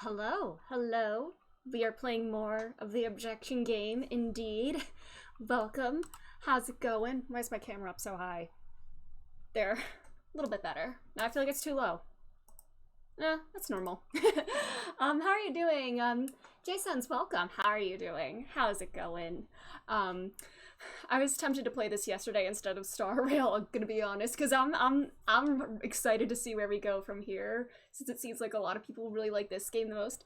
Hello, hello. We are playing more of the objection game, indeed. Welcome. How's it going? Why is my camera up so high? There. A little bit better. Now I feel like it's too low. That's normal. How are you doing? Jason's welcome. How are you doing? How's it going? Um, I was tempted to play this yesterday instead of Star Rail, I'm gonna be honest, because I'm excited to see where we go from here, since it seems like a lot of people really like this game the most.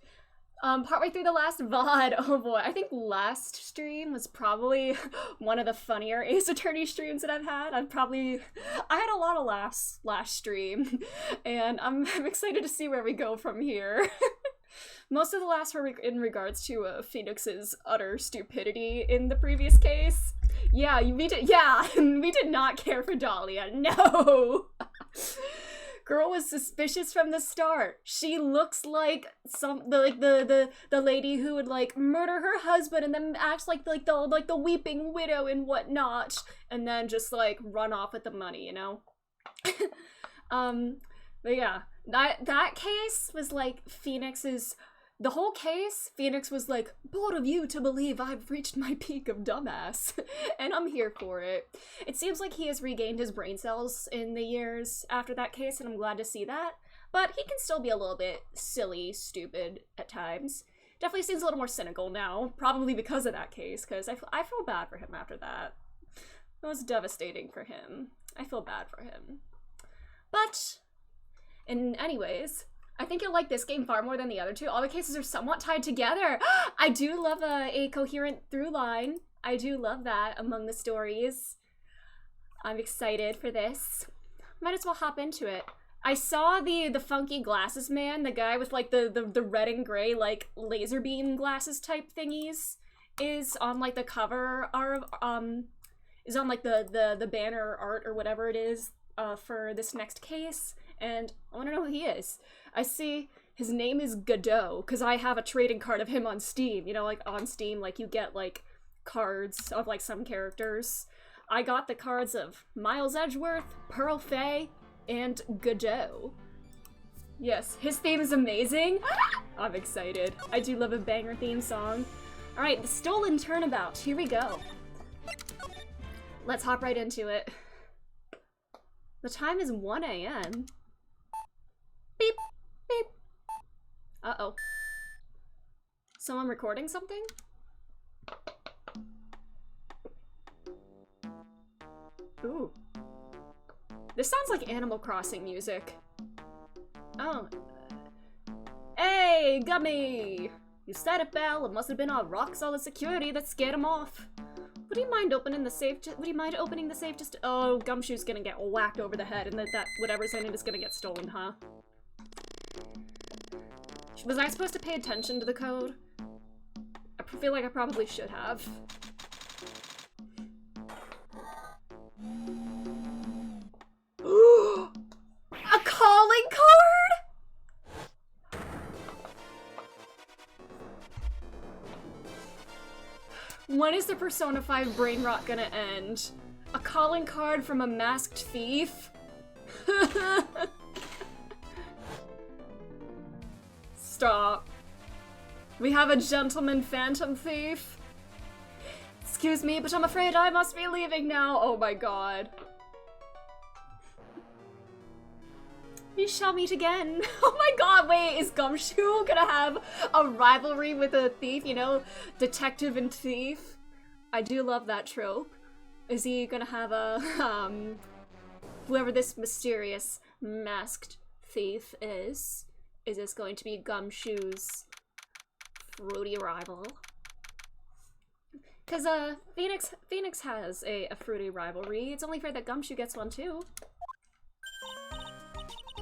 Partway through the last VOD, oh boy, I think last stream was probably one of the funnier Ace Attorney streams that I've had. I had a lot of laughs last stream, and I'm excited to see where we go from here. Most of the laughs were in regards to Phoenix's utter stupidity in the previous case. Yeah, we did not care for Dahlia, no! Girl was suspicious from the start. She looks like the lady who would like murder her husband and then acts like the weeping widow and whatnot, and then just like run off with the money, you know. But yeah, that case was like Phoenix's. The whole case, Phoenix was like, bold of you to believe I've reached my peak of dumbass, and I'm here for it. It seems like he has regained his brain cells in the years after that case, and I'm glad to see that, but he can still be a little bit silly, stupid at times. Definitely seems a little more cynical now, probably because of that case, because I feel bad for him after that. It was devastating for him. I feel bad for him. But, anyways, I think you'll like this game far more than the other two. All the cases are somewhat tied together. I do love a coherent through line. I do love that among the stories. I'm excited for this. Might as well hop into it. I saw the funky glasses man, the guy with like the red and gray like laser beam glasses type thingies. is on like the cover art, is on like the banner art or whatever it is for this next case, and I want to know who he is. I see his name is Godot because I have a trading card of him on Steam. You know, like on Steam, like you get like cards of like some characters. I got the cards of Miles Edgeworth, Pearl Fay, and Godot. Yes, his theme is amazing. I'm excited. I do love a banger theme song. Alright, the Stolen Turnabout. Here we go. Let's hop right into it. The time is 1 a.m. Beep, beep. Uh-oh. Someone recording something? Ooh. This sounds like Animal Crossing music. Oh. Hey, Gummy! You said it, Belle. It must have been our rock-solid security that scared him off. Would you mind opening the safe? Would you mind opening the safe just? Oh, Gumshoe's gonna get whacked over the head, and that whatever's in it is gonna get stolen, huh? Was I supposed to pay attention to the code? I feel like I probably should have. A calling card? When is the Persona 5 brain rot gonna end? A calling card from a masked thief? Stop. We have a gentleman phantom thief? Excuse me, but I'm afraid I must be leaving now. Oh my god. We shall meet again. Oh my god, wait, is Gumshoe gonna have a rivalry with a thief, you know? Detective and thief? I do love that trope. Is he gonna have a, whoever this mysterious masked thief is this going to be Gumshoe's fruity rival? Cause, Phoenix has a fruity rivalry. It's only fair that Gumshoe gets one too.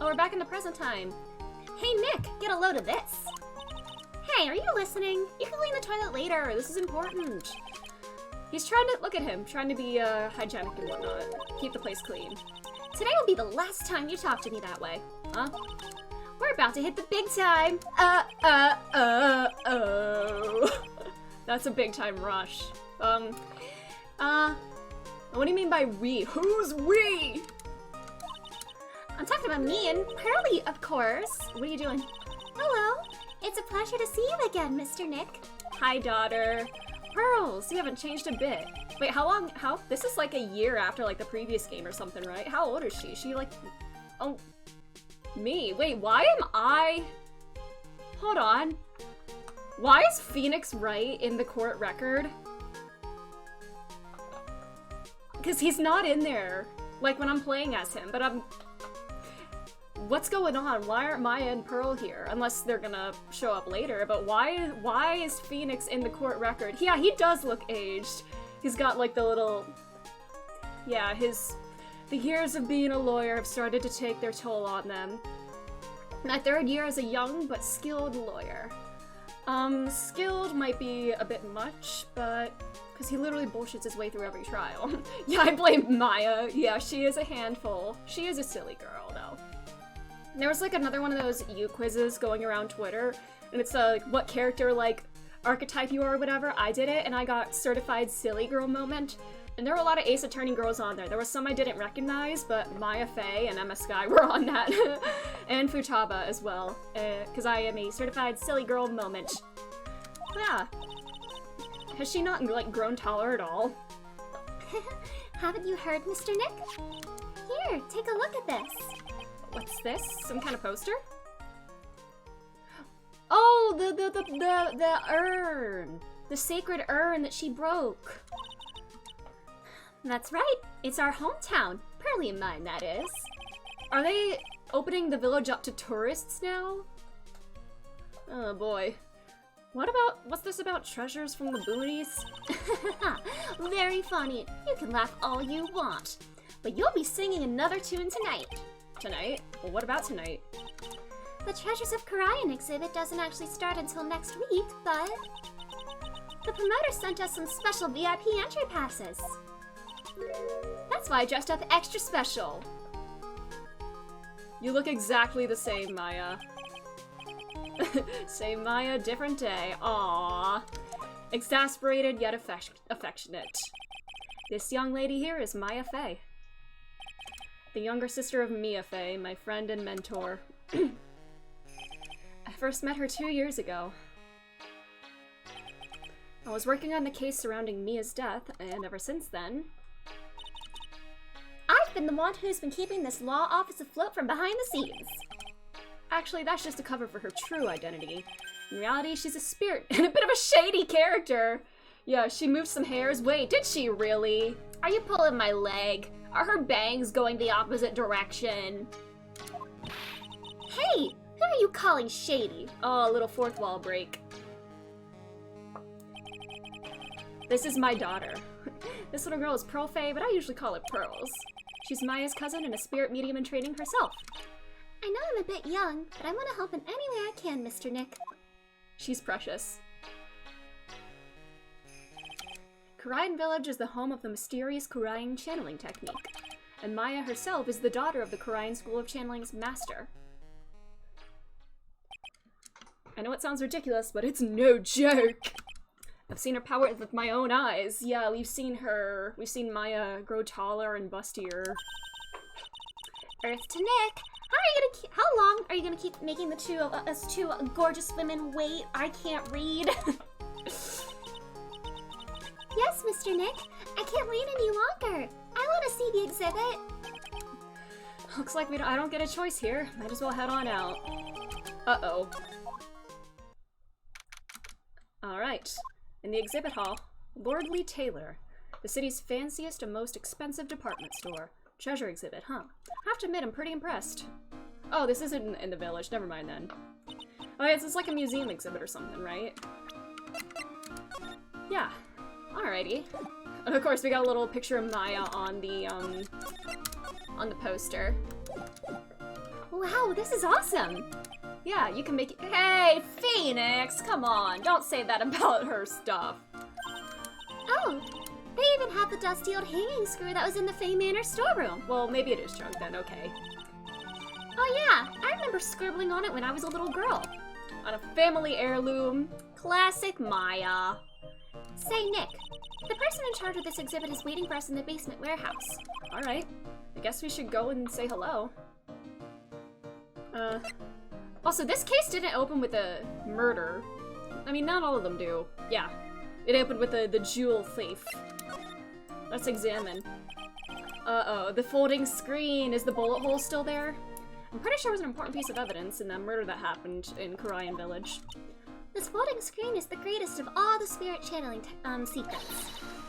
Oh, we're back in the present time. Hey, Nick, get a load of this. Hey, are you listening? You can clean the toilet later. This is important. He's trying to, look at him, trying to be hygienic and whatnot. Keep the place clean. Today will be the last time you talk to me that way. Huh? We're about to hit the big time. Oh. That's a big time rush. What do you mean by we? Who's we? I'm talking about me and Pearly, of course. What are you doing? Hello. It's a pleasure to see you again, Mr. Nick. Hi, daughter. Pearls, you haven't changed a bit. Wait, this is like a year after like the previous game or something, right? How old is she? She like, oh, me. Wait, why am I? Hold on. Why is Phoenix Wright in the court record? Because he's not in there, like when I'm playing as him, but what's going on? Why aren't Maya and Pearl here? Unless they're gonna show up later, but why is Phoenix in the court record? Yeah, he does look aged. He's got like the little, yeah, the years of being a lawyer have started to take their toll on them. My third year as a young but skilled lawyer. Skilled might be a bit much, but because he literally bullshits his way through every trial. Yeah, I blame Maya. Yeah, she is a handful. She is a silly girl, though. There was like another one of those U quizzes going around Twitter, and it's like what character like archetype you are or whatever. I did it, and I got certified silly girl moment. And there were a lot of Ace Attorney girls on there. There were some I didn't recognize, but Maya Fey and Emma Sky were on that. And Futaba as well, because I am a certified silly girl moment. Yeah. Has she not, like, grown taller at all? Haven't you heard, Mr. Nick? Here, take a look at this. What's this? Some kind of poster? Oh, the urn. The sacred urn that she broke. That's right. It's our hometown. Pearly and mine, that is. Are they opening the village up to tourists now? Oh boy. What's this about treasures from the boonies? Very funny. You can laugh all you want. But you'll be singing another tune tonight. Tonight? Well, what about tonight? The Treasures of Karayan exhibit doesn't actually start until next week, but... The promoter sent us some special VIP entry passes. That's why I dressed up extra special. You look exactly the same, Maya. Same Maya, different day. Aww. Exasperated yet affectionate. This young lady here is Maya Fey. The younger sister of Mia Fey, my friend and mentor. I first met her 2 years ago. I was working on the case surrounding Mia's death, and ever since then... I've been the one who's been keeping this law office afloat from behind the scenes. Actually, that's just a cover for her true identity. In reality, she's a spirit and a bit of a shady character. Yeah, she moved some hairs. Wait, did she really? Are you pulling my leg? Are her bangs going the opposite direction? Hey, who are you calling shady? Oh, a little fourth wall break. This is my daughter. This little girl is Pearl Faye, but I usually call her Pearls. She's Maya's cousin and a spirit medium in training herself. I know I'm a bit young, but I want to help in any way I can, Mr. Nick. She's precious. Korean Village is the home of the mysterious Korean channeling technique, and Maya herself is the daughter of the Korean School of Channeling's master. I know it sounds ridiculous, but it's no joke! I've seen her power with my own eyes. Yeah, we've seen Maya grow taller and bustier. Earth to Nick! How long are you gonna keep making the two of us two gorgeous women wait? I can't read. Yes, Mr. Nick. I can't wait any longer. I want to see the exhibit. Looks like I don't get a choice here. Might as well head on out. Uh-oh. Alright. In the exhibit hall, Lordly Taylor, the city's fanciest and most expensive department store. Treasure exhibit, huh? I have to admit, I'm pretty impressed. Oh, this isn't in the village. Never mind then. Oh, yeah, it's like a museum exhibit or something, right? Yeah. Alrighty. And of course, we got a little picture of Maya on the poster. Wow, this is awesome! Yeah, you can make it- Hey, Phoenix! Come on, don't say that about her stuff. Oh, they even have the dusty old hanging screw that was in the Fay Manor storeroom. Well, maybe it is junk then, okay. Oh yeah, I remember scribbling on it when I was a little girl. On a family heirloom. Classic Maya. Say, Nick, the person in charge of this exhibit is waiting for us in the basement warehouse. Alright, I guess we should go and say hello. Also, this case didn't open with a murder. I mean, not all of them do. Yeah, it opened with the jewel thief. Let's examine. Uh-oh, the folding screen. Is the bullet hole still there? I'm pretty sure it was an important piece of evidence in that murder that happened in Korean Village. This folding screen is the greatest of all the spirit channeling secrets.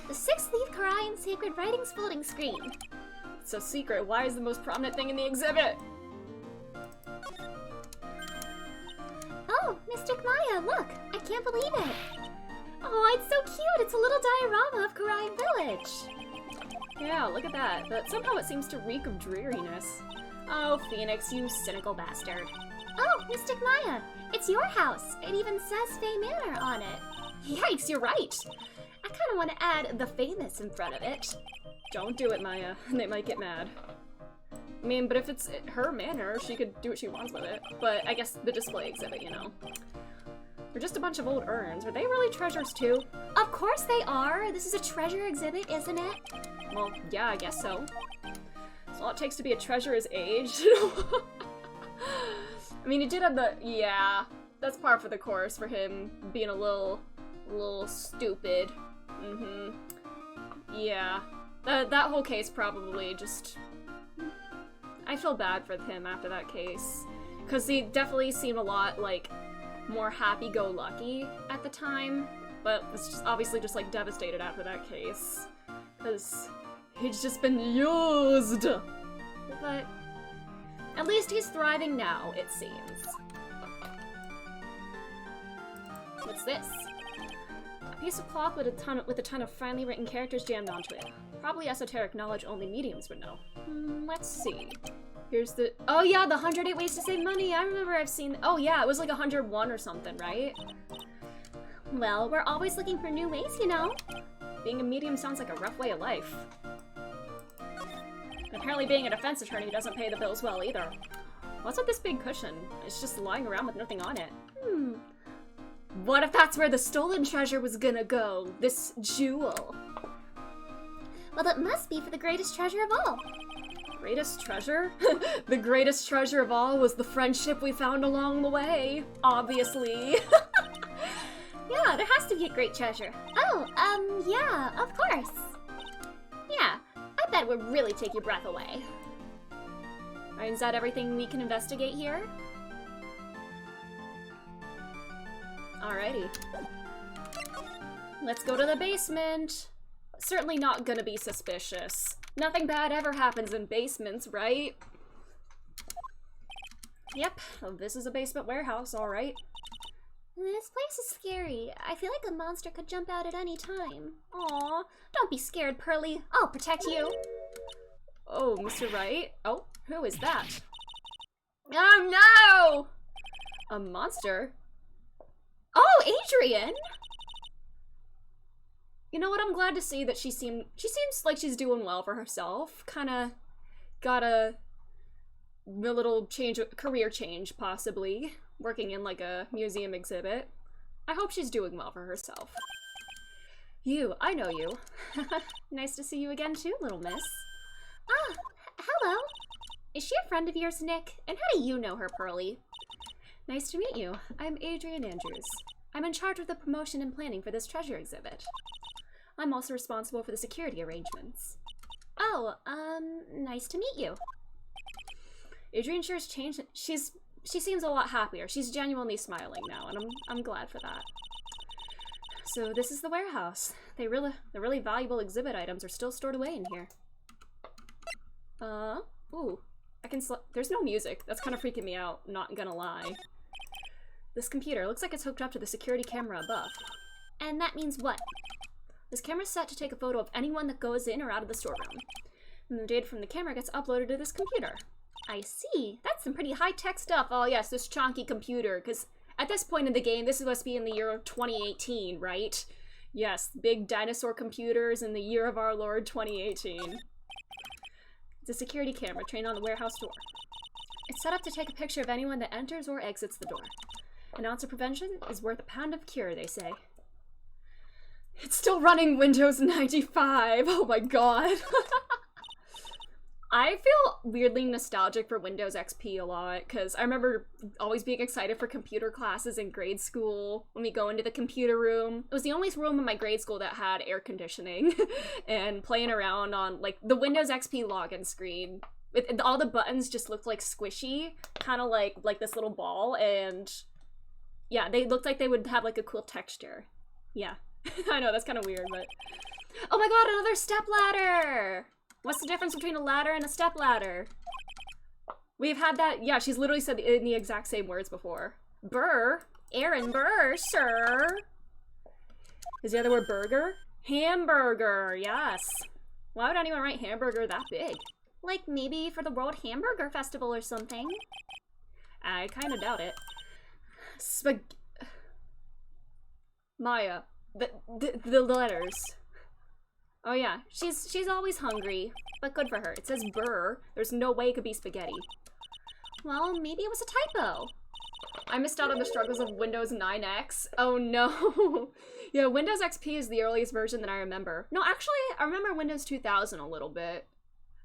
The 6th Leaf Korean Sacred Writings folding screen. It's so secret. Why is the most prominent thing in the exhibit? Oh, Mystic Maya, look! I can't believe it! Oh, it's so cute! It's a little diorama of Korean Village! Yeah, look at that. But somehow it seems to reek of dreariness. Oh, Phoenix, you cynical bastard. Oh, Mystic Maya! It's your house! It even says Fay Manor on it! Yikes, you're right! I kinda want to add the famous in front of it. Don't do it, Maya. They might get mad. I mean, but if it's her manor, she could do what she wants with it. But I guess the display exhibit, you know. They're just a bunch of old urns. Are they really treasures too? Of course they are! This is a treasure exhibit, isn't it? Well, yeah, I guess so. That's all it takes to be a treasure is age. I mean, he did have the... Yeah, that's par for the course for him being a little stupid. Yeah. That whole case probably just... I feel bad for him after that case. Because he definitely seemed a lot, like, more happy-go-lucky at the time. But was just obviously just, like, devastated after that case. Because he's just been used! But at least he's thriving now, it seems. What's this? A piece of cloth with a ton of finely written characters jammed onto it. Probably esoteric knowledge only mediums would know. Let's see. Here's the... Oh yeah, the 108 ways to save money! I remember I've seen... Oh yeah, it was like 101 or something, right? Well, we're always looking for new ways, you know. Being a medium sounds like a rough way of life. Apparently being a defense attorney doesn't pay the bills well either. What's with this big cushion? It's just lying around with nothing on it. What if that's where the stolen treasure was gonna go? This jewel. Well, it must be for the greatest treasure of all. Greatest treasure? The greatest treasure of all was the friendship we found along the way. Obviously. Yeah, there has to be a great treasure. Oh, yeah, of course. Yeah, I bet it would really take your breath away. Alright, is that everything we can investigate here? Alrighty. Let's go to the basement. Certainly not gonna be suspicious. Nothing bad ever happens in basements, right? Yep, this is a basement warehouse, alright. This place is scary. I feel like a monster could jump out at any time. Aw, don't be scared, Pearly. I'll protect you. Oh, Mr. Wright? Oh, who is that? Oh no! A monster? Oh, Adrian! You know what, I'm glad to see that she seems like she's doing well for herself. Kinda got a little career change, possibly. Working in like a museum exhibit. I hope she's doing well for herself. You, I know you. Nice to see you again too, little miss. Ah, hello. Is she a friend of yours, Nick? And how do you know her, Pearly? Nice to meet you. I'm Adrian Andrews. I'm in charge of the promotion and planning for this treasure exhibit. I'm also responsible for the security arrangements. Oh, nice to meet you. Adrian sure has changed. She seems a lot happier. She's genuinely smiling now, and I'm glad for that. So this is the warehouse. The really valuable exhibit items are still stored away in here. Ooh. There's no music. That's kind of freaking me out, not gonna lie. This computer looks like it's hooked up to the security camera above. And that means what? This camera's set to take a photo of anyone that goes in or out of the storeroom. And the data from the camera gets uploaded to this computer. I see. That's some pretty high-tech stuff. Oh yes, this chonky computer, because at this point in the game, this must be in the year of 2018, right? Yes, big dinosaur computers in the year of our Lord 2018. It's a security camera trained on the warehouse door. It's set up to take a picture of anyone that enters or exits the door. An ounce of prevention is worth a pound of cure, they say. It's still running Windows 95! Oh my god! I feel weirdly nostalgic for Windows XP a lot, because I remember always being excited for computer classes in grade school when we go into the computer room. It was the only room in my grade school that had air conditioning, and playing around on, like, the Windows XP login screen. All the buttons just looked like squishy, kind of like this little ball, and yeah, they looked like they would have, like, a cool texture. Yeah. I know, that's kind of weird, but... Oh my god, another stepladder! What's the difference between a ladder and a stepladder? We've had that, yeah, she's literally said in the exact same words before. Burr? Aaron Burr, sir. Is the other word burger? Hamburger, yes. Why would anyone write hamburger that big? Like maybe for the World Hamburger Festival or something. I kind of doubt it. Maya, the letters. Oh yeah, she's always hungry, but good for her. It says burr. There's no way it could be spaghetti. Well, maybe it was a typo. I missed out on the struggles of Windows 9X. Oh no. Yeah, Windows XP is the earliest version that I remember. No, actually, I remember Windows 2000 a little bit.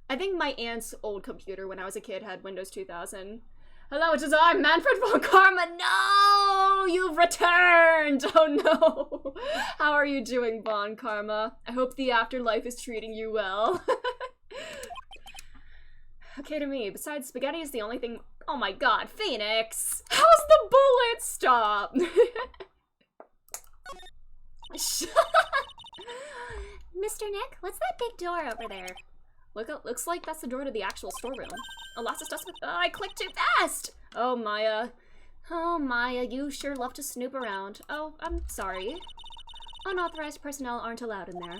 I think my aunt's old computer when I was a kid had Windows 2000. Hello, it is I, Manfred von Karma. No, you've returned. Oh no. How are you doing, Von Karma? I hope the afterlife is treating you well. Okay to me. Besides, spaghetti is the only thing. Oh my god, Phoenix. How's the bullet stop? Mr. Nick, what's that big door over there? Looks like that's the door to the actual storeroom. Oh, lots of stuff. Oh, I clicked too fast! Oh, Maya. Oh, Maya, you sure love to snoop around. Oh, I'm sorry. Unauthorized personnel aren't allowed in there.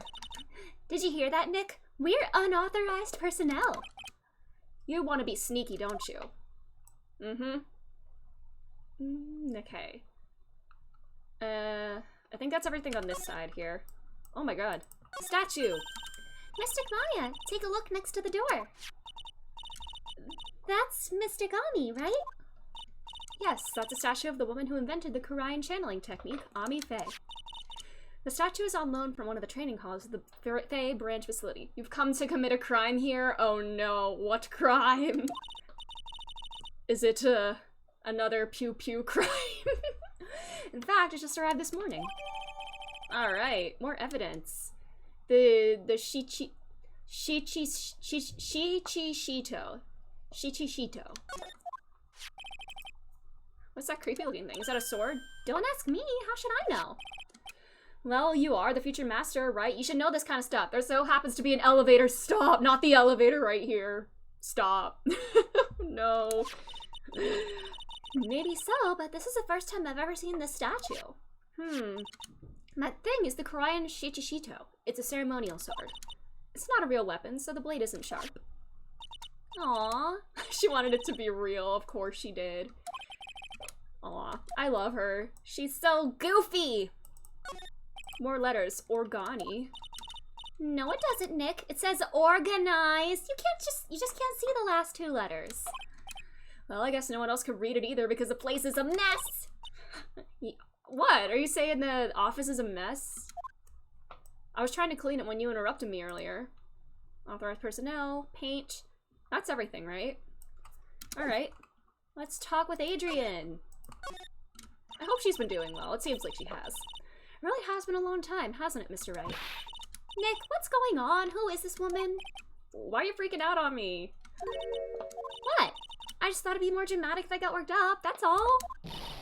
Did you hear that, Nick? We're unauthorized personnel. You want to be sneaky, don't you? Mm-hmm. Okay. I think that's everything on this side here. Oh my god. Statue! Mystic Maya, take a look next to the door. That's Mystic Ami, right? Yes, that's a statue of the woman who invented the Korean channeling technique, Ami Faye. The statue is on loan from one of the training halls of the Faye branch facility. You've come to commit a crime here? Oh no, what crime? Is it, another pew-pew crime? In fact, it just arrived this morning. Alright, more evidence. The Shichishito. What's that creepy looking thing? Is that a sword? Don't ask me, how should I know? Well, you are the future master, right? You should know this kind of stuff. There so happens to be an elevator. Stop! Not the elevator right here. Stop. No. Maybe so, but this is the first time I've ever seen this statue. That thing is the Korean Shichishito. It's a ceremonial sword. It's not a real weapon, so the blade isn't sharp. Aww. She wanted it to be real, of course she did. Aw, I love her. She's so goofy! More letters. Organi. No, it doesn't, Nick. It says organized. You just can't see the last two letters. Well, I guess no one else could read it either because the place is a mess! What? Are you saying the office is a mess? I was trying to clean it when you interrupted me earlier. Authorized personnel, paint. That's everything, right? Alright. Let's talk with Adrian. I hope she's been doing well. It seems like she has. It really has been a long time, hasn't it, Mr. Wright? Nick, what's going on? Who is this woman? Why are you freaking out on me? What? I just thought it'd be more dramatic if I got worked up, that's all.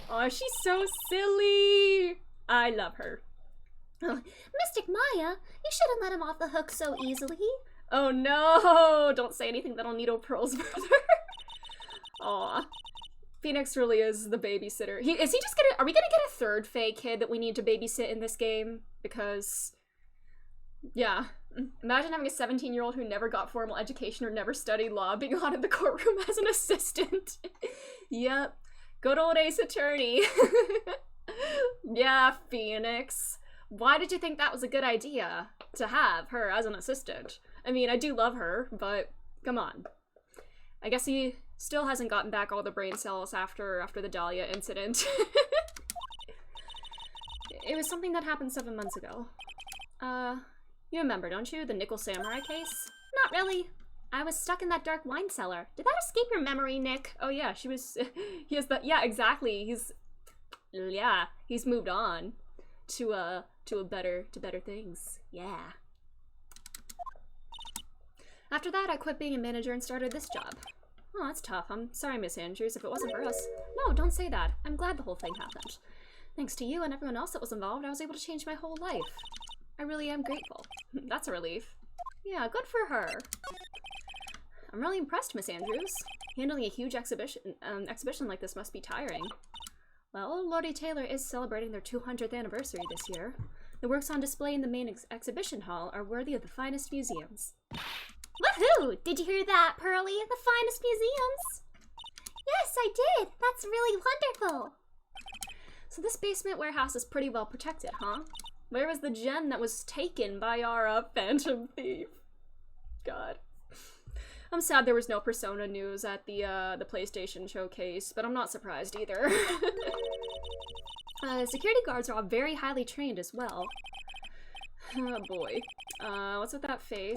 Oh, she's so silly. I love her. Mystic Maya, you shouldn't let him off the hook so easily. Oh no! Don't say anything that'll needle pearls further. Aw. Phoenix really is the babysitter. Are we gonna get a third Faye kid that we need to babysit in this game? Because, yeah. Imagine having a 17-year-old who never got formal education or never studied law being allowed in the courtroom as an assistant. Yep. Good old Ace Attorney. Yeah, Phoenix. Why did you think that was a good idea to have her as an assistant? I mean, I do love her, but come on. I guess he still hasn't gotten back all the brain cells after the Dahlia incident. It was something that happened 7 months ago. You remember, don't you? The Nickel Samurai case? Not really. I was stuck in that dark wine cellar. Did that escape your memory, Nick? Oh yeah, she was... he has the... Yeah, exactly. He's moved on to better things. Yeah. After that, I quit being a manager and started this job. Oh, that's tough. I'm sorry, Miss Andrews, if it wasn't for us. No, don't say that. I'm glad the whole thing happened. Thanks to you and everyone else that was involved, I was able to change my whole life. I really am grateful. That's a relief. Yeah, good for her. I'm really impressed, Miss Andrews. Handling a huge exhibition like this must be tiring. Well, Lordy Taylor is celebrating their 200th anniversary this year. The works on display in the main exhibition hall are worthy of the finest museums. Woohoo! Did you hear that, Pearly? The finest museums? Yes, I did! That's really wonderful! So this basement warehouse is pretty well protected, huh? Where was the gem that was taken by our phantom thief? God. I'm sad there was no Persona news at the PlayStation showcase, but I'm not surprised either. Security guards are all very highly trained as well. Oh boy. What's with that face?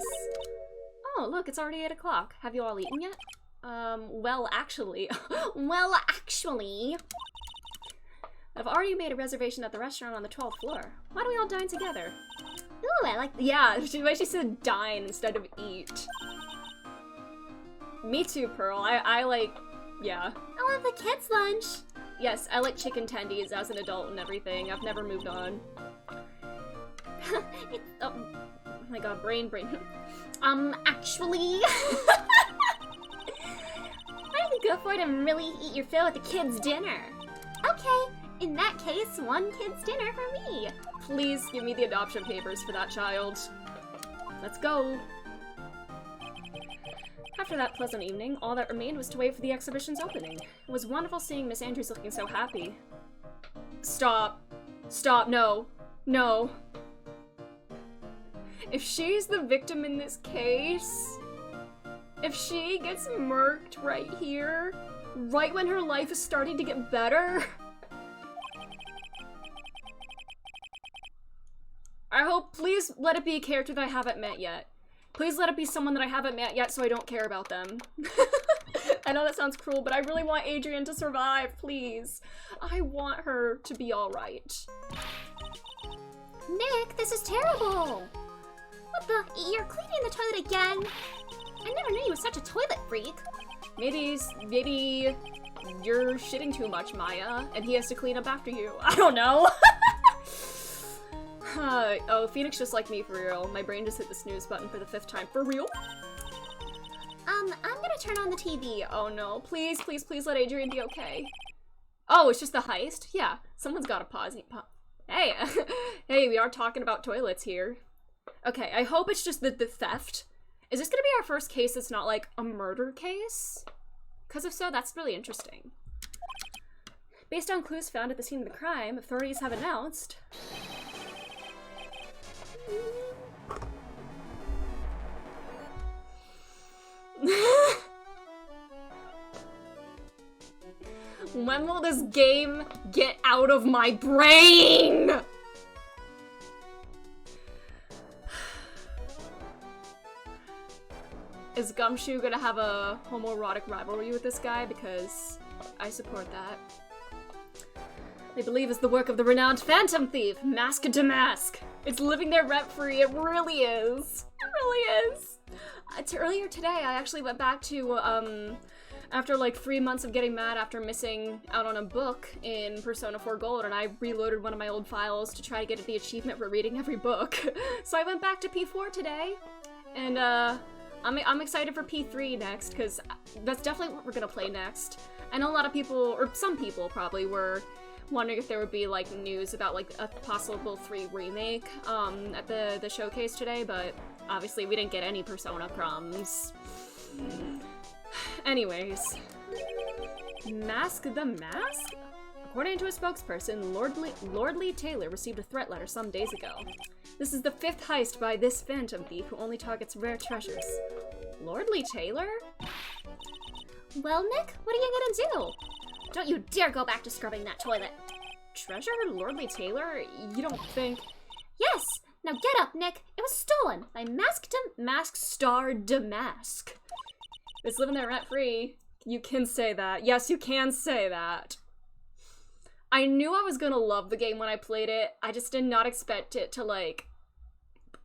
Oh, look, it's already 8 o'clock. Have you all eaten yet? Well, actually. Well, actually. I've already made a reservation at the restaurant on the 12th floor. Why don't we all dine together? Ooh, I like that. Yeah, she said dine instead of eat. Me too, Pearl. I like, yeah. I love the kids' lunch. Yes, I like chicken tendies as an adult and everything. I've never moved on. Oh my god, brain. Actually. Why don't we go for it and really eat your fill at the kids' dinner? Okay, in that case, one kid's dinner for me. Please give me the adoption papers for that child. Let's go. After that pleasant evening, all that remained was to wait for the exhibition's opening. It was wonderful seeing Miss Andrews looking so happy. Stop. Stop, no. No. If she's the victim in this case, if she gets murked right here, right when her life is starting to get better, I hope, please let it be a character that I haven't met yet. Please let it be someone that I haven't met yet so I don't care about them. I know that sounds cruel, but I really want Adrian to survive, please. I want her to be alright. Nick, this is terrible. What the? You're cleaning the toilet again? I never knew you were such a toilet freak. Maybe you're shitting too much, Maya, and he has to clean up after you. I don't know. Oh, Phoenix just like me, for real. My brain just hit the snooze button for the 5th time. For real? I'm gonna turn on the TV. Oh no, please, please, please let Adrian be okay. Oh, it's just the heist? Yeah, someone's gotta pause. Hey, hey, we are talking about toilets here. Okay, I hope it's just the theft. Is this gonna be our first case that's not like a murder case? Because if so, that's really interesting. Based on clues found at the scene of the crime, authorities have announced... When will this game get out of my brain? Is Gumshoe gonna have a homoerotic rivalry with this guy? Because I support that. They believe it's the work of the renowned Phantom Thief, Mask to Mask. It's living there rent-free, it really is. It really is. Earlier today, I actually went back to, after like 3 months of getting mad after missing out on a book in Persona 4 Gold, and I reloaded one of my old files to try to get the achievement for reading every book. So I went back to P4 today, and I'm excited for P3 next, because that's definitely what we're gonna play next. I know a lot of people, or some people probably, were wondering if there would be like news about like a possible 3 remake at the showcase today, but obviously we didn't get any Persona crumbs. Anyways, Mask the Mask? According to a spokesperson, Lordly Taylor received a threat letter some days ago. This is the 5th heist by this Phantom Thief who only targets rare treasures. Lordly Taylor? Well, Nick, what are you gonna do? Don't you dare go back to scrubbing that toilet. Treasure? Lordly Taylor? You don't think... Yes! Now get up, Nick. It was stolen by Mask Star Damask. It's living there rent-free. You can say that. Yes, you can say that. I knew I was gonna love the game when I played it. I just did not expect it to, like,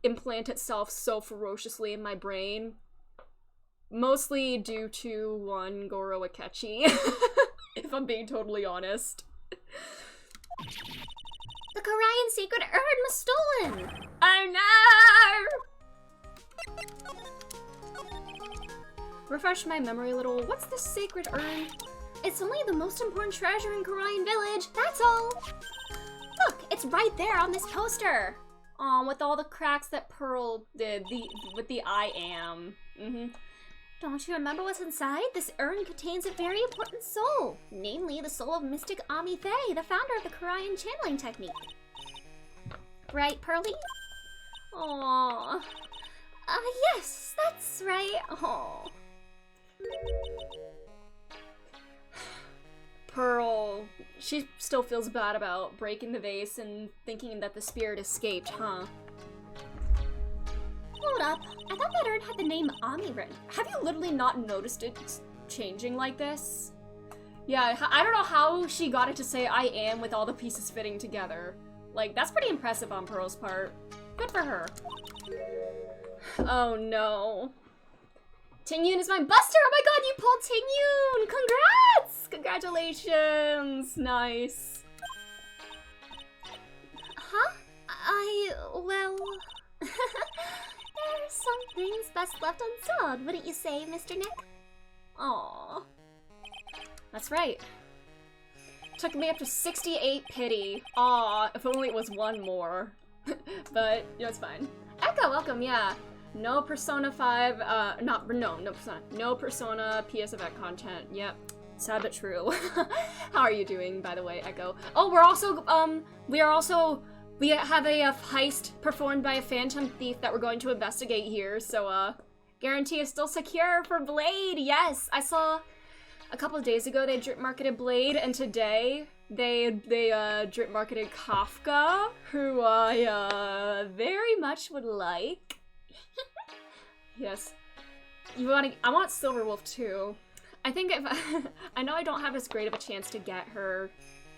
implant itself so ferociously in my brain. Mostly due to one Goro Akechi, if I'm being totally honest. The Karayan secret urn was stolen! Oh no! Refresh my memory a little. What's the sacred urn? It's only the most important treasure in Karayan Village, that's all! Look, it's right there on this poster! Aw, with all the cracks that Pearl did, with the I am. Don't you remember what's inside? This urn contains a very important soul, namely the soul of mystic Ami Faye, the founder of the Karayan channeling technique. Right, Pearly? Aww. Yes, that's right. Aww. Pearl, she still feels bad about breaking the vase and thinking that the spirit escaped, huh? Hold up, I thought that urn had the name Ami written. Have you literally not noticed it changing like this? Yeah, I don't know how she got it to say I am with all the pieces fitting together. Like, that's pretty impressive on Pearl's part. Good for her. Oh no. Tingyun is my buster! Oh my god, you pulled Tingyun! Congrats! Congratulations! Nice. Huh? Well... There's some things best left unsolved, wouldn't you say, Mr. Nick? Aww. That's right. Took me up to 68 pity. Aw, if only it was one more. But, you know, it's fine. Echo, welcome, yeah. No Persona 5, no Persona PS event content. Yep. Sad but true. How are you doing, by the way, Echo? Oh, we are also We have a heist performed by a phantom thief that we're going to investigate here, so, guarantee is still secure for Blade, yes! I saw a couple of days ago they drip marketed Blade, and today they drip marketed Kafka, who I, very much would like. Yes. I want Silverwolf too. I think if I know I don't have as great of a chance to get her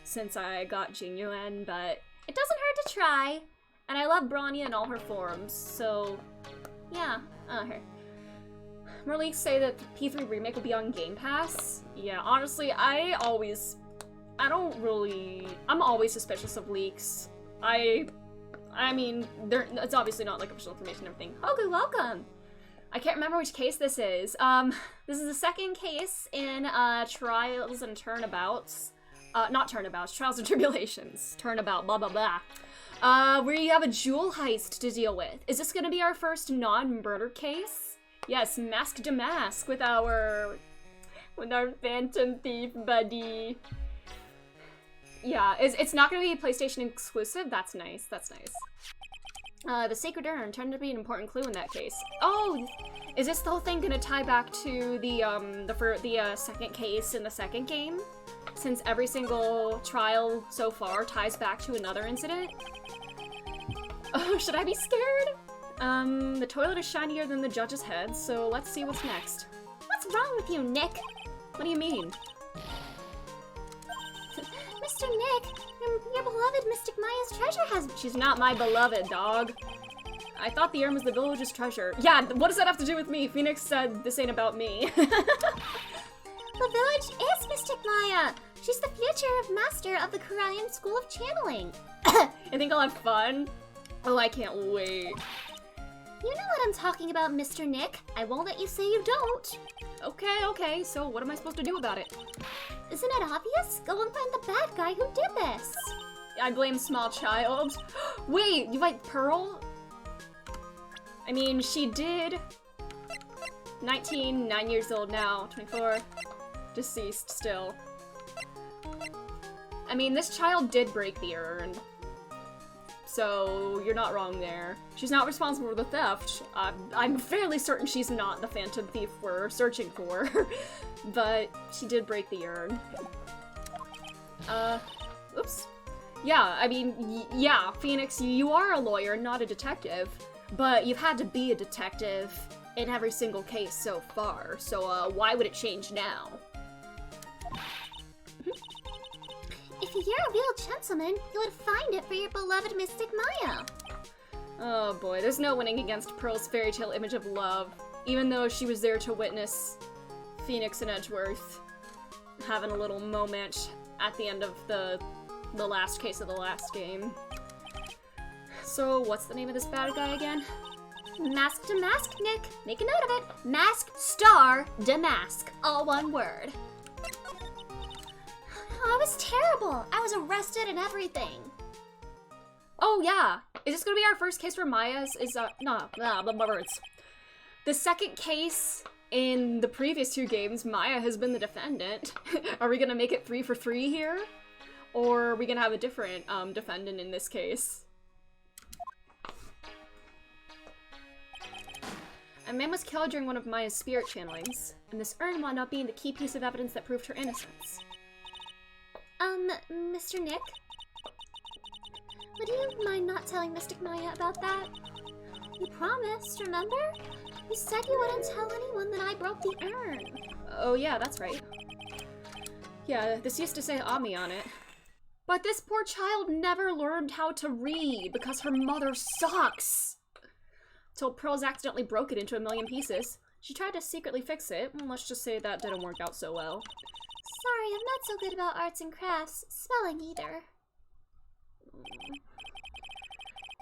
since I got Jinyuan, but it doesn't hurt to try. And I love Bronya in all her forms, so yeah. Here. More leaks say that the P3 remake will be on Game Pass. Yeah, honestly, I'm always suspicious of leaks. I mean, it's obviously not like official information and everything. Hogu, welcome! I can't remember which case this is. This is the second case in, Trials and Turnabouts. Not Turnabouts, Trials and Tribulations. Turnabout, blah blah blah. Where you have a jewel heist to deal with. Is this gonna be our first non-murder case? Yes, Mask to Mask with our Phantom Thief buddy. Yeah, it's not gonna be a PlayStation exclusive. That's nice. That's nice. The Sacred Urn turned to be an important clue in that case. Oh, is this the whole thing gonna tie back to the second case in the second game? Since every single trial so far ties back to another incident? Oh, should I be scared? The toilet is shinier than the judge's head, so let's see what's next. What's wrong with you, Nick? What do you mean? Mr. Nick, your beloved Mystic Maya's treasure has... She's not my beloved, dog. I thought the urn was the village's treasure. Yeah, what does that have to do with me? Phoenix said this ain't about me. The village is Mystic Maya! She's the future master of the Korean School of Channeling. I think I'll have fun. Oh, I can't wait. You know what I'm talking about, Mr. Nick. I won't let you say you don't. Okay, so what am I supposed to do about it? Isn't it obvious? Go and find the bad guy who did this. I blame small child. Wait, you like Pearl? I mean, she did. 19, 9 years old now, 24, deceased still. I mean, this child did break the urn. So, you're not wrong there. She's not responsible for the theft. I'm fairly certain she's not the Phantom Thief we're searching for. But she did break the urn. Oops. Yeah, I mean, yeah, Phoenix, you are a lawyer, not a detective. But you've had to be a detective in every single case so far, so why would it change now? If you're a real gentleman, you would find it for your beloved Mystic Maya. Oh boy, there's no winning against Pearl's fairy tale image of love, even though she was there to witness Phoenix and Edgeworth having a little moment at the end of the last case of the last game. So, what's the name of this bad guy again? Mask to Mask, Nick. Make a note of it. Mask star Damask. All one word. Oh, it was terrible. I was arrested and everything. Oh yeah, is this gonna be our first case where Maya's is words. The second case in the previous two games, Maya has been the defendant. Are we gonna make it 3 for 3 here? Or are we gonna have a different defendant in this case? A man was killed during one of Maya's spirit channelings, and this urn wound up being the key piece of evidence that proved her innocence. Mr. Nick? Would you mind not telling Mystic Maya about that? You promised, remember? You said you wouldn't tell anyone that I broke the urn. Oh yeah, that's right. Yeah, this used to say Ami on it. But this poor child never learned how to read because her mother sucks! Till Pearls accidentally broke it into a million pieces. She tried to secretly fix it, and let's just say that didn't work out so well. Sorry, I'm not so good about arts and crafts. Spelling either.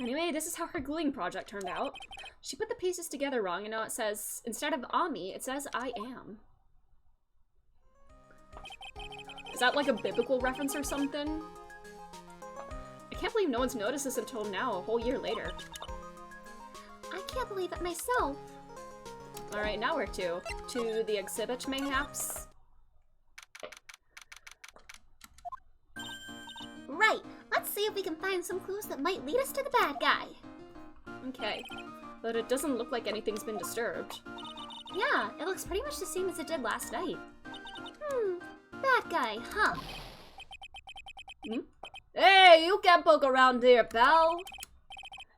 Anyway, this is how her gluing project turned out. She put the pieces together wrong, and now it says, instead of Ami, it says I am. Is that like a biblical reference or something? I can't believe no one's noticed this until now, a whole year later. I can't believe it myself. Alright, now where to? To the exhibit, mayhaps? Right, let's see if we can find some clues that might lead us to the bad guy. Okay, but it doesn't look like anything's been disturbed. Yeah, it looks pretty much the same as it did last night. Bad guy, huh? Hey, you can't poke around here, pal.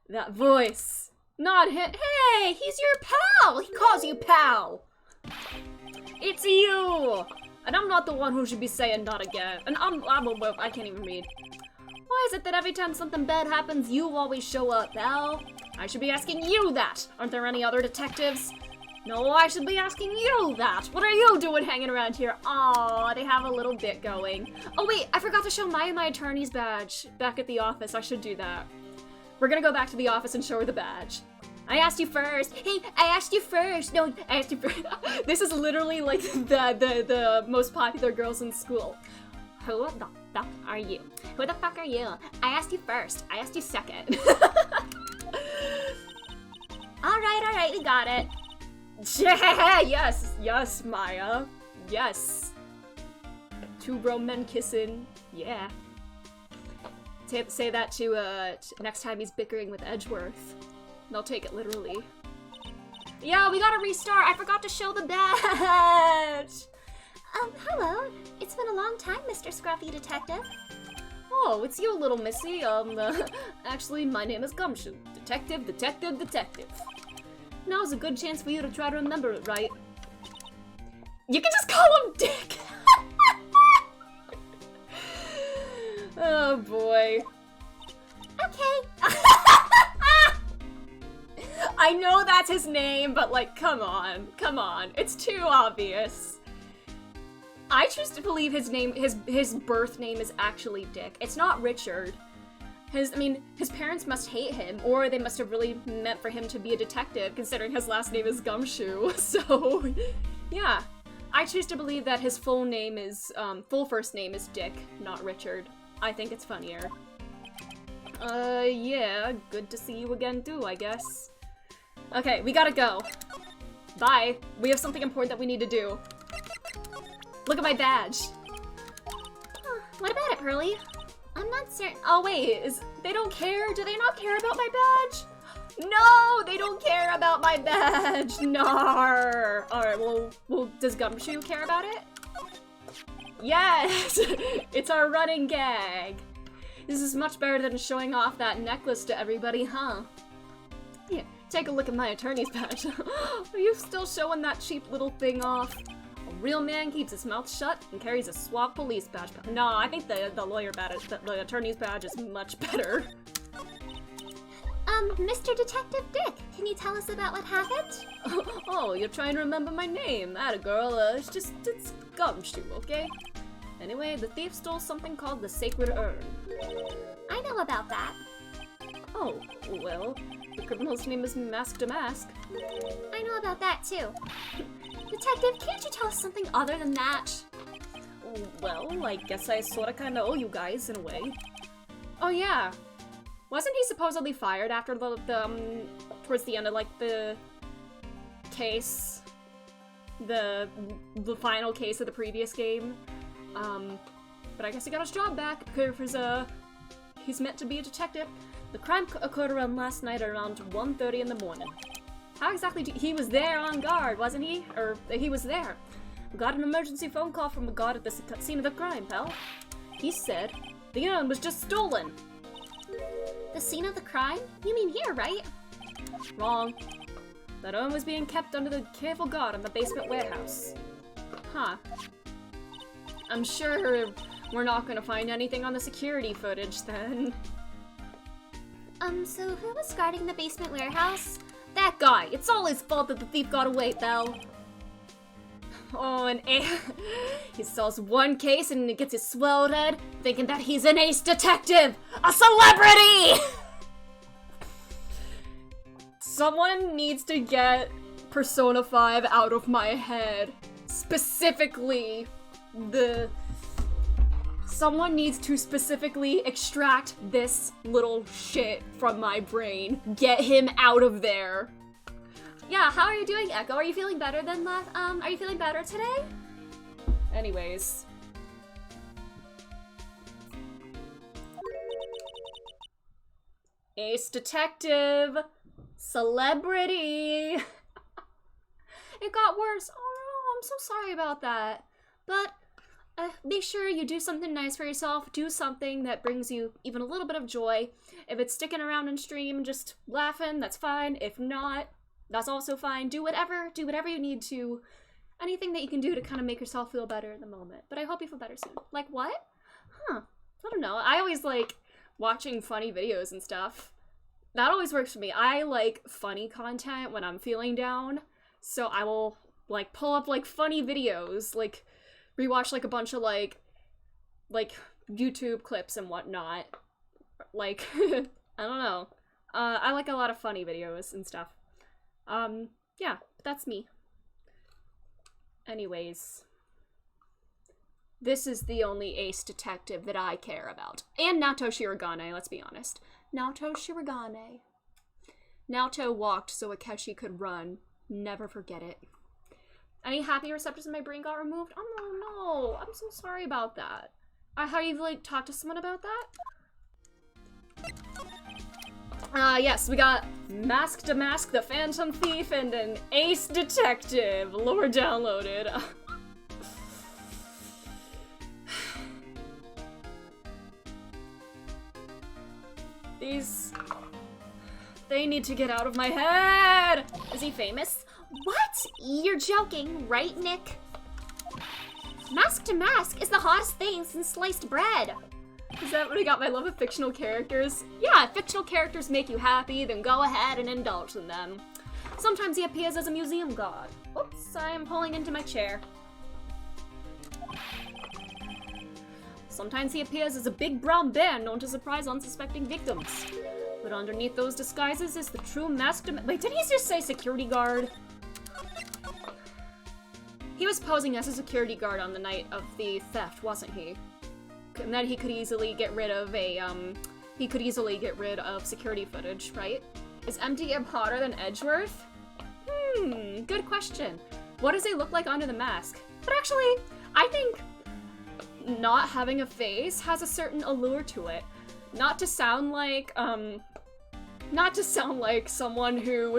That voice. Not him. Hey, he's your pal. He calls you pal. It's you. And I'm not the one who should be saying not again. And I can't even read. Why is it that every time something bad happens, you always show up, pal? I should be asking you that. Aren't there any other detectives? No, I should be asking you that. What are you doing hanging around here? Aw, they have a little bit going. Oh wait, I forgot to show Maya my attorney's badge back at the office. I should do that. We're gonna go back to the office and show her the badge. I asked you first. Hey, I asked you first. No, I asked you first. This is literally like the most popular girls in school. Who the fuck are you? Who the fuck are you? I asked you first. I asked you second. Alright, we got it. Yeah, yes, Maya. Yes. Two grown men kissing. Yeah. Say that to next time he's bickering with Edgeworth. They'll take it literally. Yeah, we gotta restart. I forgot to show the badge. Hello. It's been a long time, Mr. Scruffy Detective. Oh, it's you, little missy. Actually, my name is Gumshoe. Detective. Now's a good chance for you to try to remember it, right? You can just call him Dick! Oh boy. Okay. I know that's his name, but like, come on. It's too obvious. I choose to believe his birth name is actually Dick. It's not Richard. His parents must hate him, or they must have really meant for him to be a detective, considering his last name is Gumshoe. So, yeah. I choose to believe that his full first name is Dick, not Richard. I think it's funnier. Yeah, good to see you again too, I guess. Okay, we gotta go. Bye. We have something important that we need to do. Look at my badge. What about it, Pearly? I'm not certain. Oh wait, they don't care? Do they not care about my badge? No, they don't care about my badge. Nar. Alright, well, does Gumshoe care about it? Yes! It's our running gag. This is much better than showing off that necklace to everybody, huh? Here, take a look at my attorney's badge. Are you still showing that cheap little thing off? A real man keeps his mouth shut and carries a swab police badge. No, I think the lawyer badge, the attorney's badge is much better. Mr. Detective Dick, can you tell us about what happened? Oh, you're trying to remember my name. Atta girl, it's Gumshoe, okay? Anyway, the thief stole something called the Sacred Urn. I know about that. Oh, well, the criminal's name is Mask to Mask. I know about that too. Detective, can't you tell us something other than that? Well, I guess I sorta kinda owe you guys in a way. Oh yeah. Wasn't he supposedly fired after towards the end of like the case? The final case of the previous game? But I guess he got his job back because he's meant to be a detective. The crime occurred around last night around 1:30 in the morning. How exactly he was there on guard, wasn't he? Or he was there. We got an emergency phone call from a guard at the scene of the crime, pal. He said the urn was just stolen. The scene of the crime? You mean here, right? Wrong. That urn was being kept under the careful guard in the basement warehouse. Huh. I'm sure we're not gonna find anything on the security footage then. So who was guarding the basement warehouse? That guy! It's all his fault that the thief got away, Belle. Oh, and he solves one case and gets his swelled head, thinking that he's an ace detective! A celebrity! Someone needs to get Persona 5 out of my head. Specifically, someone needs to specifically extract this little shit from my brain. Get him out of there. Yeah, how are you doing, Echo? Are you feeling better than are you feeling better today? Anyways. Ace Detective. Celebrity. It got worse. Oh, I'm so sorry about that. But make sure you do something nice for yourself. Do something that brings you even a little bit of joy. If it's sticking around in stream, just laughing, that's fine. If not, that's also fine. Do whatever you need to. Anything that you can do to kind of make yourself feel better in the moment. But I hope you feel better soon. Like what? Huh. I don't know. I always like watching funny videos and stuff. That always works for me. I like funny content when I'm feeling down. So I will like pull up like funny videos, like rewatch like a bunch of like YouTube clips and whatnot. Like, I don't know. I like a lot of funny videos and stuff. Yeah, that's me. Anyways, this is the only Ace Detective that I care about. And Naoto Shirogane, let's be honest. Naoto Shirogane. Naoto walked so Akechi could run. Never forget it. Any happy receptors in my brain got removed? Oh no, I'm so sorry about that. Have you like talked to someone about that? Yes, we got Mask to Mask, the Phantom Thief, and an Ace Detective. Lore downloaded. They need to get out of my head! Is he famous? What? You're joking, right, Nick? Mask to Mask is the hottest thing since sliced bread. Is that when I got my love of fictional characters? Yeah, if fictional characters make you happy, then go ahead and indulge in them. Sometimes he appears as a museum god. Oops, I am pulling into my chair. Sometimes he appears as a big brown bear known to surprise unsuspecting victims. But underneath those disguises is the true masked... Wait, did he just say security guard? He was posing as a security guard on the night of the theft, wasn't he? And that he could easily get rid of security footage, right? Is MDM hotter than Edgeworth? Good question. What does he look like under the mask? But actually, I think not having a face has a certain allure to it. Not to sound like someone who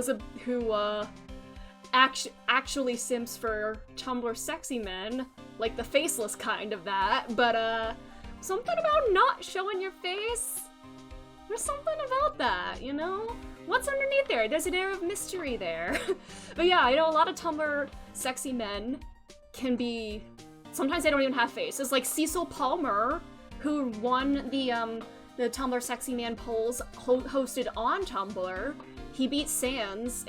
actually simps for Tumblr sexy men, like the faceless kind of that, but something about not showing your face. There's something about that, you know? What's underneath there? There's an air of mystery there. But yeah, I know a lot of Tumblr sexy men can be, sometimes they don't even have faces, like Cecil Palmer, who won the Tumblr Sexy Man polls hosted on Tumblr. He beat Sans,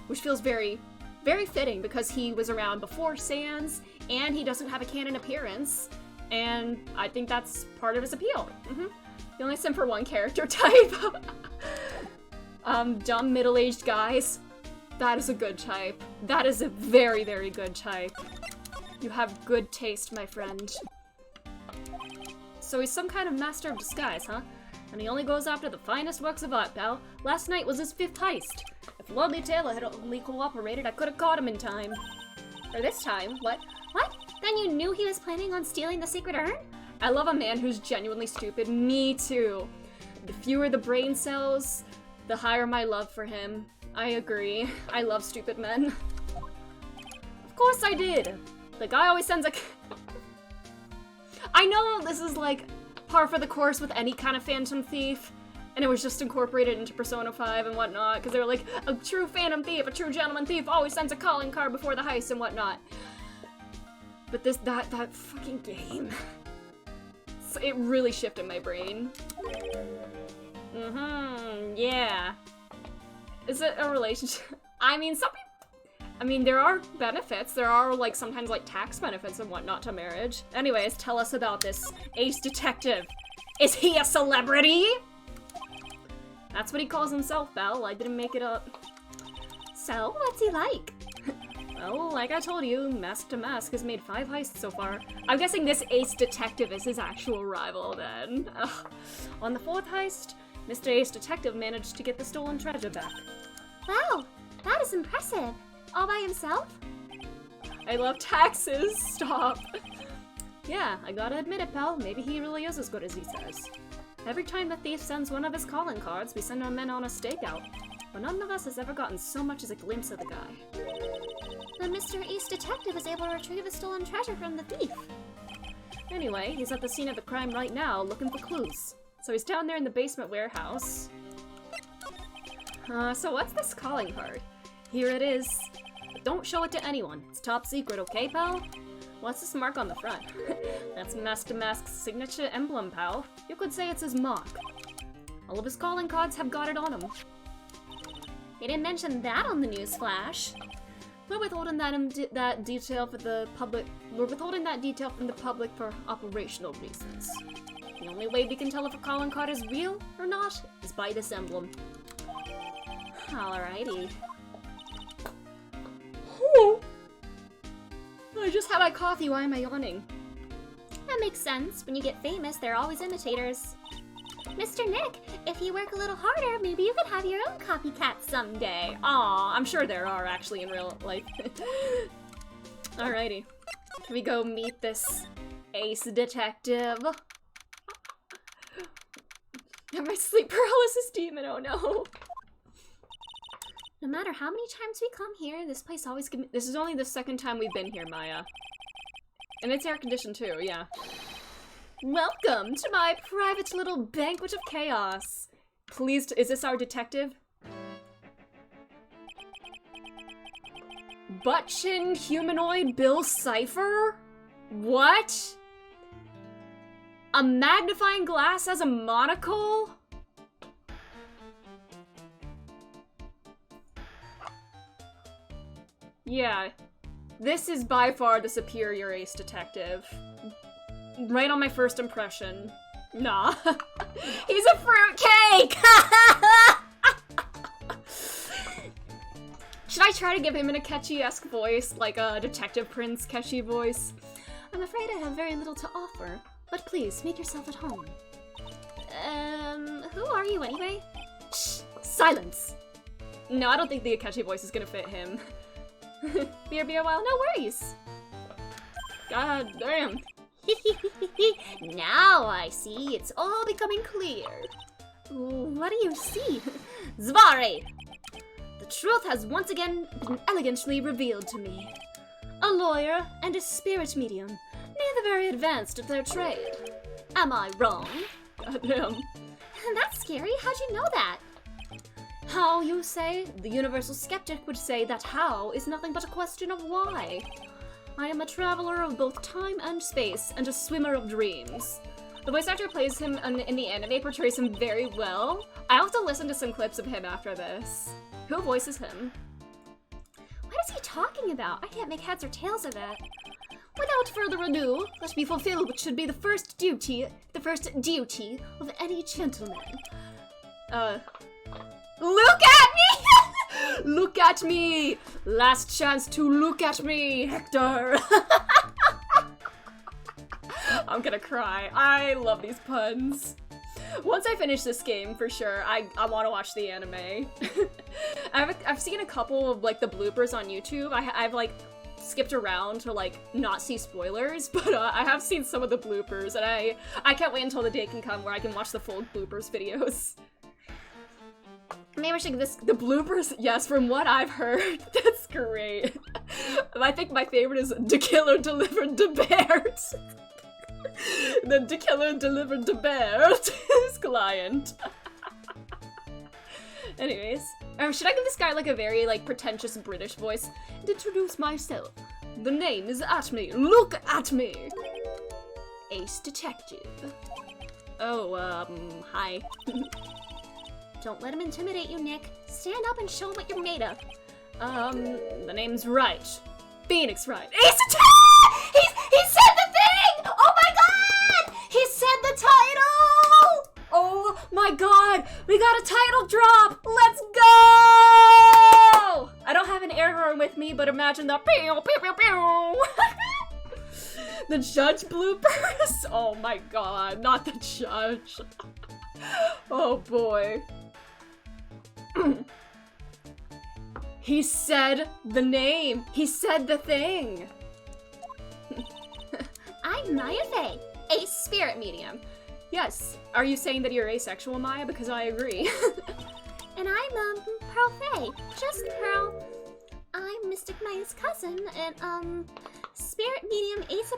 which feels very, very fitting because he was around before Sans, and he doesn't have a canon appearance, and I think that's part of his appeal. The only sim for one character type. Dumb middle-aged guys. That is a good type. That is a very, very good type. You have good taste, my friend. So he's some kind of master of disguise, huh? And he only goes after the finest works of art, pal. Last night was his 5th heist. If Lordly Taylor had only cooperated, I could have caught him in time. Or this time, what? What? Then you knew he was planning on stealing the secret urn? I love a man who's genuinely stupid. Me too. The fewer the brain cells, the higher my love for him. I agree. I love stupid men. Of course I did. The guy always sends a... I know this is like par for the course with any kind of Phantom Thief, and it was just incorporated into Persona 5 and whatnot, because they were like, a true Phantom Thief, a true Gentleman Thief always sends a calling card before the heist and whatnot. But that fucking game, it really shifted my brain. Yeah. Is it a relationship? I mean, there are benefits. There are, like, sometimes, like, tax benefits and whatnot to marriage. Anyways, tell us about this Ace Detective. Is he a celebrity? That's what he calls himself, Belle. I didn't make it up. So, what's he like? Well, like I told you, Mask to Mask has made 5 heists so far. I'm guessing this Ace Detective is his actual rival, then. On the 4th heist, Mr. Ace Detective managed to get the stolen treasure back. Wow, that is impressive. All by himself? I love taxes. Stop. Yeah, I gotta admit it, pal. Maybe he really is as good as he says. Every time the thief sends one of his calling cards, we send our men on a stakeout. But none of us has ever gotten so much as a glimpse of the guy. The Mr. Ace detective is able to retrieve the stolen treasure from the thief. Anyway, he's at the scene of the crime right now, looking for clues. So he's down there in the basement warehouse. So what's this calling card? Here it is. But don't show it to anyone. It's top secret, okay, pal? What's this mark on the front? That's Master Mask's signature emblem, pal. You could say it's his mark. All of his calling cards have got it on them. They didn't mention that on the news flash. We're withholding that detail for the public. We're withholding that detail from the public for operational reasons. The only way we can tell if a calling card is real or not is by this emblem. Alrighty. I just had my coffee, why am I yawning? That makes sense. When you get famous, there are always imitators. Mr. Nick, if you work a little harder, maybe you could have your own copycat someday. Aw, I'm sure there are actually in real life. Alrighty. Can we go meet this ace detective? And my sleep paralysis demon, oh no. No matter how many times we come here, this place always gives me— This is only the second time we've been here, Maya. And it's air conditioned too, yeah. Welcome to my private little banquet of chaos. Please, is this our detective? Butt-chin humanoid Bill Cipher? What? A magnifying glass as a monocle? Yeah, this is by far the superior ace detective. Right on my first impression. Nah. He's a fruitcake! Should I try to give him a catchy-esque voice, like a Detective Prince catchy voice? I'm afraid I have very little to offer, but please, make yourself at home. Who are you anyway? Shh! Silence! No, I don't think the catchy voice is gonna fit him. Be a while, no worries! God damn. Now I see, it's all becoming clear. What do you see? Zvari! The truth has once again been elegantly revealed to me. A lawyer and a spirit medium, neither very advanced at their trade. Am I wrong? Goddamn. That's scary, how'd you know that? How, you say? The universal skeptic would say that how is nothing but a question of why. I am a traveler of both time and space, and a swimmer of dreams. The voice actor plays him in the anime, portrays him very well. I'll have to listen to some clips of him after this. Who voices him? What is he talking about? I can't make heads or tails of it. Without further ado, let me fulfill what should be the first duty of any gentleman. Look at me! Look at me! Last chance to look at me, Hector! I'm gonna cry. I love these puns. Once I finish this game, for sure, I want to watch the anime. I've seen a couple of, like, the bloopers on YouTube. I've, like, skipped around to, like, not see spoilers, but I have seen some of the bloopers, and I can't wait until the day can come where I can watch the full bloopers videos. Maybe we should The bloopers, yes, from what I've heard, that's great. I think my favorite is "The killer delivered the bears." The killer delivered the bear to his client. Anyways, should I give this guy like a very like pretentious British voice? And introduce myself. The name is Atme. Look at me. Ace Detective. Oh, hi. Don't let him intimidate you, Nick. Stand up and show him what you're made of. The name's Wright. Phoenix Wright. Ace Detective! He said the thing! Oh my god! He said the title! Oh my god! We got a title drop! Let's go! I don't have an air horn with me, but imagine the pew pew pew pew! The judge bloopers? Oh my god, not the judge. Oh boy. He said the name. He said the thing. I'm Maya Faye, Ace Spirit Medium. Yes. Are you saying that you're asexual, Maya? Because I agree. And I'm, Pearl Faye. Just Pearl. I'm Mystic Maya's cousin and, Spirit Medium Ace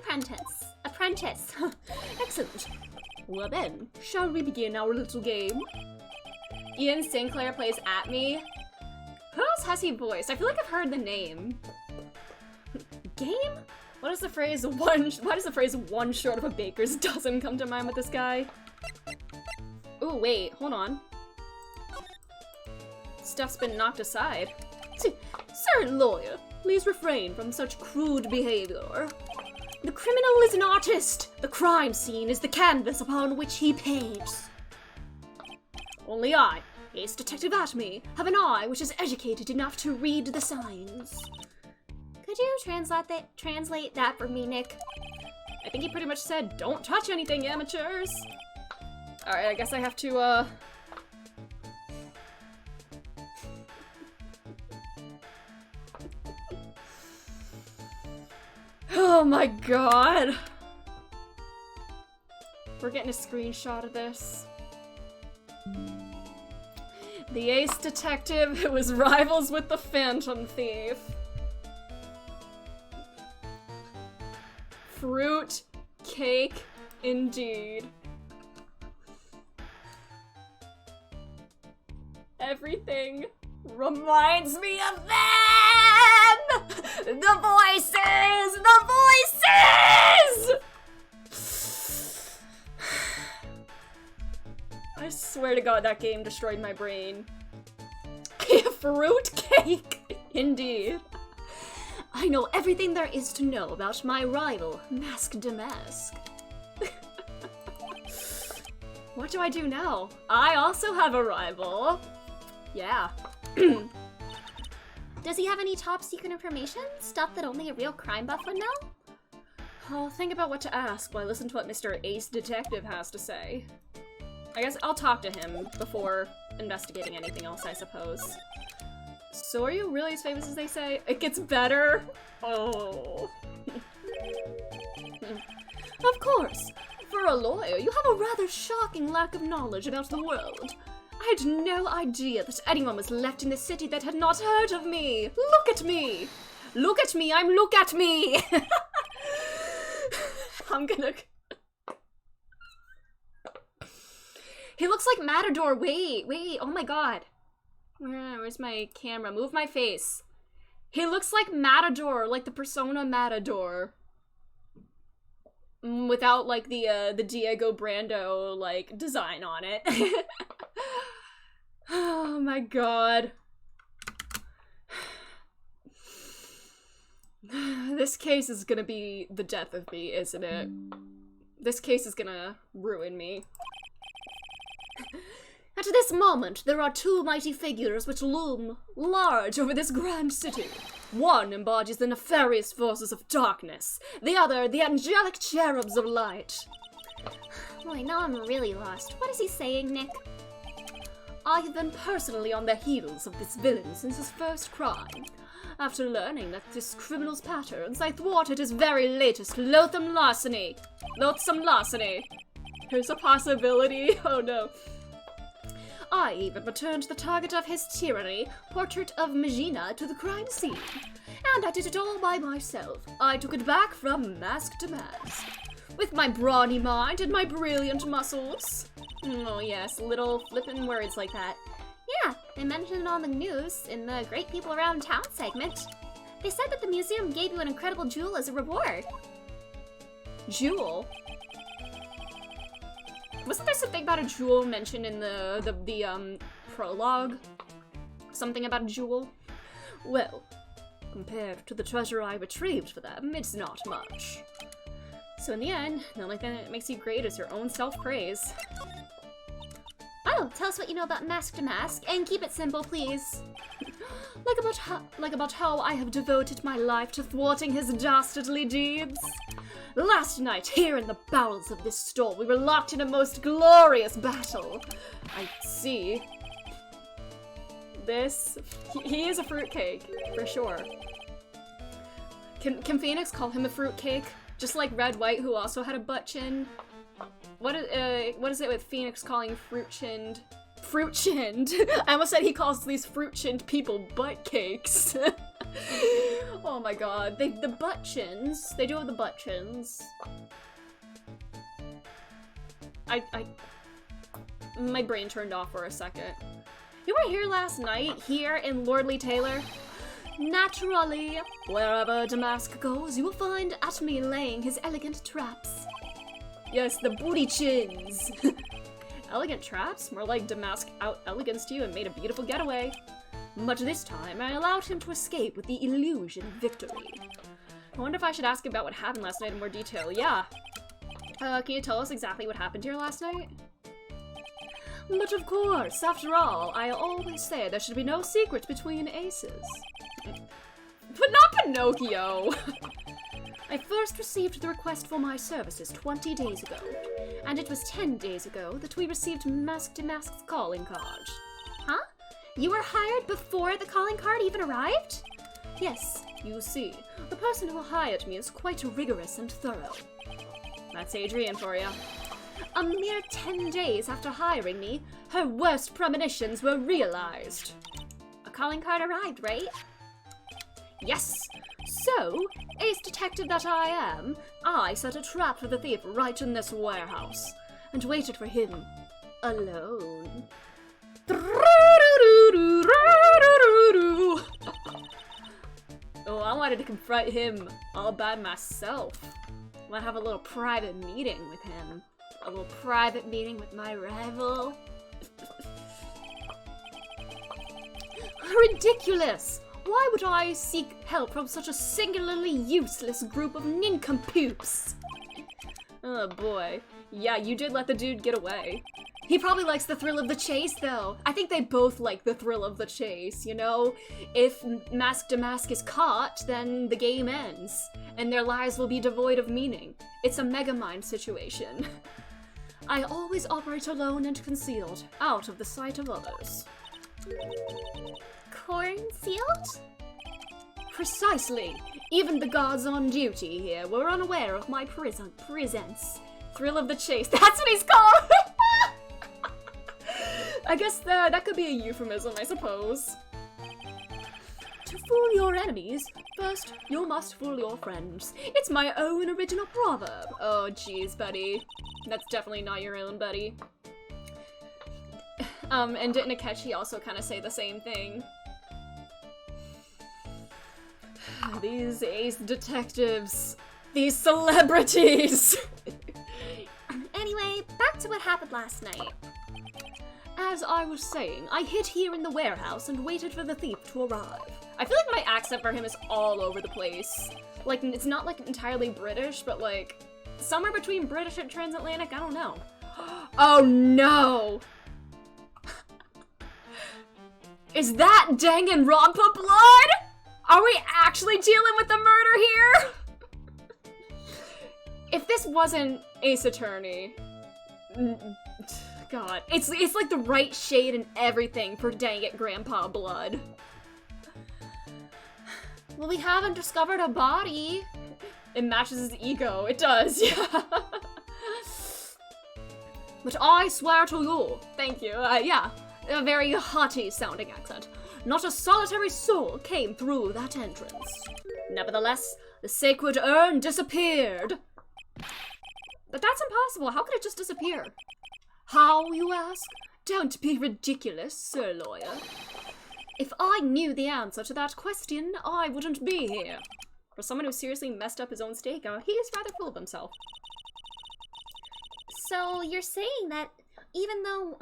Apprentice. Excellent. Well then, shall we begin our little game? Ian Sinclair plays At Me. Who else has he voiced? I feel like I've heard the name. Game? Why does the phrase one short of a baker's dozen come to mind with this guy? Ooh, wait, hold on. Stuff's been knocked aside. Sir lawyer, please refrain from such crude behavior. The criminal is an artist. The crime scene is the canvas upon which he paints. Only I, Ace Detective Atme, have an eye which is educated enough to read the signs. Could you translate that for me, Nick? I think he pretty much said, don't touch anything, amateurs. Alright, I guess I have to, Oh my god! We're getting a screenshot of this. The Ace Detective who was rivals with the Phantom Thief. Fruit cake, indeed. Everything reminds me of them! The voices! The voices! I swear to God, that game destroyed my brain. Fruit cake, indeed. I know everything there is to know about my rival, Mask Damask. What do I do now? I also have a rival. Yeah. Does he have any top secret information? Stuff that only a real crime buff would know? I'll think about what to ask while I listen to what Mr. Ace Detective has to say. I guess I'll talk to him before investigating anything else, I suppose. So are you really as famous as they say? It gets better? Oh. Of course. For a lawyer, you have a rather shocking lack of knowledge about the world. I had no idea that anyone was left in the city that had not heard of me. Look at me. Look at me. I'm look at me. I'm gonna... He looks like Matador. Wait. Oh my god. Where's my camera? Move my face. He looks like Matador, like the Persona Matador. Without, like, the Diego Brando, like, design on it. Oh my god. This case is gonna be the death of me, isn't it? This case is gonna ruin me. At this moment, there are two mighty figures which loom large over this grand city. One embodies the nefarious forces of darkness, the other the angelic cherubs of light. Boy, now I'm really lost. What is he saying, Nick? I have been personally on the heels of this villain since his first crime. After learning that this criminal's patterns, I thwarted his very latest loathsome larceny. Here's a possibility. Oh no. I even returned the target of his tyranny, Portrait of Magina, to the crime scene. And I did it all by myself. I took it back from Mask to Mask. With my brawny mind and my brilliant muscles. Oh yes, little flippin' words like that. Yeah, they mentioned it on the news in the Great People Around Town segment. They said that the museum gave you an incredible jewel as a reward. Jewel? Wasn't there something about a jewel mentioned in the prologue? Something about a jewel? Well, compared to the treasure I retrieved for them, it's not much. So in the end, the only thing that makes you great is your own self-praise. Oh, tell us what you know about Mask to Mask, and keep it simple, please. Like about how I have devoted my life to thwarting his dastardly deeds. Last night, here in the bowels of this store, we were locked in a most glorious battle. I see. This... He is a fruitcake, for sure. Can Phoenix call him a fruitcake? Just like Red White, who also had a butt chin? what is it with Phoenix calling Fruit Chinned? I almost said he calls these Fruit Chinned people butt cakes. Oh my god. The butt chins. They do have the butt chins. My brain turned off for a second. You were here last night, here in Lordly Taylor? Naturally, wherever Damask goes, you will find Atomy laying his elegant traps. Yes, the booty chins. Elegant traps? More like Damask out-eleganced you and made a beautiful getaway. But this time, I allowed him to escape with the illusion of victory. I wonder if I should ask about what happened last night in more detail. Yeah. Can you tell us exactly what happened here last night? But of course, after all, I always say there should be no secrets between aces. But not Pinocchio! I first received the request for my services 20 days ago, and it was 10 days ago that we received Mask Damask's calling card. Huh? You were hired before the calling card even arrived? Yes, you see, the person who hired me is quite rigorous and thorough. That's Adrienne for you. A mere 10 days after hiring me, her worst premonitions were realized. A calling card arrived, right? Yes. So, ace detective that I am, I set a trap for the thief right in this warehouse, and waited for him alone. Oh, I wanted to confront him all by myself. I want to have a little private meeting with him. A little private meeting with my rival. Ridiculous! Why would I seek help from such a singularly useless group of nincompoops? Oh boy. Yeah, you did let the dude get away. He probably likes the thrill of the chase, though. I think they both like the thrill of the chase, you know? If Mask Damask is caught, then the game ends, and their lives will be devoid of meaning. It's a Megamind situation. I always operate alone and concealed, out of the sight of others. Concealed? Precisely. Even the guards on duty here were unaware of my presence. Thrill of the chase. That's what he's called! I guess that could be a euphemism, I suppose. To fool your enemies, first you must fool your friends. It's my own original proverb. Oh, jeez, buddy. That's definitely not your own, buddy. And didn't Akechi also kind of say the same thing? These ace detectives. These celebrities! Anyway, back to what happened last night. As I was saying, I hid here in the warehouse and waited for the thief to arrive. I feel like my accent for him is all over the place. Like, it's not like entirely British, but like, somewhere between British and transatlantic, I don't know. Oh no! Is that Danganronpa blood? Are we actually dealing with the murder here? If this wasn't Ace Attorney, God, it's like the right shade and everything for dang it grandpa blood. Well, we haven't discovered a body. It matches his ego. It does, yeah. But I swear to you, thank you, yeah, a very haughty sounding accent. Not a solitary soul came through that entrance. Nevertheless, the sacred urn disappeared. But that's impossible. How could it just disappear? How, you ask? Don't be ridiculous, Sir Lawyer. If I knew the answer to that question, I wouldn't be here. For someone who seriously messed up his own stakeout, he is rather full of himself. So you're saying that even though,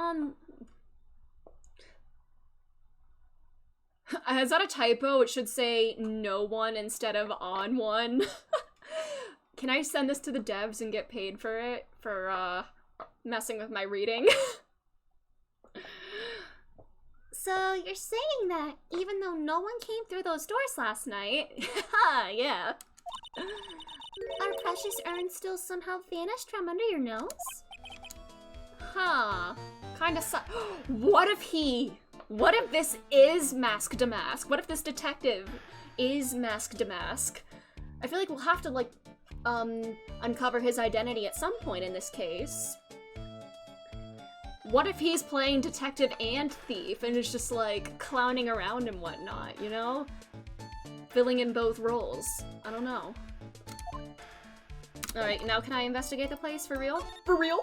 Is that a typo? It should say no one instead of on one. Can I send this to the devs and get paid for it? For, messing with my reading? So you're saying that even though no one came through those doors last night, yeah. our precious urn still somehow vanished from under your nose? Huh. Kinda What if this is Mask Damask? What if this detective is Mask Damask? I feel like we'll have to, like, uncover his identity at some point in this case. What if he's playing detective and thief and is just like clowning around and whatnot, you know? Filling in both roles. I don't know. Alright, now can I investigate the place for real? For real?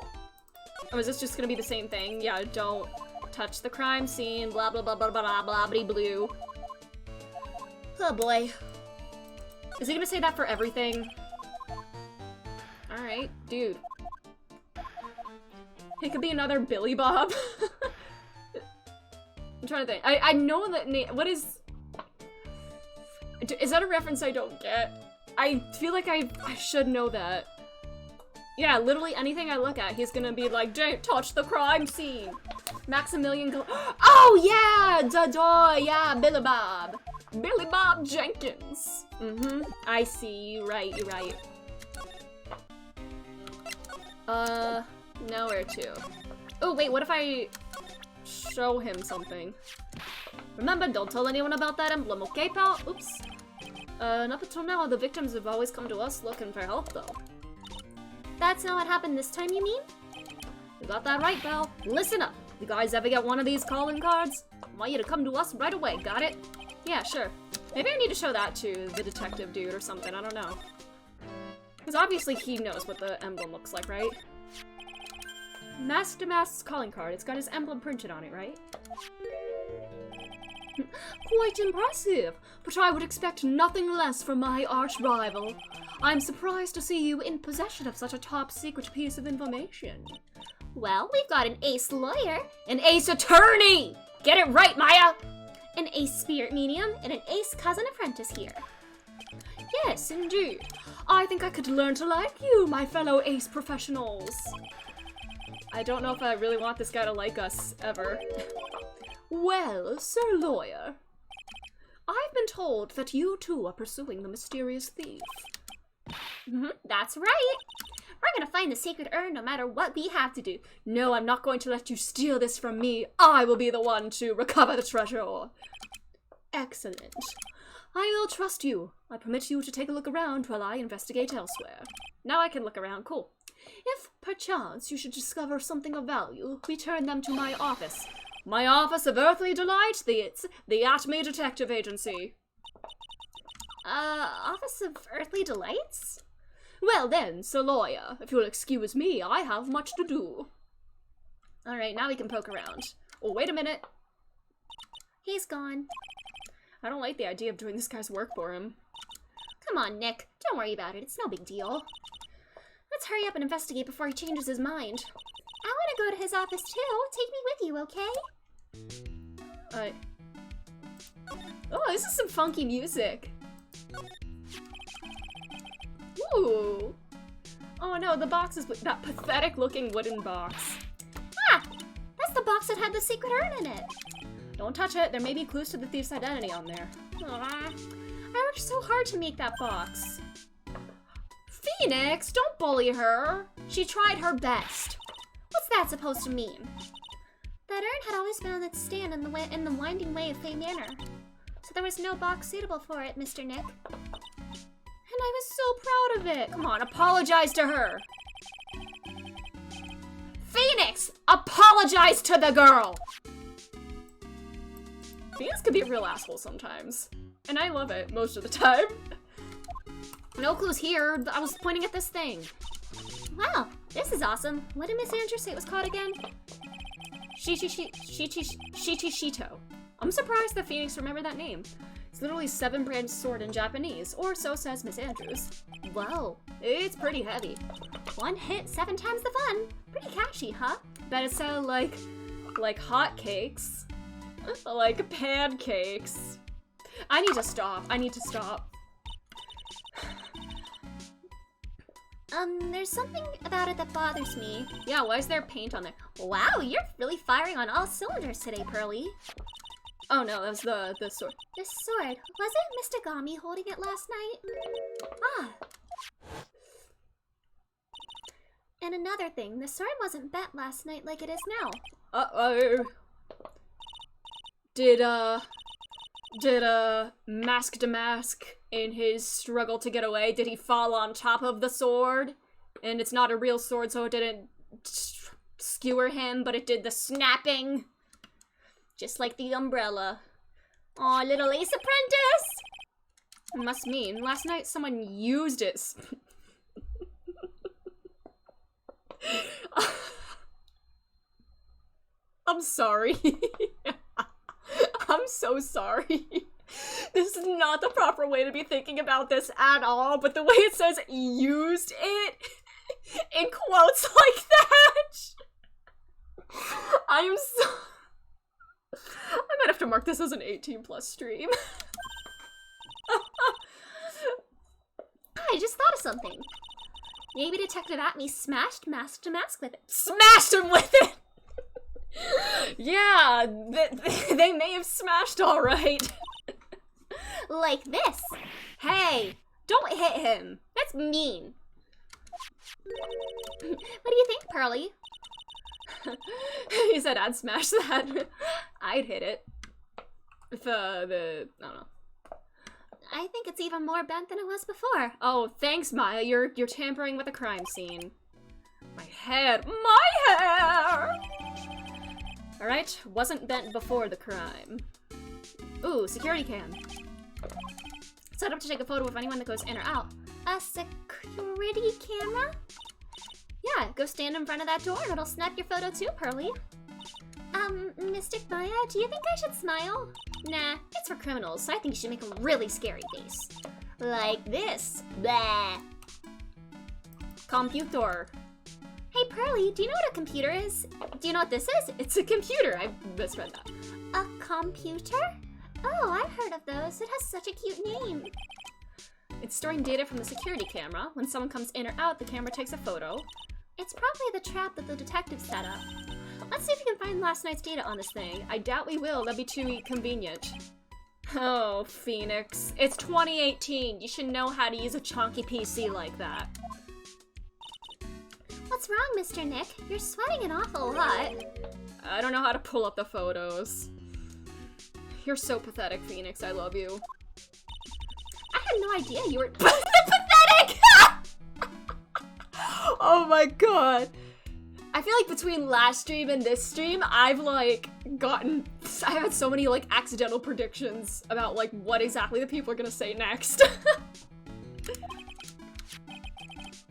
Or is this just gonna be the same thing? Yeah, don't touch the crime scene, blah blah blah blah blah blah blah blue. Oh boy. Is he gonna say that for everything? Alright, dude. It could be another Billy Bob. I'm trying to think. I know that name. What is that a reference I don't get? I feel like I should know that. Yeah, literally anything I look at, he's gonna be like, don't touch the crime scene. Maximilian go, oh yeah, yeah, Billy Bob. Billy Bob Jenkins. I see, you're right. Nowhere to. Oh wait, what if I show him something? Remember, don't tell anyone about that emblem, okay, pal? Oops. Up until now, the victims have always come to us looking for help, though. That's not what happened this time, you mean? You got that right, pal. Listen up. You guys ever get one of these calling cards? I want you to come to us right away, got it? Yeah, sure. Maybe I need to show that to the detective dude or something, I don't know. Because obviously he knows what the emblem looks like, right? Mask to Mask's calling card. It's got his emblem printed on it, right? Quite impressive, but I would expect nothing less from my arch-rival. I'm surprised to see you in possession of such a top-secret piece of information. Well, we've got an ace lawyer, an ace attorney! Get it right, Maya! an ace spirit medium, and an ace cousin apprentice here. Yes, indeed. I think I could learn to like you, my fellow ace professionals. I don't know if I really want this guy to like us, ever. Well, Sir Lawyer, I've been told that you too are pursuing the mysterious thief. That's right. We're gonna find the sacred urn no matter what we have to do. No, I'm not going to let you steal this from me. I will be the one to recover the treasure. Excellent. I will trust you. I permit you to take a look around while I investigate elsewhere. Now I can look around. Cool. If, perchance, you should discover something of value, return them to my office. My Office of Earthly Delight, the Atme Detective Agency. Office of Earthly Delights? Well then, Sir Lawyer, if you'll excuse me, I have much to do. Alright, now we can poke around. Oh, wait a minute. He's gone. I don't like the idea of doing this guy's work for him. Come on, Nick. Don't worry about it. It's no big deal. Let's hurry up and investigate before he changes his mind. I want to go to his office too. Take me with you, okay? Oh, this is some funky music. Ooh. Oh no, the box is that pathetic looking wooden box. Ah! That's the box that had the secret urn in it. Don't touch it. There may be clues to the thief's identity on there. Aww. I worked so hard to make that box. Phoenix, don't bully her. She tried her best. What's that supposed to mean? That urn had always been on its stand in the winding way of Fey Manor. So there was no box suitable for it, Mr. Nick. And I was so proud of it. Come on, apologize to her. Phoenix, apologize to the girl. Phoenix could be a real asshole sometimes. And I love it most of the time. No clues here. I was pointing at this thing. Wow, this is awesome. What did Miss Andrews say it was called again? Shito. I'm surprised that Phoenix remembered that name. It's literally 7-brand sword in Japanese, or so says Miss Andrews. Whoa, it's pretty heavy. 1 hit, 7 times the fun. Pretty catchy, huh? Bet it sounded like hotcakes. Like pancakes. I need to stop. There's something about it that bothers me. Yeah, why is there paint on there? Wow, you're really firing on all cylinders today, Pearly. Oh no, that was the sword. The sword. Was it Mr. Gami holding it last night? Ah. And another thing, the sword wasn't bent last night like it is now. Uh-oh. Did Mask to Mask in his struggle to get away, did he fall on top of the sword? And it's not a real sword, so it didn't skewer him, but it did the snapping. Just like the umbrella. Aw, little ace apprentice! It must mean last night someone used it. I'm sorry. I'm so sorry. This is not the proper way to be thinking about this at all, but the way it says used it in quotes like that. I am so... I might have to mark this as an 18+ stream. I just thought of something. Maybe Detective Atme smashed mask to mask with it. Smashed him with it! Yeah, they may have smashed alright. Like this. Hey, don't hit him. That's mean. What do you think, Pearly? He said I'd smash that. I'd hit it. If, I don't know. I think it's even more bent than it was before. Oh, thanks, Maya. You're tampering with a crime scene. My hair. My hair! Alright, wasn't bent before the crime. Ooh, security cam. Set up to take a photo of anyone that goes in or out. A security camera? Yeah, go stand in front of that door and it'll snap your photo too, Pearly. Mystic Maya, do you think I should smile? Nah, it's for criminals, so I think you should make a really scary face. Like this. Blah. Computer. Hey, Pearly, do you know what a computer is? Do you know what this is? It's a computer. I misread that. A computer? Oh, I've heard of those. It has such a cute name. It's storing data from the security camera. When someone comes in or out, the camera takes a photo. It's probably the trap that the detective set up. Let's see if we can find last night's data on this thing. I doubt we will. That'd be too convenient. Oh, Phoenix. It's 2018. You should know how to use a chunky PC like that. What's wrong, Mr. Nick? You're sweating an awful lot. I don't know how to pull up the photos. You're so pathetic, Phoenix. I love you. I had no idea you were pathetic! Oh my god. I feel like between last stream and this stream, I've had so many like accidental predictions about like what exactly the people are gonna say next.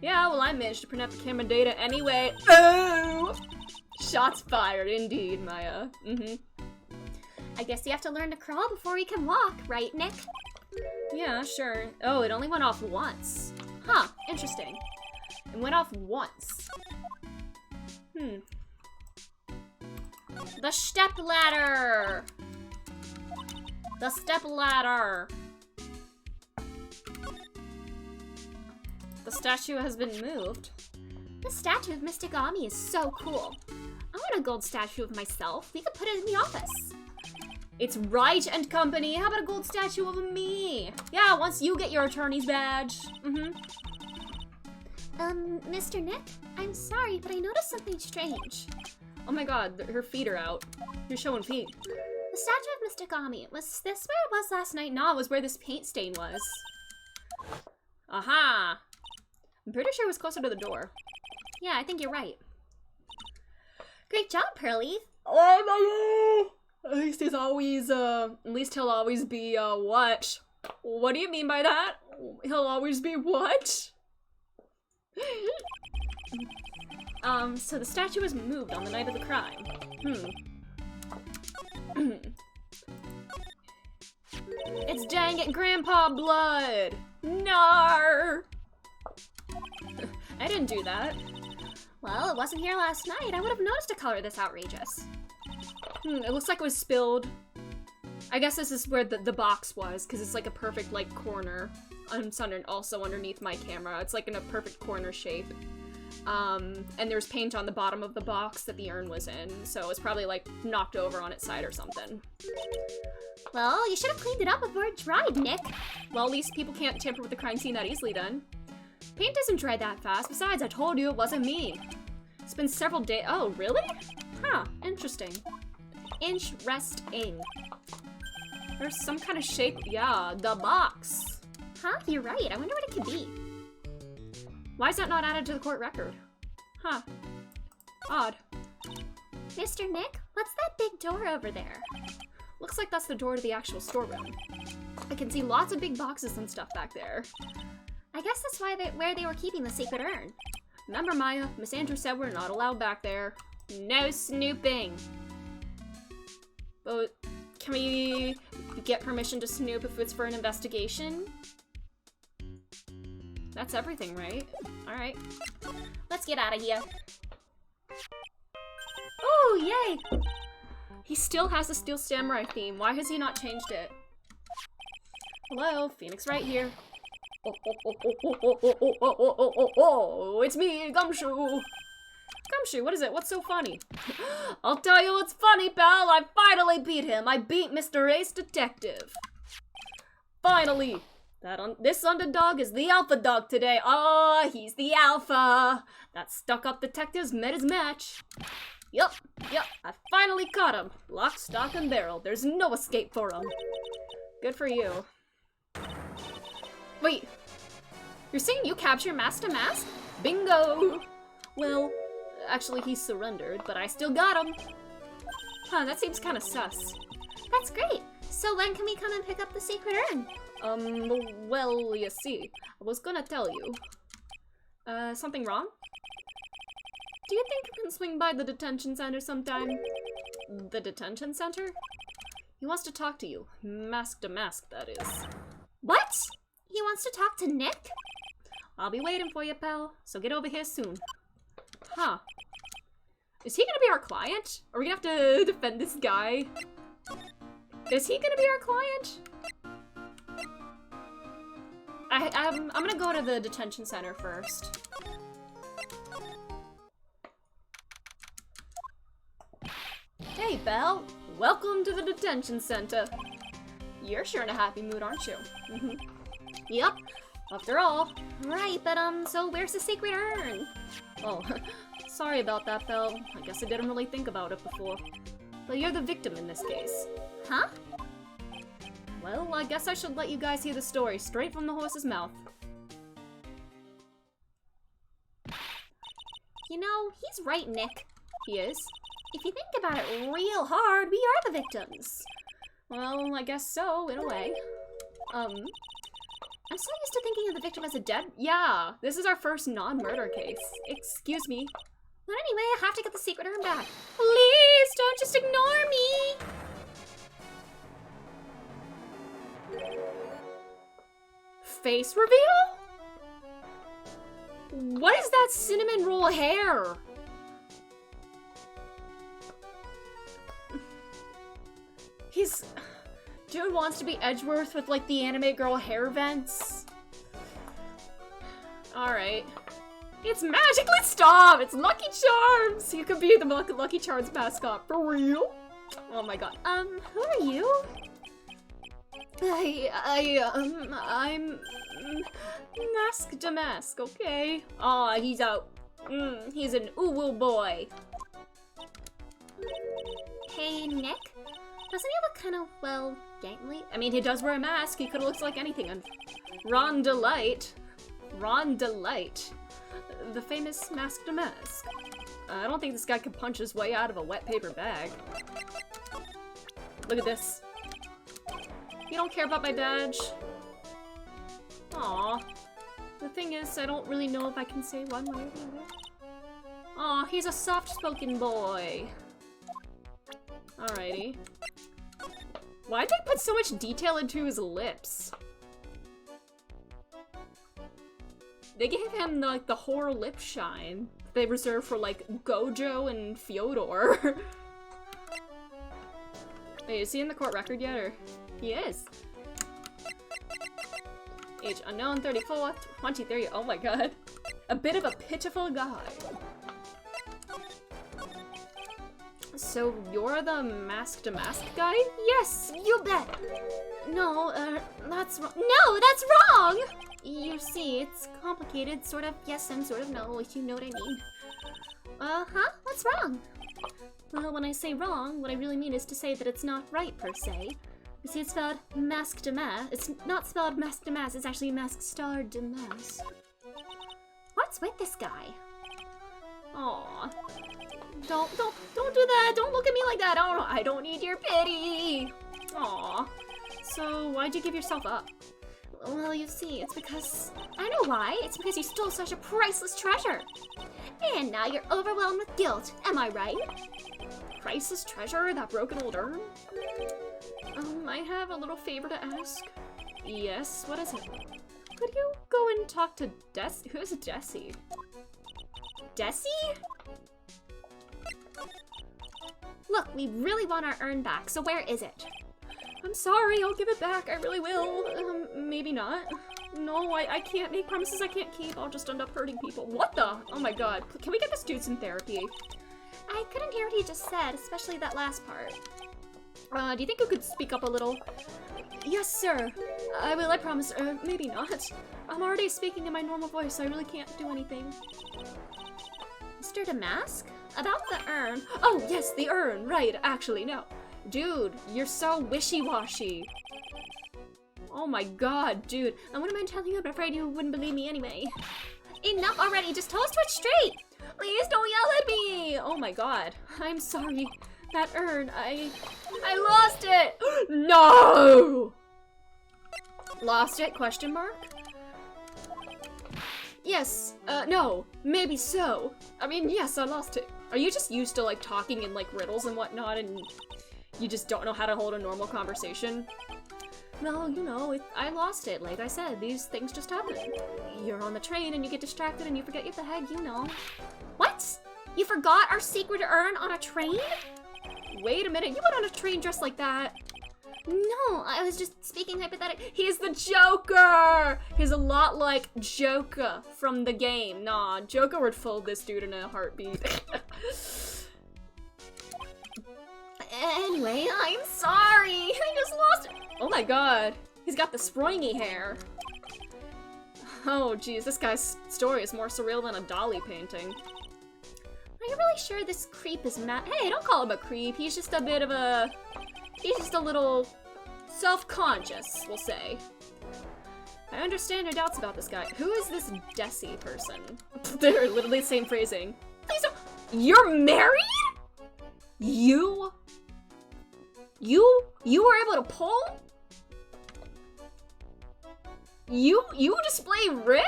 Yeah, well, I managed to print out the camera data anyway. Oh! Shots fired, indeed, Maya. I guess you have to learn to crawl before you can walk, right, Nick? Yeah, sure. Oh, it only went off once. Huh, interesting. It went off once. The step ladder! The step ladder! The statue has been moved. The statue of Mystic Ami is so cool. I want a gold statue of myself. We could put it in the office. It's Wright and Company. How about a gold statue of me? Yeah, once you get your attorney's badge. Mr. Nick, I'm sorry, but I noticed something strange. Oh my god, her feet are out. You're showing feet. The statue of Mystic Ami, was this where it was last night? No, it was where this paint stain was. Aha! I'm pretty sure it was closer to the door. Yeah, I think you're right. Great job, Pearly. Oh my god! At least he'll always be, what? What do you mean by that? He'll always be what? So the statue was moved on the night of the crime. It's dang it, Grandpa Blood! Nar! I didn't do that. Well, it wasn't here last night. I would have noticed a color this outrageous. It looks like it was spilled. I guess this is where the box was, because it's like a perfect, like, corner. It's also underneath my camera. It's like in a perfect corner shape. And there's paint on the bottom of the box that the urn was in, so it's probably, like, knocked over on its side or something. Well, you should have cleaned it up before it dried, Nick. Well, at least people can't tamper with the crime scene that easily then. Paint doesn't dry that fast. Besides, I told you it wasn't me. It's been several days. Oh, really? Huh, interesting. Interesting. There's some kind of shape. Yeah, the box. Huh? You're right. I wonder what it could be. Why is that not added to the court record? Huh. Odd. Mr. Nick, what's that big door over there? Looks like that's the door to the actual storeroom. I can see lots of big boxes and stuff back there. I guess that's where they were keeping the secret urn. Remember, Maya, Miss Andrews said we're not allowed back there. No snooping. But can we get permission to snoop if it's for an investigation? That's everything, right? Alright. Let's get out of here. Oh, yay! He still has the Steel Samurai theme. Why has he not changed it? Hello, Phoenix Wright here. Oh, it's me, Gumshoe. Gumshoe, what is it? What's so funny? I'll tell you what's funny, pal. I finally beat him. I beat Mr. Ace Detective. Finally. This underdog is the alpha dog today. Oh, he's the alpha. That stuck-up detective's met his match. Yup, I finally caught him. Lock, stock, and barrel. There's no escape for him. Good for you. Wait, you're saying you capture Mask to Mask? Bingo! Well, actually he surrendered, but I still got him. Huh, that seems kind of sus. That's great. So when can we come and pick up the secret urn? Well, you see, I was gonna tell you. Something wrong? Do you think you can swing by the detention center sometime? The detention center? He wants to talk to you. Mask to mask, that is. What? He wants to talk to Nick? I'll be waiting for you, pal, so get over here soon. Huh. Is he gonna be our client? Are we gonna have to defend this guy? Is he gonna be our client? I'm gonna go to the detention center first. Hey, Belle. Welcome to the detention center. You're sure in a happy mood, aren't you? Yep. After all. Right, but so where's the secret urn? Oh, sorry about that, Belle. I guess I didn't really think about it before. But you're the victim in this case. Huh? Well, I guess I should let you guys hear the story straight from the horse's mouth. You know, he's right, Nick. He is? If you think about it real hard, we are the victims. Well, I guess so, in a way. I'm so used to thinking of the victim as a dead. Yeah, this is our first non-murder case. Excuse me. But anyway, I have to get the secret urn back. Please, don't just ignore me! Face reveal? What is that cinnamon roll hair? Dude wants to be Edgeworth with like the anime girl hair vents. Alright. It's magically stop! It's Lucky Charms! You could be the Lucky Charms mascot. For real? Oh my god. Who are you? I'm Mask to Mask, okay? Aw, he's out. He's an uwu boy. Hey, Nick? Doesn't he look kind of, well, gangly? I mean, he does wear a mask. He could've looked like anything. And Ron Delight. The famous Mask to Mask. I don't think this guy could punch his way out of a wet paper bag. Look at this. You don't care about my badge? Aw. The thing is, I don't really know if I can say one way or the other. Aw, he's a soft-spoken boy. Alrighty. Why'd they put so much detail into his lips? They gave him like the horror lip shine they reserve for like Gojo and Fyodor. Wait, is he in the court record yet, or? He is. Age unknown, 34, 23, oh my god. A bit of a pitiful guy. So you're the Mask to Mask guy? Yes, you bet. No, that's wrong. No, that's wrong! You see, it's complicated, sort of yes and sort of no, if you know what I mean. Huh? What's wrong? Well, when I say wrong, what I really mean is to say that it's not right, per se. You see, it's spelled Masque de Mas. It's not spelled Masque de Mas, it's actually Masque Star de Mas. What's with this guy? Aw. Don't do that. Don't look at me like that. I don't need your pity. Aw. So why'd you give yourself up? Well, you see, it's because... I know why. It's because you stole such a priceless treasure. And now you're overwhelmed with guilt. Am I right? Priceless treasure? That broken old urn? I have a little favor to ask. Yes, what is it? Could you go and talk to Desi? Who is Desi? Desi? Look, we really want our urn back, so where is it? I'm sorry, I'll give it back. I really will. Maybe not. No, I can't make promises I can't keep. I'll just end up hurting people. What the? Oh my god. Can we get this dude some therapy? I couldn't hear what he just said, especially that last part. Do you think you could speak up a little? Yes, sir. I will, I promise. Maybe not. I'm already speaking in my normal voice, so I really can't do anything. Mr. Damask? About the urn. Oh, yes, the urn. Right, actually, no. Dude, you're so wishy-washy. Oh my god, dude. I wouldn't mind telling you, but I'm afraid you wouldn't believe me anyway. Enough already, just tell us to it straight! Please don't yell at me! Oh my god. I'm sorry. That urn, I lost it! No! Lost it? Question mark? Yes, no. Maybe so. I mean, yes, I lost it. Are you just used to, like, talking in, like, riddles and whatnot, and you just don't know how to hold a normal conversation? Well, you know, I lost it. Like I said, these things just happen. You're on the train and you get distracted and you forget what the heck, you know. What? You forgot our secret urn on a train? Wait a minute, you went on a train dressed like that? No, I was just speaking hypothetically. He's the Joker! He's a lot like Joker from the game. Nah, Joker would fold this dude in a heartbeat. Anyway, I'm sorry. I just lost it. Oh my god, he's got the springy hair. Oh geez, this guy's story is more surreal than a Dali painting. Are you really sure this creep is mad? Hey, don't call him a creep. He's just a bit of a... He's just a little self-conscious, we'll say. I understand your doubts about this guy. Who is this Desi person? They're literally the same phrasing. Please don't... You're married? You were able to pull? You display Riz?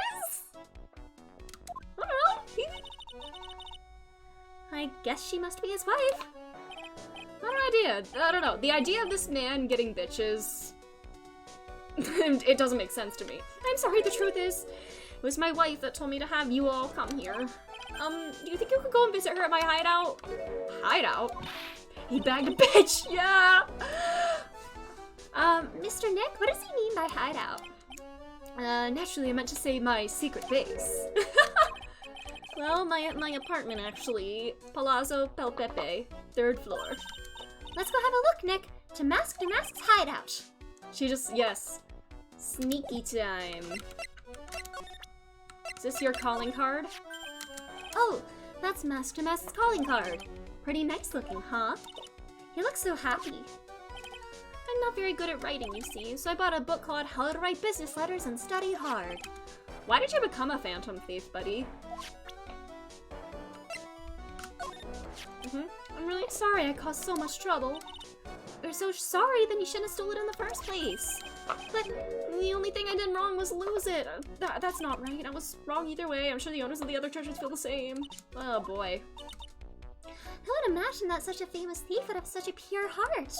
I don't know. I guess she must be his wife. I don't know. The idea of this man getting bitches, it doesn't make sense to me. I'm sorry, the truth is, it was my wife that told me to have you all come here. Do you think you could go and visit her at my hideout? Hideout? He bagged a bitch, yeah! Mr. Nick, what does he mean by hideout? Naturally I meant to say my secret base. Well, my apartment actually. Palazzo Pelpepe, 3rd floor. Let's go have a look, Nick. Damask's hideout. She just, yes. Sneaky time. Is this your calling card? Oh, that's Damask's calling card. Pretty nice looking, huh? You look so happy. I'm not very good at writing, you see, so I bought a book called How to Write Business Letters and Study Hard. Why did you become a phantom thief, buddy? I'm really sorry I caused so much trouble. You're so sorry, then you shouldn't have stolen it in the first place. But the only thing I did wrong was lose it. That's not right. I was wrong either way. I'm sure the owners of the other treasures feel the same. Oh boy. Who would imagine that such a famous thief would have such a pure heart?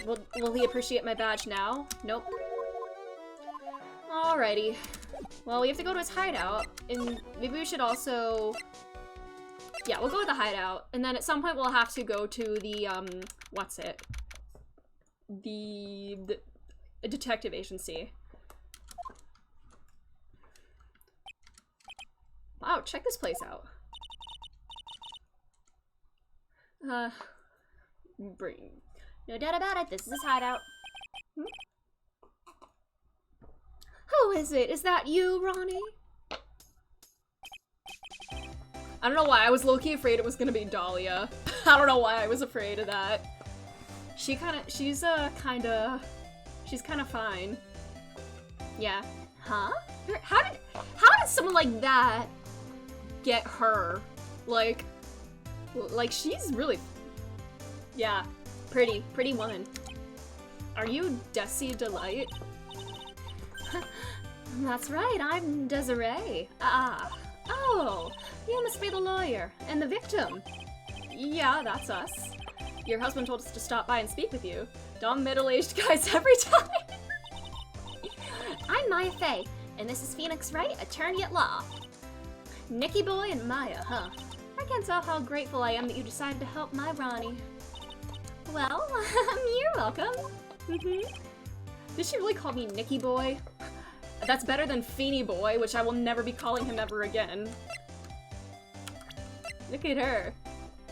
Will he appreciate my badge now? Nope. Alrighty. Well, we have to go to his hideout, and maybe we should also... Yeah, we'll go to the hideout, and then at some point we'll have to go to the, what's it? The detective agency. Wow, check this place out. No doubt about it, this is his hideout. Who is it? Is that you, Ronnie? I don't know why, I was low-key afraid it was gonna be Dahlia. I don't know why I was afraid of that. she's kind of fine. Yeah. Huh? How did someone like that get her? Like she's really, yeah, pretty woman. Are you Desi Delight? That's right, I'm Desiree. Oh, you must be the lawyer and the victim. Yeah, that's us. Your husband told us to stop by and speak with you. Dumb middle-aged guys every time. I'm Maya Fey, and this is Phoenix Wright, attorney at law. Nikki Boy and Maya, huh? I can't tell how grateful I am that you decided to help my Ronnie. Well, you're welcome. Did she really call me Nikki Boy? That's better than Feeny Boy, which I will never be calling him ever again. Look at her.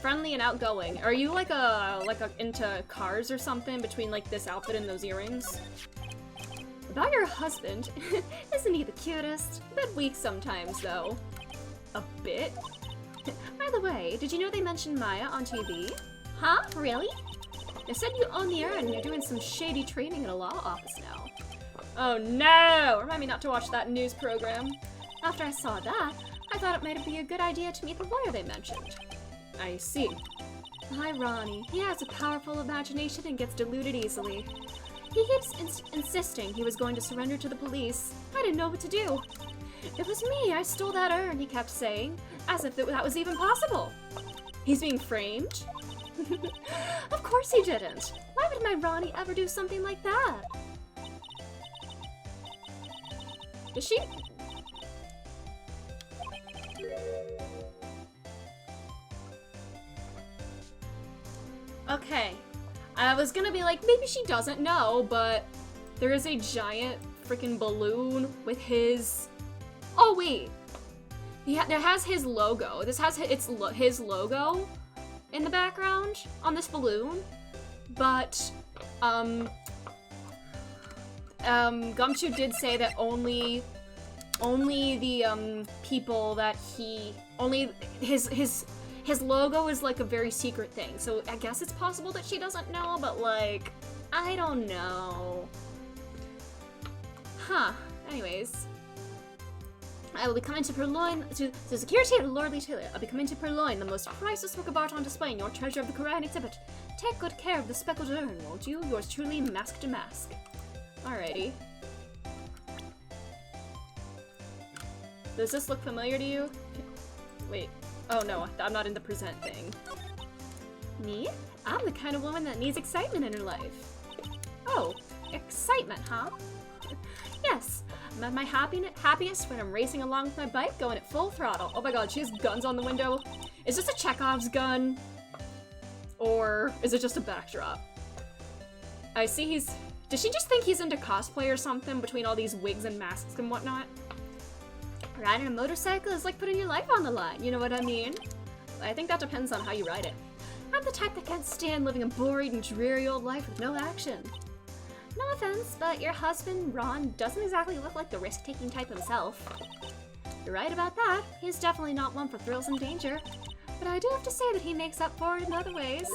Friendly and outgoing. Are you like a into cars or something between like this outfit and those earrings? About your husband, isn't he the cutest? A bit weak sometimes though. A bit? By the way, did you know they mentioned Maya on TV? Huh? Really? They said you own the urn and you're doing some shady training in a law office now. Oh no! Remind me not to watch that news program. After I saw that, I thought it might be a good idea to meet the lawyer they mentioned. I see. My Ronnie, he has a powerful imagination and gets deluded easily. He keeps insisting he was going to surrender to the police. I didn't know what to do. It was me, I stole that urn, he kept saying, as if that was even possible. He's being framed? Of course he didn't. Why would my Ronnie ever do something like that? Is she? Okay. I was gonna be like, maybe she doesn't know, but there is a giant freaking balloon with his... Oh, wait. Yeah, that has his logo. This has his logo in the background on this balloon, but, Gumshoe did say that only the, people that his logo is like a very secret thing, so I guess it's possible that she doesn't know, but like, I don't know. Huh, anyways. I will be coming to Purloin, to the security of Lordly Taylor. I'll be coming to Purloin, the most priceless work of art on display in your treasure of the Korean exhibit. Take good care of the speckled urn, won't you? Yours truly, Mask to Mask. Alrighty. Does this look familiar to you? Wait. Oh no, I'm not in the present thing. Me? I'm the kind of woman that needs excitement in her life. Oh, excitement, huh? Yes. I'm at my happiest when I'm racing along with my bike, going at full throttle. Oh my god, she has guns on the window. Is this a Chekhov's gun? Or is it just a backdrop? I see he's... Does she just think he's into cosplay or something between all these wigs and masks and whatnot? Riding a motorcycle is like putting your life on the line, you know what I mean? I think that depends on how you ride it. I'm the type that can't stand living a boring and dreary old life with no action. No offense, but your husband, Ron, doesn't exactly look like the risk-taking type himself. You're right about that. He's definitely not one for thrills and danger. But I do have to say that he makes up for it in other ways.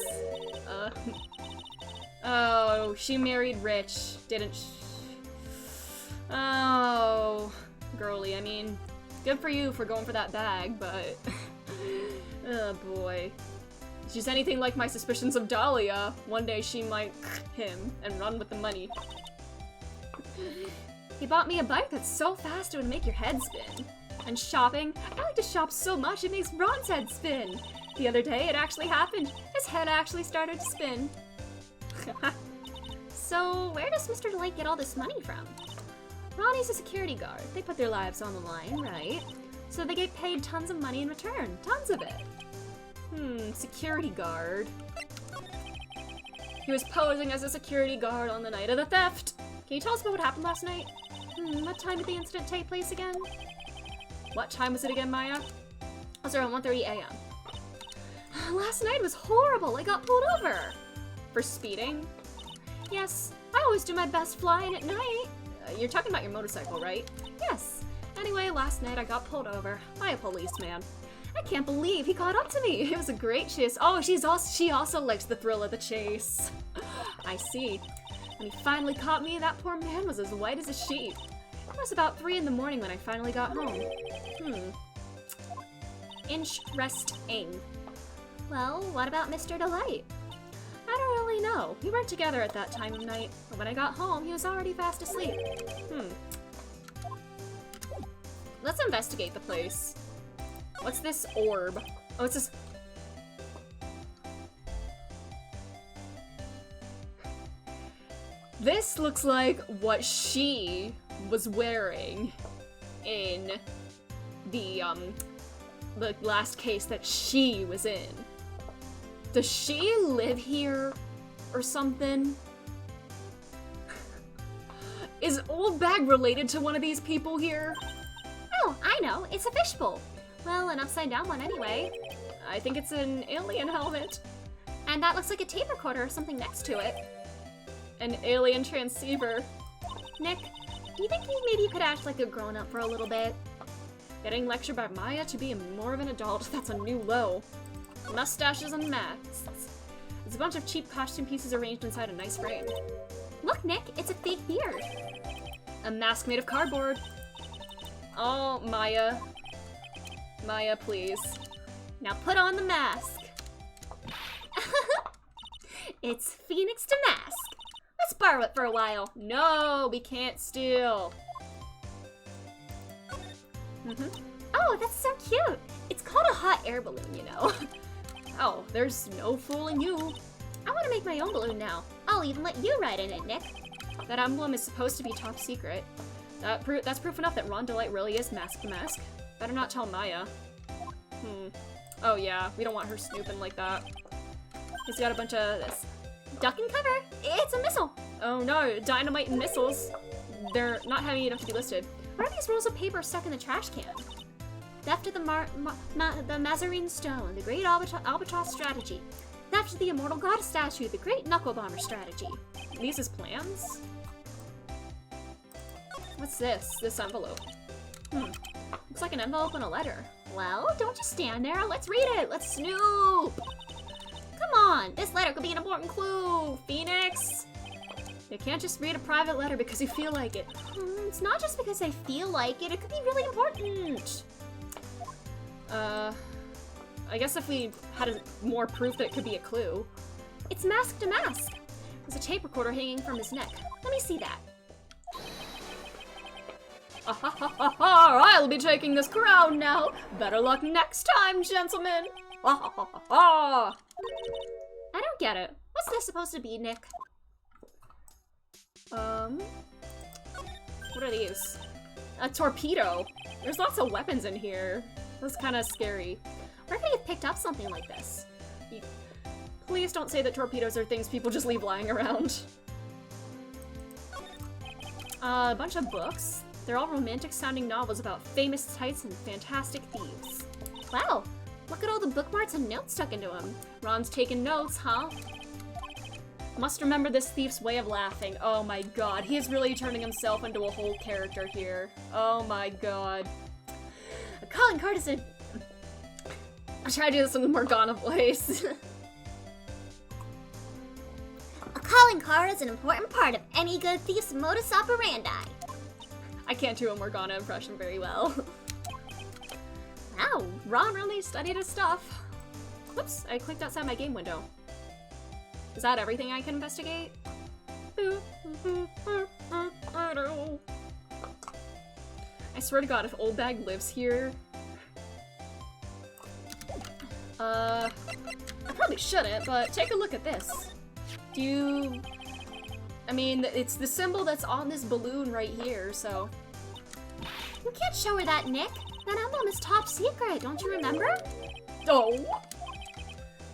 Oh, she married rich, didn't she? Oh, girly, I mean, good for you for going for that bag, but... Oh boy. If she's anything like my suspicions of Dahlia, one day she might him and run with the money. He bought me a bike that's so fast it would make your head spin. And shopping, I like to shop so much it makes Ron's head spin. The other day it actually happened. His head actually started to spin. So where does Mr. Delight get all this money from? Ronnie's a security guard. They put their lives on the line, right? So they get paid tons of money in return. Tons of it. Security guard. He was posing as a security guard on the night of the theft. Can you tell us about what happened last night? What time did the incident take place again? What time was it again, Maya? It was around 1:30 a.m. Last night was horrible. I got pulled over. For speeding? Yes, I always do my best flying at night. You're talking about your motorcycle, right? Yes. Anyway, last night I got pulled over by a policeman. I can't believe he caught up to me. It was a great chase. Oh, she also likes the thrill of the chase. I see. When he finally caught me, that poor man was as white as a sheet. It was about 3 in the morning when I finally got home. Interesting. Well, what about Mr. Delight? I don't really know. We weren't together at that time of night, but when I got home, he was already fast asleep. Let's investigate the place. What's this orb? Oh, it's this... This looks like what she was wearing in the last case that she was in. Does she live here or something? Is Old Bag related to one of these people here? Oh, I know. It's a fishbowl. Well, an upside-down one anyway. I think it's an alien helmet. And that looks like a tape recorder or something next to it. An alien transceiver. Nick, do you think maybe you could act like a grown-up for a little bit? Getting lectured by Maya to be more of an adult, that's a new low. Mustaches and masks. It's a bunch of cheap costume pieces arranged inside a nice frame. Look, Nick, it's a fake beard. A mask made of cardboard. Oh, Maya. Maya, please. Now put on the mask. It's Phoenix Damask. Let's borrow it for a while. No, we can't steal. Oh, that's so cute. It's called a hot air balloon, you know. Oh, there's no fooling you. I want to make my own balloon now. I'll even let you ride in it, Nick. That emblem is supposed to be top secret. That's proof enough that Ron Delight really is Mask the Mask. Better not tell Maya. Oh yeah, we don't want her snooping like that. He's got a bunch of this. Duck and cover. It's a missile. Oh no, dynamite and missiles. They're not heavy enough to be listed. What are these rolls of paper stuck in the trash can? Theft of the Mazarine Stone, the Great Albatross Strategy. Theft of the Immortal Goddess Statue, the Great Knuckle Bomber Strategy. These as plans? What's this? This envelope. Looks like an envelope and a letter. Well, don't just stand there. Let's read it. Let's snoop. Come on, this letter could be an important clue, Phoenix. You can't just read a private letter because you feel like it. It's not just because I feel like it. It could be really important. I guess if we had more proof that it could be a clue. It's Mask to Mask. There's a tape recorder hanging from his neck. Let me see that. I'll be taking this crown now. Better luck next time, gentlemen. I don't get it. What's this supposed to be, Nick? What are these? A torpedo. There's lots of weapons in here. That's kind of scary. Where could you have picked up something like this? Please don't say that torpedoes are things people just leave lying around. A bunch of books. They're all romantic-sounding novels about famous sights and fantastic thieves. Wow, look at all the bookmarks and notes stuck into them. Ron's taking notes, huh? Must remember this thief's way of laughing. Oh my god, he is really turning himself into a whole character here. Oh my god. A calling card is a... I'll try to do this in the Morgana voice. A calling card is an important part of any good thief's modus operandi. I can't do a Morgana impression very well. Wow, Ron really studied his stuff. Whoops, I clicked outside my game window. Is that everything I can investigate? I swear to god, if Old Bag lives here... I probably shouldn't, but take a look at this. Do you... I mean, it's the symbol that's on this balloon right here, so... You can't show her that, Nick. That emblem is top secret, don't you remember? Oh!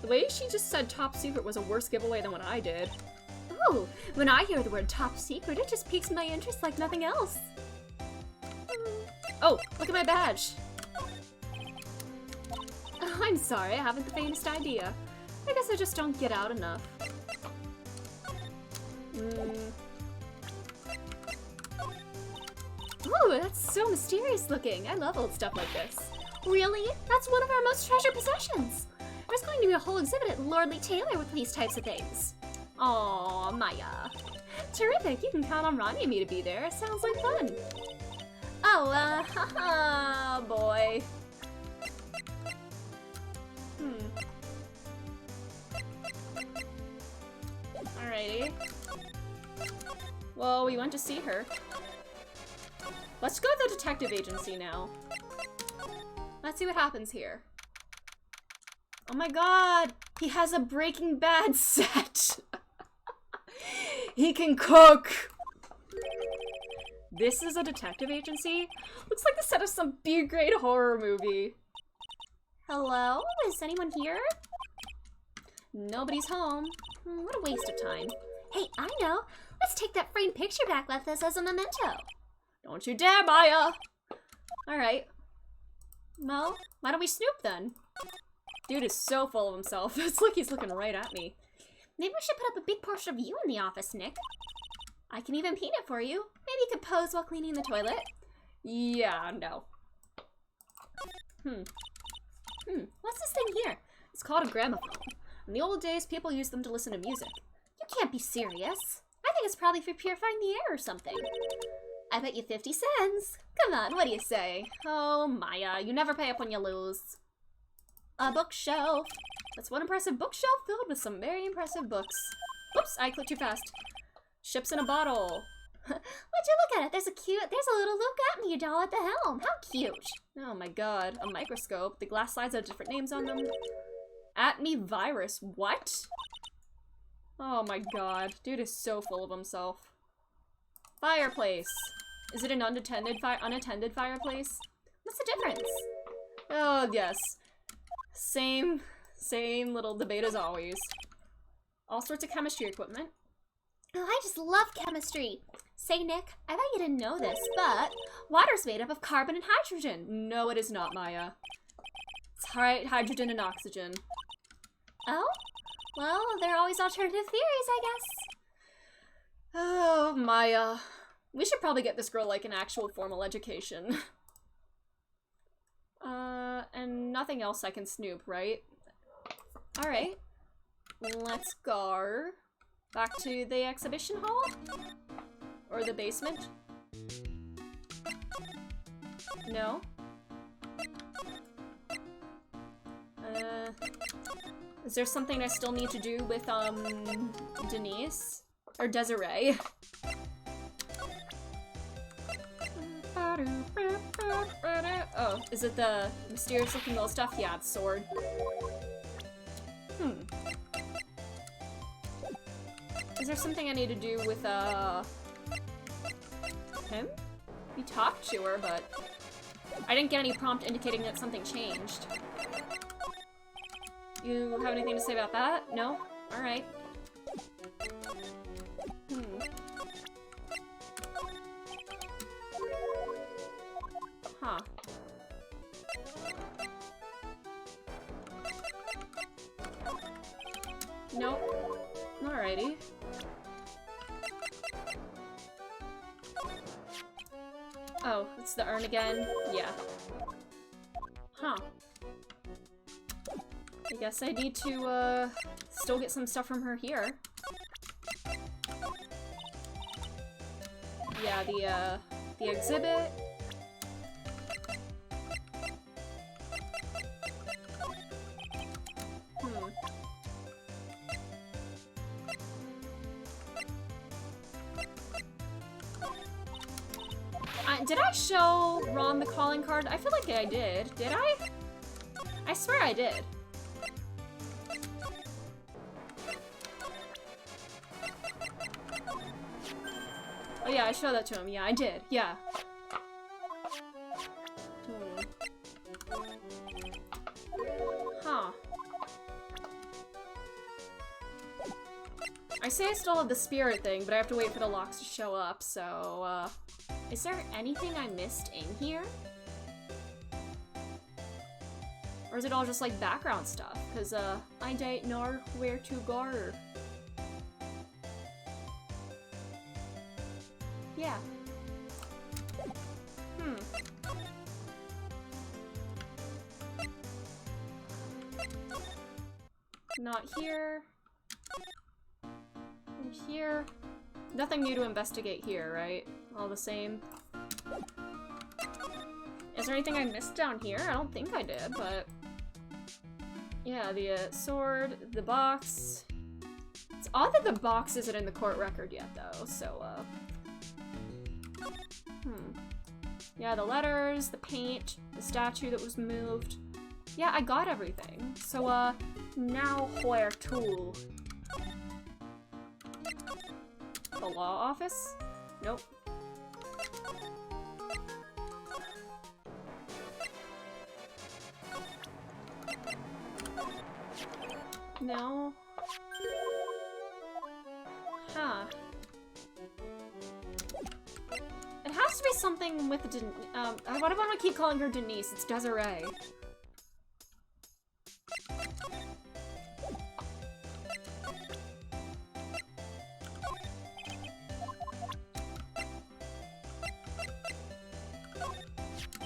The way she just said top secret was a worse giveaway than what I did. Ooh, when I hear the word top secret, it just piques my interest like nothing else. Oh, look at my badge! Oh, I'm sorry, I haven't the faintest idea. I guess I just don't get out enough. Ooh, that's so mysterious looking. I love old stuff like this. Really? That's one of our most treasured possessions. There's going to be a whole exhibit at Lordly Taylor with these types of things. Aw, Maya. Terrific, you can count on Ronnie and me to be there. Sounds like fun. Oh, haha, boy. Alrighty. Well, we went to see her. Let's go to the detective agency now. Let's see what happens here. Oh my god! He has a Breaking Bad set! He can cook! This is a detective agency? Looks like the set of some B-grade horror movie. Hello? Is anyone here? Nobody's home. What a waste of time. Hey, I know. Let's take that framed picture back with us as a memento. Don't you dare, Maya! Alright. Well, why don't we snoop then? Dude is so full of himself. It's like he's looking right at me. Maybe we should put up a big portrait of you in the office, Nick. I can even paint it for you. Maybe you could pose while cleaning the toilet. Yeah, no. What's this thing here? It's called a gramophone. In the old days, people used them to listen to music. You can't be serious. I think it's probably for purifying the air or something. I bet you 50 cents. Come on, what do you say? Oh, Maya, you never pay up when you lose. A bookshelf. That's one impressive bookshelf filled with some very impressive books. Whoops, I clicked too fast. Ships in a bottle. Would you look at it? There's a little Luke Atney doll at the helm. How cute. Oh my god, a microscope. The glass slides have different names on them. Atney virus, what? Oh my god, dude is so full of himself. Fireplace. Is it an unattended fireplace? What's the difference? Oh, yes. Same little debate as always. All sorts of chemistry equipment. Oh, I just love chemistry. Say, Nick, I bet you didn't know this, but water's made up of carbon and hydrogen. No, it is not, Maya. It's hydrogen and oxygen. Oh? Well, there are always alternative theories, I guess. Oh, Maya. We should probably get this girl, like, an actual formal education. And nothing else I can snoop, right? Alright. Let's go back to the exhibition hall? Or the basement? No? Is there something I still need to do with, Denise? Or Desiree? Oh, is it the mysterious looking little stuff? Yeah, it's sword. Is there something I need to do with, him? We talked to her, but I didn't get any prompt indicating that something changed. You have anything to say about that? No? Alright. Huh. Nope. Alrighty. Oh, it's the urn again? Yeah. Huh. I guess I need to, still get some stuff from her here. Yeah, the exhibit. Did I show Ron the calling card? I feel like I did. Did I? I swear I did. Oh yeah, I showed that to him. Yeah, I did. Yeah. Huh. I say I still have the spirit thing, but I have to wait for the locks to show up, so, is there anything I missed in here? Or is it all just, like, background stuff? Because, I don't know where to go. Yeah. Not here. Here. Nothing new to investigate here, right? All the same. Is there anything I missed down here? I don't think I did, but... Yeah, the sword, the box. It's odd that the box isn't in the court record yet, though, so, Yeah, the letters, the paint, the statue that was moved. Yeah, I got everything. So, now where to? The law office? Nope. No. Huh. It has to be something with why do I want to keep calling her Denise? It's Desiree.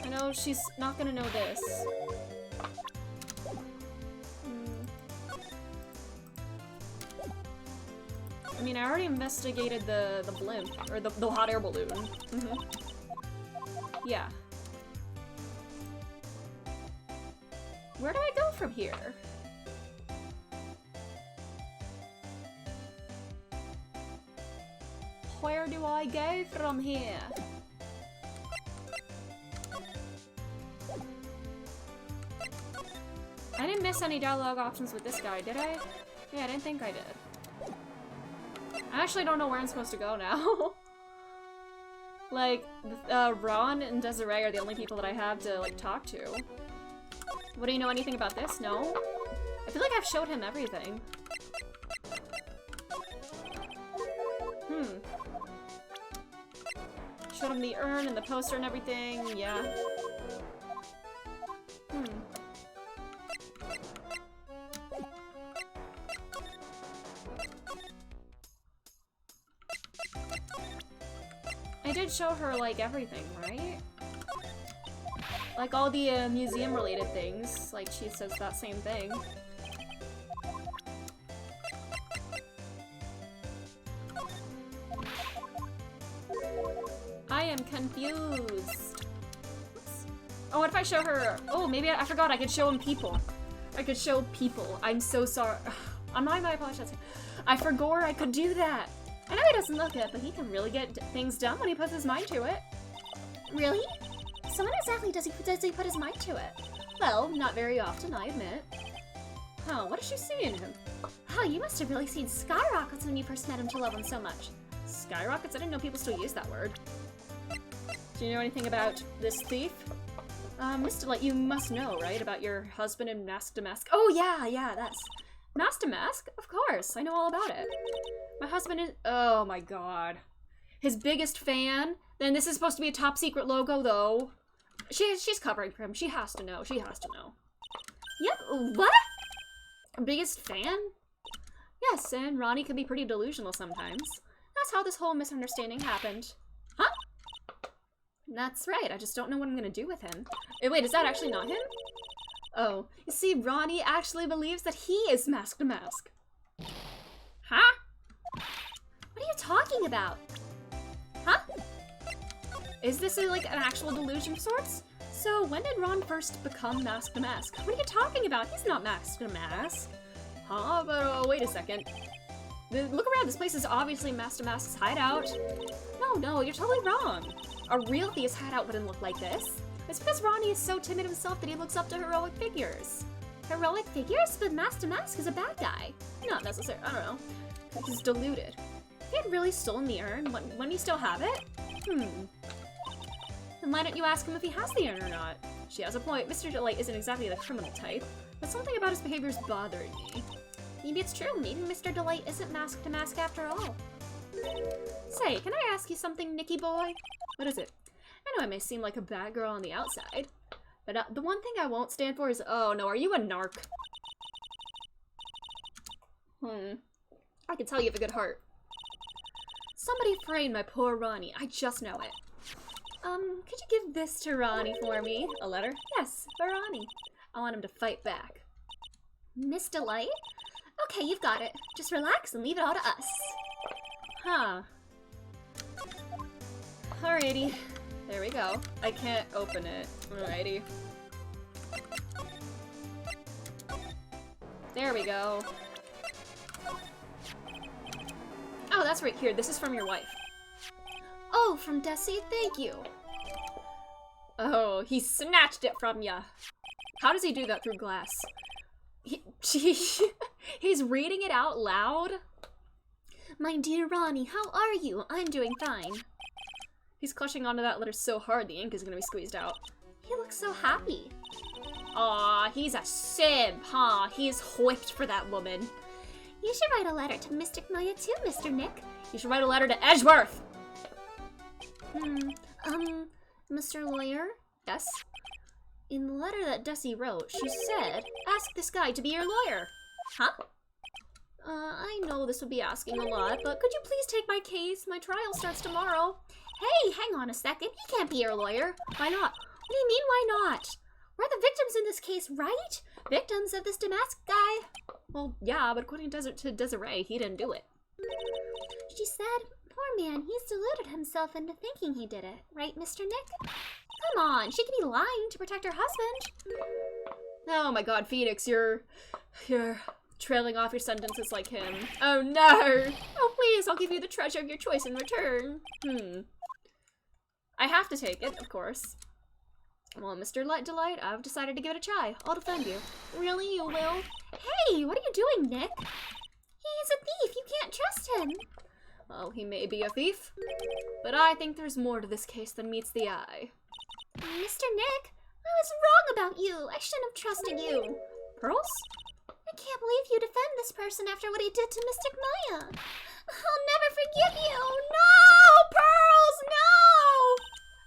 I know she's not gonna know this. I mean, I already investigated the blimp, or the hot air balloon. Yeah. Where do I go from here? Where do I go from here? I didn't miss any dialogue options with this guy, did I? Yeah, I didn't think I did. I actually don't know where I'm supposed to go now. Like, Ron and Desiree are the only people that I have to, like, talk to. What, do you know anything about this? No? I feel like I've showed him everything. Showed him the urn and the poster and everything, yeah. I did show her, like, everything, right? Like, all the, museum-related things. Like, she says that same thing. I am confused. Oops. Oh, what if I show her... Oh, maybe I forgot I could show him people. I could show people. I'm so sorry. I'm not even apologizing. I forgot I could do that. I know he doesn't look it, but he can really get things done when he puts his mind to it. Really? So when exactly does he put his mind to it? Well, not very often, I admit. Huh, what does she see in him? Oh, you must have really seen skyrockets when you first met him to love him so much. Skyrockets? I didn't know people still use that word. Do you know anything about this thief? Miss Delight, you must know, right? About your husband and Mask to Mask. Oh, yeah, that's... Mask to Mask? Of course, I know all about it. My husband is... Oh my god. His biggest fan? Then this is supposed to be a top secret logo, though. She's covering for him. She has to know. She has to know. Yep, what? Biggest fan? Yes, and Ronnie can be pretty delusional sometimes. That's how this whole misunderstanding happened. Huh? That's right, I just don't know what I'm gonna do with him. Wait, is that actually not him? Oh, you see, Ronnie actually believes that he is Mask to Mask. Huh? What are you talking about? Huh? Is this like an actual delusion of sorts? So, when did Ron first become Mask to Mask? What are you talking about? He's not Mask to Mask. Huh? But wait a second. Look around, this place is obviously Mask to Mask's hideout. No, you're totally wrong. A real thief's hideout wouldn't look like this. It's because Ronnie is so timid himself that he looks up to heroic figures. Heroic figures? But Mask to Mask is a bad guy. Not necessarily, I don't know. He's deluded. If he had really stolen the urn, wouldn't he still have it? Then why don't you ask him if he has the urn or not? She has a point. Mr. Delight isn't exactly the criminal type, but something about his behavior is bothering me. Maybe it's true. Maybe Mr. Delight isn't Mask to Mask after all. Say, can I ask you something, Nicky boy? What is it? I know I may seem like a bad girl on the outside, but the one thing I won't stand for is, oh no, are you a narc? I can tell you have a good heart. Somebody framed my poor Ronnie, I just know it. Could you give this to Ronnie for me? A letter? Yes, for Ronnie. I want him to fight back. Miss Delight? Okay, you've got it. Just relax and leave it all to us. Huh. Alrighty. There we go. I can't open it. Alrighty. There we go. Oh, that's right here. This is from your wife. Oh, from Desi? Thank you. Oh, he snatched it from ya. How does he do that through glass? He's reading it out loud? My dear Ronnie, how are you? I'm doing fine. He's clutching onto that letter so hard the ink is gonna be squeezed out. He looks so happy. Aw, he's a simp, huh? He's whipped for that woman. You should write a letter to Mystic Maya too, Mr. Nick. You should write a letter to Edgeworth! Mr. Lawyer? Yes? In the letter that Desi wrote, she said, ask this guy to be your lawyer. Huh? I know this would be asking a lot, but could you please take my case? My trial starts tomorrow. Hey, hang on a second. He can't be your lawyer. Why not? What do you mean, why not? We're the victims in this case, right? Victims of this Damask guy. Well, yeah, but according to Desiree, he didn't do it. She said, poor man, he's deluded himself into thinking he did it. Right, Mr. Nick? Come on, she could be lying to protect her husband. Oh my god, Phoenix, you're trailing off your sentences like him. Oh no! Oh please, I'll give you the treasure of your choice in return. I have to take it, of course. Well, Mr. Delight, I've decided to give it a try. I'll defend you. Really, you will? Hey, what are you doing, Nick? He's a thief, you can't trust him. Well, he may be a thief, but I think there's more to this case than meets the eye. Mr. Nick, I was wrong about you. I shouldn't have trusted you. Pearls? I can't believe you defend this person after what he did to Mystic Maya. I'll never forgive you. No, Pearls, no!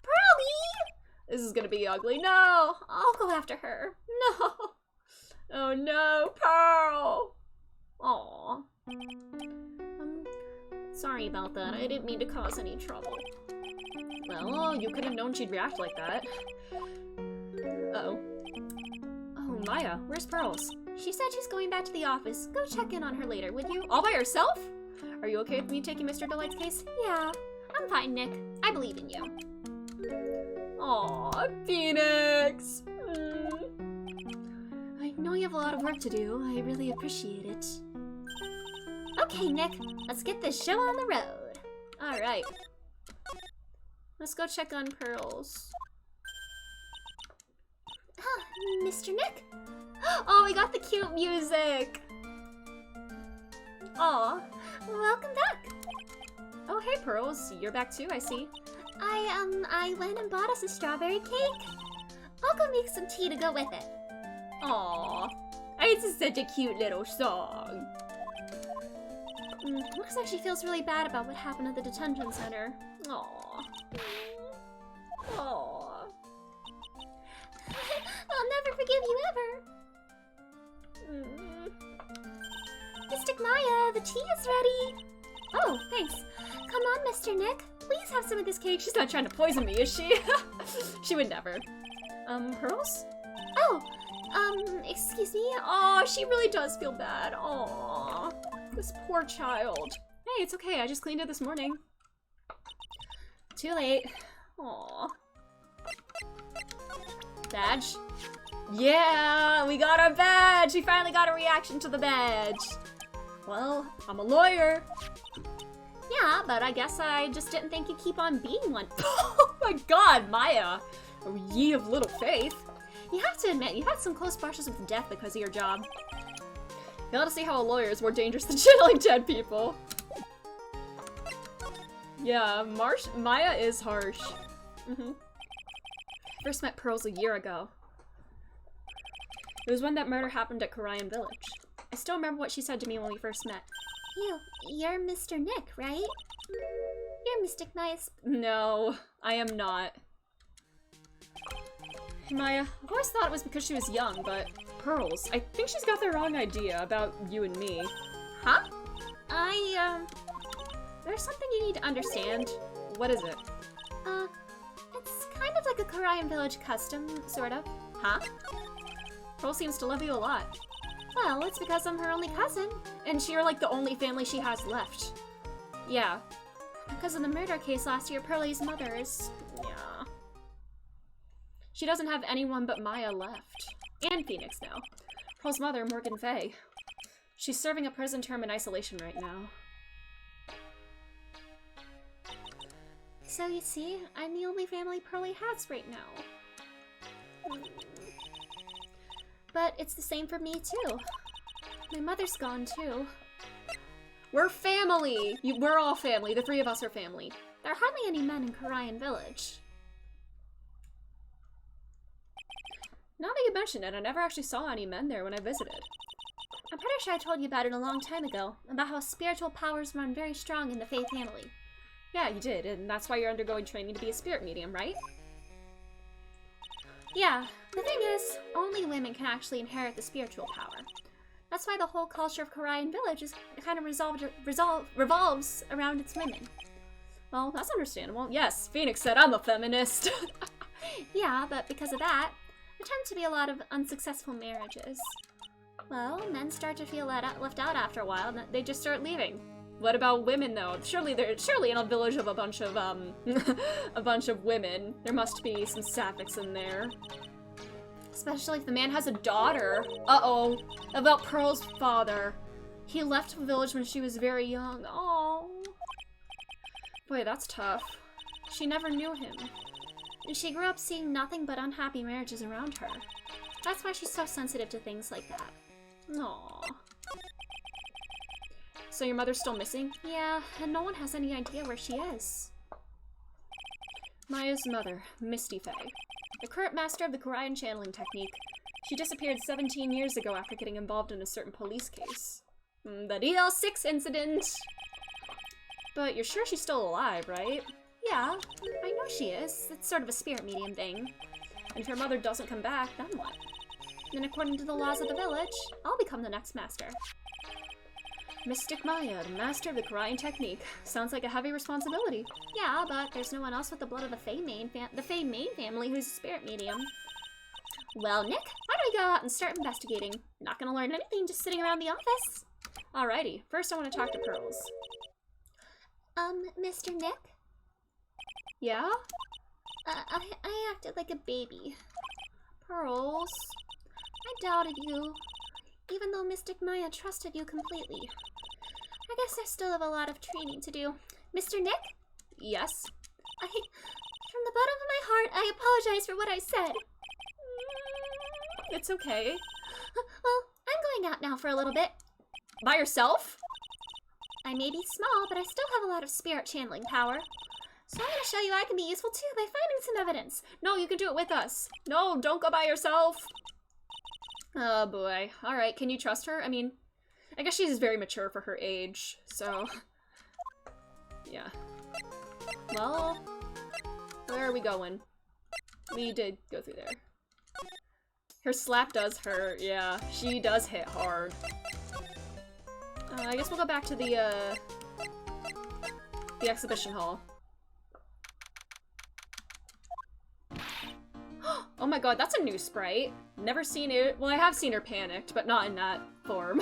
Pearlie! This is gonna be ugly. No! I'll go after her. No! Oh no, Pearl! Aw. Sorry about that. I didn't mean to cause any trouble. Well, you could have known she'd react like that. Uh-oh. Oh, Maya, where's Pearls? She said she's going back to the office. Go check in on her later, would you? All by herself? Are you okay with me taking Mr. Delight's case? Yeah, I'm fine, Nick. I believe in you. Aw, Phoenix! I know you have a lot of work to do. I really appreciate it. Okay, Nick, let's get this show on the road. Alright. Let's go check on Pearls. Huh, Mr. Nick? Oh, we got the cute music! Aw. Welcome back. Oh, hey, Pearls. You're back too, I see. I went and bought us a strawberry cake. I'll go make some tea to go with it. Aw. It's such a cute little song. Looks like she feels really bad about what happened at the detention center. Aw. Aw. I'll never forgive you ever. Mystic Maya, the tea is ready. Oh, thanks. Come on, Mr. Nick. Please have some of this cake. She's not trying to poison me, is she? She would never. Pearls? Oh, excuse me? Oh, she really does feel bad. Aw. This poor child. Hey, it's okay. I just cleaned it this morning. Too late. Aw. Badge? Yeah, we got our badge! We finally got a reaction to the badge. Well, I'm a lawyer. Yeah, but I guess I just didn't think you'd keep on being one. Oh my god, Maya! Oh, ye of little faith. You have to admit, you had some close brushes with death because of your job. You ought to see how a lawyer is more dangerous than channeling dead people. Yeah, Maya is harsh. First met Pearls a year ago. It was when that murder happened at Karayan Village. I still remember what she said to me when we first met. You're Mr. Nick, right? You're Mystic Maya's... No, I am not. Maya, I've always thought it was because she was young, but Pearls, I think she's got the wrong idea about you and me. Huh? There's something you need to understand. What is it? It's kind of like a Karayan Village custom, sort of. Huh? Pearl seems to love you a lot. Well, it's because I'm her only cousin. And you're like the only family she has left. Yeah. Because of the murder case last year, Pearlie's mother is... Yeah. She doesn't have anyone but Maya left. And Phoenix now. Pearl's mother, Morgan Fay. She's serving a prison term in isolation right now. So you see, I'm the only family Pearlie has right now. But it's the same for me too. My mother's gone too. We're family! We're all family. The three of us are family. There are hardly any men in Karayan Village. Now that you mention it, I never actually saw any men there when I visited. I'm pretty sure I told you about it a long time ago, about how spiritual powers run very strong in the Fae family. Yeah, you did, and that's why you're undergoing training to be a spirit medium, right? Yeah, the thing is, only women can actually inherit the spiritual power. That's why the whole culture of Karayan Village is kind of revolves around its women. Well, that's understandable. Yes, Phoenix said I'm a feminist. Yeah, but because of that, there tend to be a lot of unsuccessful marriages. Well, men start to feel left out after a while, and they just start leaving. What about women, though? Surely in a village of a bunch of, a bunch of women, there must be some sapphics in there. Especially if the man has a daughter. Uh-oh. About Pearl's father. He left the village when she was very young. Oh. Boy, that's tough. She never knew him. And she grew up seeing nothing but unhappy marriages around her. That's why she's so sensitive to things like that. Aww. So your mother's still missing? Yeah, and no one has any idea where she is. Maya's mother, Misty Fay, the current master of the Karayan channeling technique. She disappeared 17 years ago after getting involved in a certain police case. The DL6 incident! But you're sure she's still alive, right? Yeah, I know she is. It's sort of a spirit medium thing. And if her mother doesn't come back, then what? Then according to the laws of the village, I'll become the next master. Mystic Maya, the master of the Karayan technique. Sounds like a heavy responsibility. Yeah, but there's no one else with the blood of the Fae main family who's a spirit medium. Well, Nick, why don't we go out and start investigating? Not gonna learn anything just sitting around the office. Alrighty, first I want to talk to Pearls. Mr. Nick? Yeah? I acted like a baby. Pearls, I doubted you, even though Mystic Maya trusted you completely. I guess I still have a lot of training to do. Mr. Nick? Yes? From the bottom of my heart, I apologize for what I said. It's okay. Well, I'm going out now for a little bit. By yourself? I may be small, but I still have a lot of spirit channeling power. So I'm going to show you I can be useful too by finding some evidence. No, you can do it with us. No, don't go by yourself. Oh boy. Alright, can you trust her? I mean, I guess she's very mature for her age, so... Yeah. Well, where are we going? We did go through there. Her slap does hurt, yeah. She does hit hard. I guess we'll go back to the exhibition hall. Oh my god, that's a new sprite. Never seen it. Well, I have seen her panicked, but not in that form.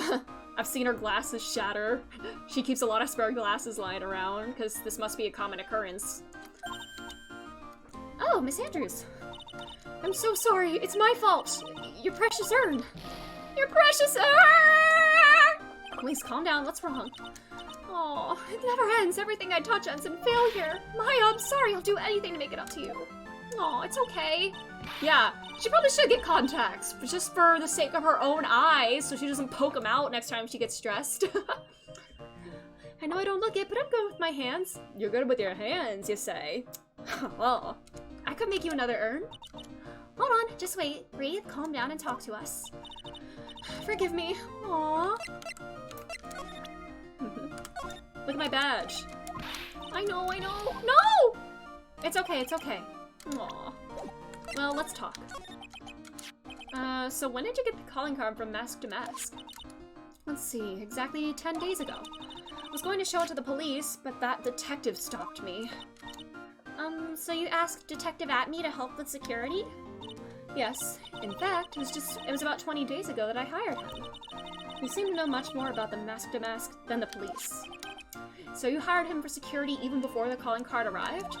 I've seen her glasses shatter. She keeps a lot of spare glasses lying around, because this must be a common occurrence. Oh, Miss Andrews. I'm so sorry. It's my fault. Your precious urn. Your precious urn! Please calm down. What's wrong? Oh, it never ends. Everything I touch ends in failure. Maya, I'm sorry. I'll do anything to make it up to you. Oh, it's okay. Yeah, she probably should get contacts, just for the sake of her own eyes, so she doesn't poke them out next time she gets stressed. I know I don't look it, but I'm good with my hands. You're good with your hands, you say? Well, I could make you another urn. Hold on, just wait. Breathe, calm down, and talk to us. Forgive me. Aww. Look at my badge. I know. No! It's okay, it's okay. Aww. Well, let's talk. So when did you get the calling card from Mask to Mask? Let's see, exactly 10 days ago. I was going to show it to the police, but that detective stopped me. So you asked Detective Atme to help with security? Yes. In fact, it was about 20 days ago that I hired him. You seem to know much more about the Mask to Mask than the police. So you hired him for security even before the calling card arrived?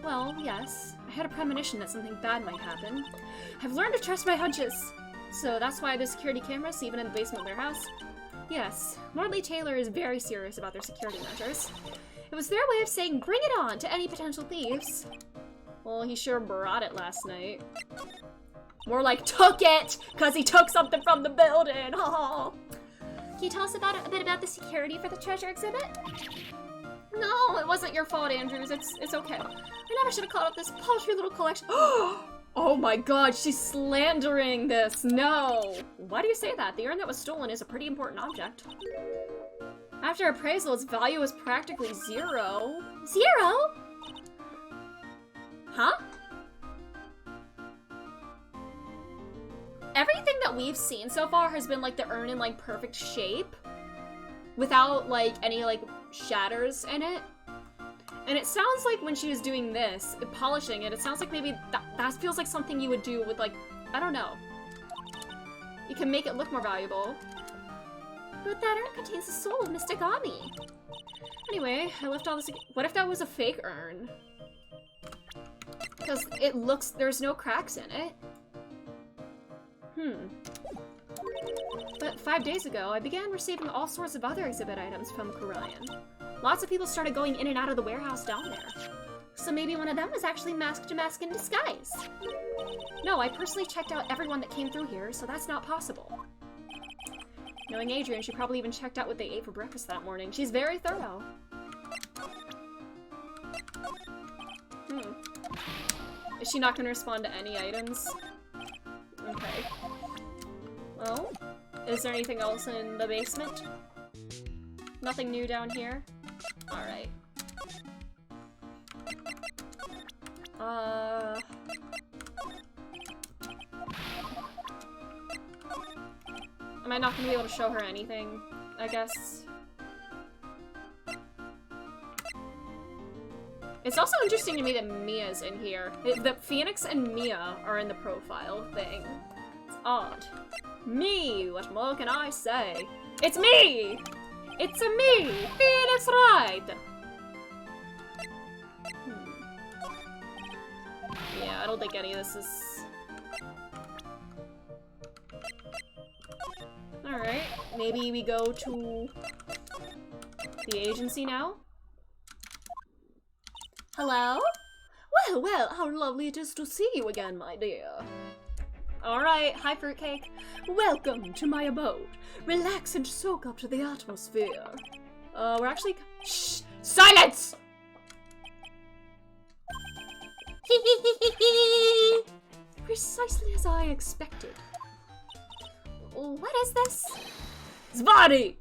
Well, yes. I had a premonition that something bad might happen. I've learned to trust my hunches. So that's why there's security cameras even in the basement warehouse? Yes. Morley Taylor is very serious about their security measures. It was their way of saying bring it on to any potential thieves. Well, he sure brought it last night. More like took it, because he took something from the building. Oh. Can you tell us a bit about the security for the treasure exhibit? No, it wasn't your fault, Andrews. It's okay. I never should have called up this paltry little collection. Oh my god, she's slandering this. No. Why do you say that? The urn that was stolen is a pretty important object. After appraisal, its value was practically 0. 0? Huh? Everything that we've seen so far has been like the urn in like perfect shape without like any like shatters in it. And it sounds like when she was doing this, polishing it, it sounds like maybe that feels like something you would do with like, I don't know. You can make it look more valuable. But that urn contains the soul of Mystic Ami. Anyway, I left all this. What if that was a fake urn? Because it looks, there's no cracks in it. But 5 days ago, I began receiving all sorts of other exhibit items from Karayan. Lots of people started going in and out of the warehouse down there. So maybe one of them was actually Mask to Mask in disguise. No, I personally checked out everyone that came through here, so that's not possible. Knowing Adrian, she probably even checked out what they ate for breakfast that morning. She's very thorough. Is she not going to respond to any items? Okay. Well, is there anything else in the basement? Nothing new down here? Alright. Am I not gonna be able to show her anything, I guess? It's also interesting to me that Mia's in here. The Phoenix and Mia are in the profile thing. It's odd. Me! What more can I say? It's me! It's a me! Phoenix Wright! Yeah, I don't think any of this is... Alright, maybe we go to the agency now? Hello? Well, well, how lovely it is to see you again, my dear. Alright, hi fruitcake. Welcome to my abode. Relax and soak up to the atmosphere. We're actually... Shh! Silence! Precisely as I expected. What is this? Zvadi!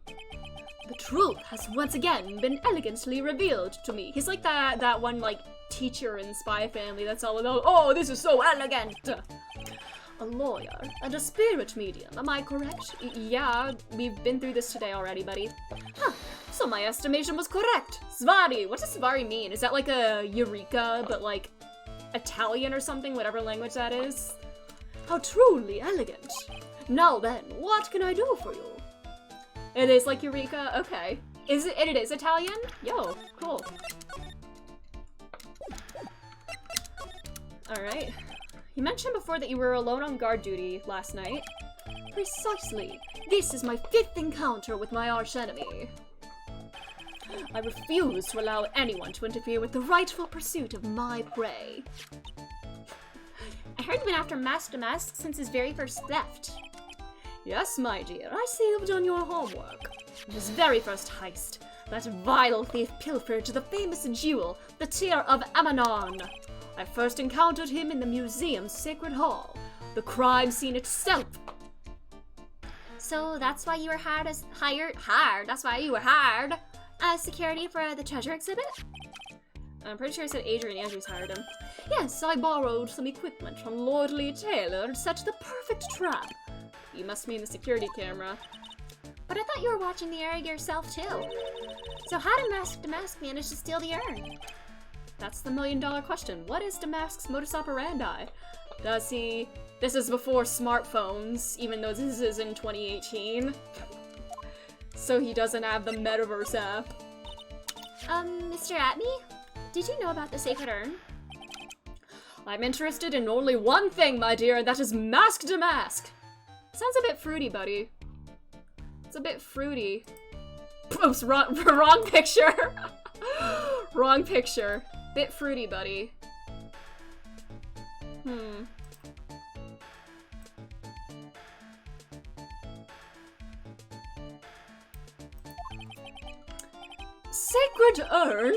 The truth has once again been elegantly revealed to me. He's like that one, like, teacher in Spy Family that's all about, oh, this is so elegant! A lawyer and a spirit medium, am I correct? Yeah, we've been through this today already, buddy. Huh, so my estimation was correct. Zvadi! What does Svari mean? Is that like a Eureka, but like Italian or something, whatever language that is? How truly elegant. Now then, what can I do for you? It is like Eureka? Okay. Is it? It is Italian? Yo, cool. Alright. You mentioned before that you were alone on guard duty last night. Precisely. This is my 5th encounter with my archenemy. I refuse to allow anyone to interfere with the rightful pursuit of my prey. I heard you've been after Mask to Mask since his very first theft. Yes, my dear, I see you've done your homework. His very first heist, that vile thief pilfered the famous jewel, the Tear of Amanon. I first encountered him in the museum's sacred hall, the crime scene itself. So that's why you were hired as security for the treasure exhibit? I'm pretty sure I said Adrian Andrews hired him. Yes, I borrowed some equipment from Lordly Taylor and set the perfect trap. You must mean the security camera. But I thought you were watching the area yourself too. So how did Mask to Mask manage to steal the urn? That's the million-dollar question. What is Damask's modus operandi? Does he... This is before smartphones, even though this is in 2018. so he doesn't have the metaverse app. Mr. Atme? Did you know about the sacred urn? I'm interested in only one thing, my dear, and that is Mask to Mask. Sounds a bit fruity, buddy. It's a bit fruity. Oops, wrong picture. Wrong picture. Bit fruity, buddy. Sacred urn?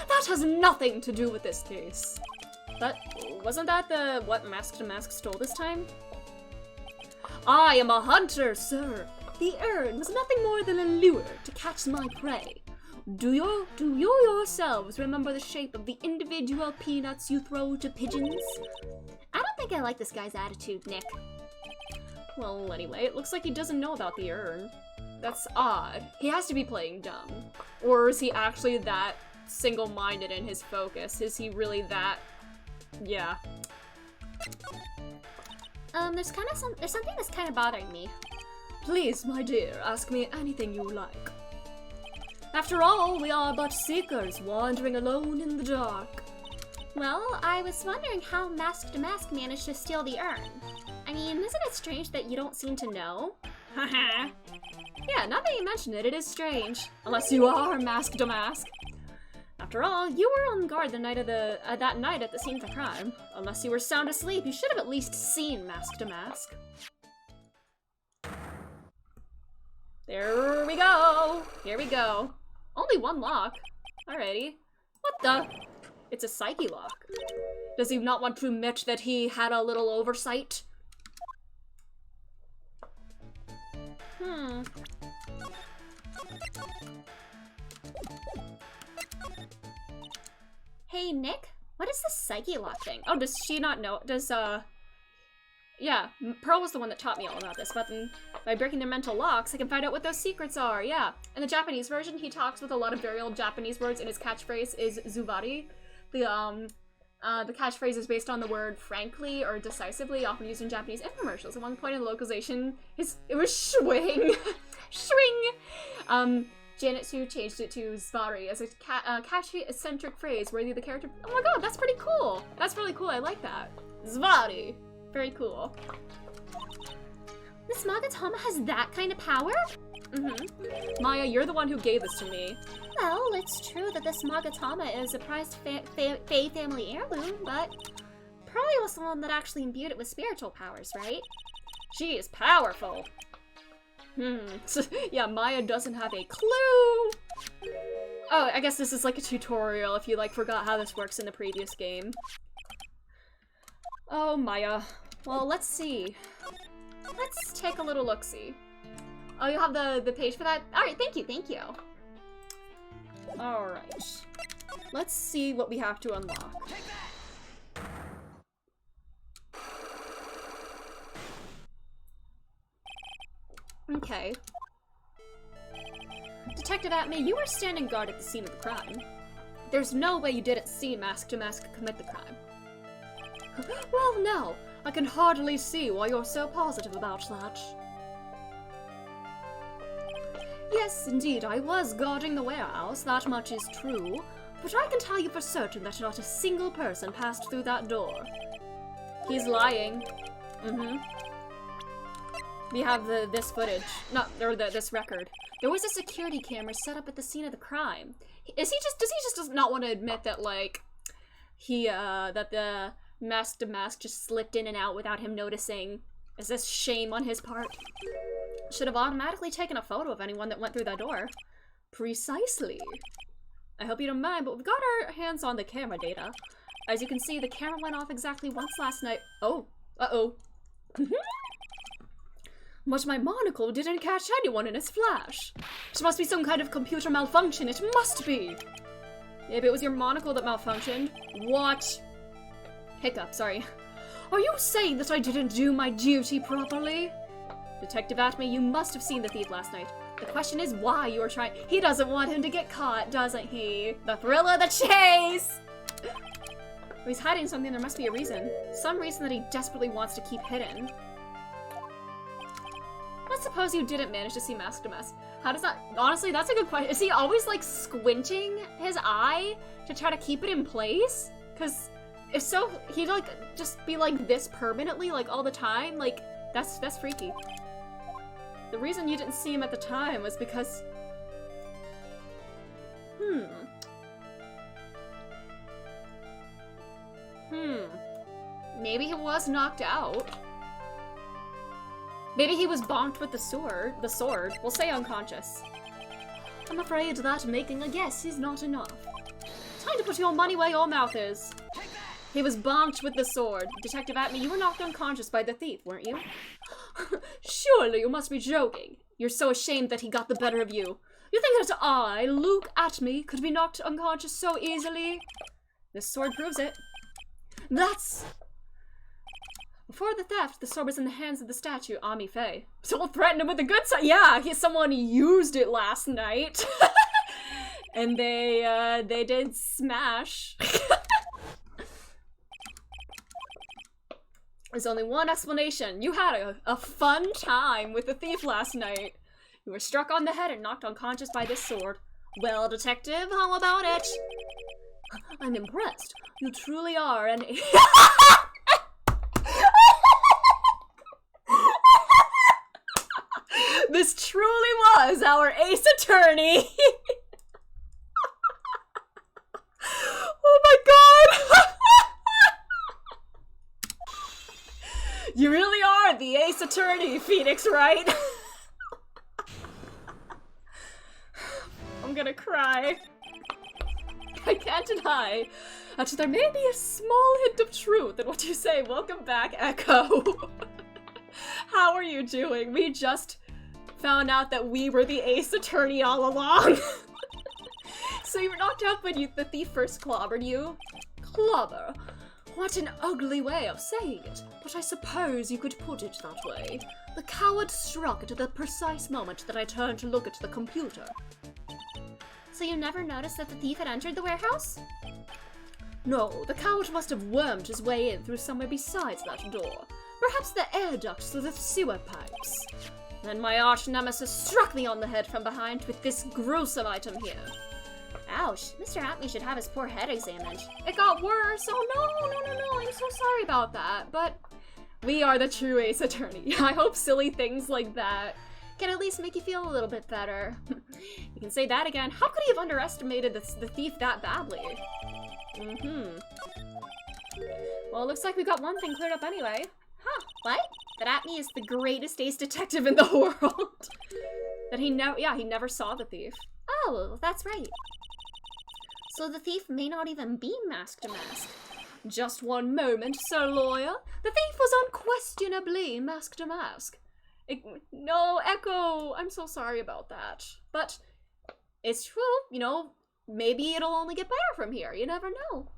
That has nothing to do with this case. Wasn't that what Mask to Mask stole this time? I am a hunter, sir. The urn was nothing more than a lure to catch my prey. Do you yourselves remember the shape of the individual peanuts you throw to pigeons? I don't think I like this guy's attitude, Nick. Well, anyway, it looks like he doesn't know about the urn. That's odd. He has to be playing dumb. Or is he actually that single-minded in his focus? Is he really that... Yeah. There's something that's kind of bothering me. Please, my dear, ask me anything you like. After all, we are but seekers wandering alone in the dark. Well, I was wondering how Mask to Mask managed to steal the urn. I mean, isn't it strange that you don't seem to know? Haha. Yeah, now that you mention it, it is strange. Unless you are Mask to Mask. After all, you were on guard the night of that night at the scene of the crime. Unless you were sound asleep, you should have at least seen Mask to Mask. There we go! Here we go. Only one lock. Alrighty. What the? It's a psyche lock. Does he not want to admit that he had a little oversight? Hey, Nick, what is this psyche lock thing? Oh, does she not know? Yeah, Pearl was the one that taught me all about this, but then by breaking their mental locks, I can find out what those secrets are, yeah. In the Japanese version, he talks with a lot of very old Japanese words, and his catchphrase is Zubari. The catchphrase is based on the word frankly or decisively, often used in Japanese infomercials. At one point in the localization, it was swing. Swing! Janet Sue changed it to Zubari as a catchy, eccentric phrase worthy of the character. Oh my god, that's pretty cool! That's really cool, I like that. Zubari! Very cool. This Magatama has that kind of power? Maya, you're the one who gave this to me. Well, it's true that this Magatama is a prized Fae family heirloom, but Pearlie was the one that actually imbued it with spiritual powers, right? She is powerful. Yeah, Maya doesn't have a clue. Oh, I guess this is like a tutorial if you like forgot how this works in the previous game. Oh, Maya. Well, let's see. Let's take a little look-see. Oh, you have the page for that? Alright, thank you, thank you. Alright. Let's see what we have to unlock. Okay. Detective Atme, you were standing guard at the scene of the crime. There's no way you didn't see Mask to Mask commit the crime. Well, no. I can hardly see why you're so positive about that. Yes, indeed, I was guarding the warehouse, that much is true. But I can tell you for certain that not a single person passed through that door. He's lying. We have this footage. This record. There was a security camera set up at the scene of the crime. Does he just not want to admit that, like, that the Mask to Mask just slipped in and out without him noticing? Is this shame on his part? Should have automatically taken a photo of anyone that went through that door. Precisely. I hope you don't mind, but we've got our hands on the camera data. As you can see, the camera went off exactly once last night. Oh. Uh-oh. But my monocle didn't catch anyone in its flash. It must be some kind of computer malfunction. It must be. Maybe it was your monocle that malfunctioned. What? Hiccup, sorry. Are you saying that I didn't do my duty properly? Detective Atme, you must have seen the thief last night. The question is why you are trying— He doesn't want him to get caught, doesn't he? The thrill of the chase! If he's hiding something, there must be a reason. Some reason that he desperately wants to keep hidden. What's the suppose you didn't manage to see Mask to Mask. How does that... Honestly, that's a good question. Is he always, like, squinting his eye to try to keep it in place? Because if so, he'd, like, just be like this permanently, like, all the time. Like, that's freaky. The reason you didn't see him at the time was because... Maybe he was knocked out. Maybe he was bonked with the sword. We'll say unconscious. I'm afraid that making a guess is not enough. Time to put your money where your mouth is. He was bonked with the sword. Detective Atme, you were knocked unconscious by the thief, weren't you? Surely you must be joking. You're so ashamed that he got the better of you. You think that I, Luke Atme, could be knocked unconscious so easily? This sword proves it. That's... Before the theft, the sword was in the hands of the statue, Ami Faye. Someone threatened him with a good side. Yeah, someone used it last night. And they did smash. There's only one explanation. You had a fun time with the thief last night. You were struck on the head and knocked unconscious by this sword. Well, detective, how about it? I'm impressed. You truly are an... This truly was our ace attorney. Oh my god. You really are the ace attorney, Phoenix Wright. I'm gonna cry. I can't deny that there may be a small hint of truth in what you say. Welcome back, Echo. How are you doing? We just found out that we were the ace attorney all along. So you were knocked out when the thief first clobbered you? Clobber? What an ugly way of saying it, but I suppose you could put it that way. The coward struck at the precise moment that I turned to look at the computer. So you never noticed that the thief had entered the warehouse? No, the coward must have wormed his way in through somewhere besides that door. Perhaps the air ducts or the sewer pipes. Then my arch nemesis struck me on the head from behind with this gruesome item here. Ouch, Mr. Atme should have his poor head examined. It got worse. Oh no, I'm so sorry about that. But we are the true ace attorney. I hope silly things like that can at least make you feel a little bit better. You can say that again. How could he have underestimated the thief that badly? Well, it looks like we got one thing cleared up anyway. Huh, what? That Atme is the greatest ace detective in the world. That he never saw the thief. Oh, that's right. So the thief may not even be Mask to Mask. Just one moment, Sir Lawyer. The thief was unquestionably Mask to Mask. No, Echo, I'm so sorry about that. But it's true, you know, maybe it'll only get better from here. You never know.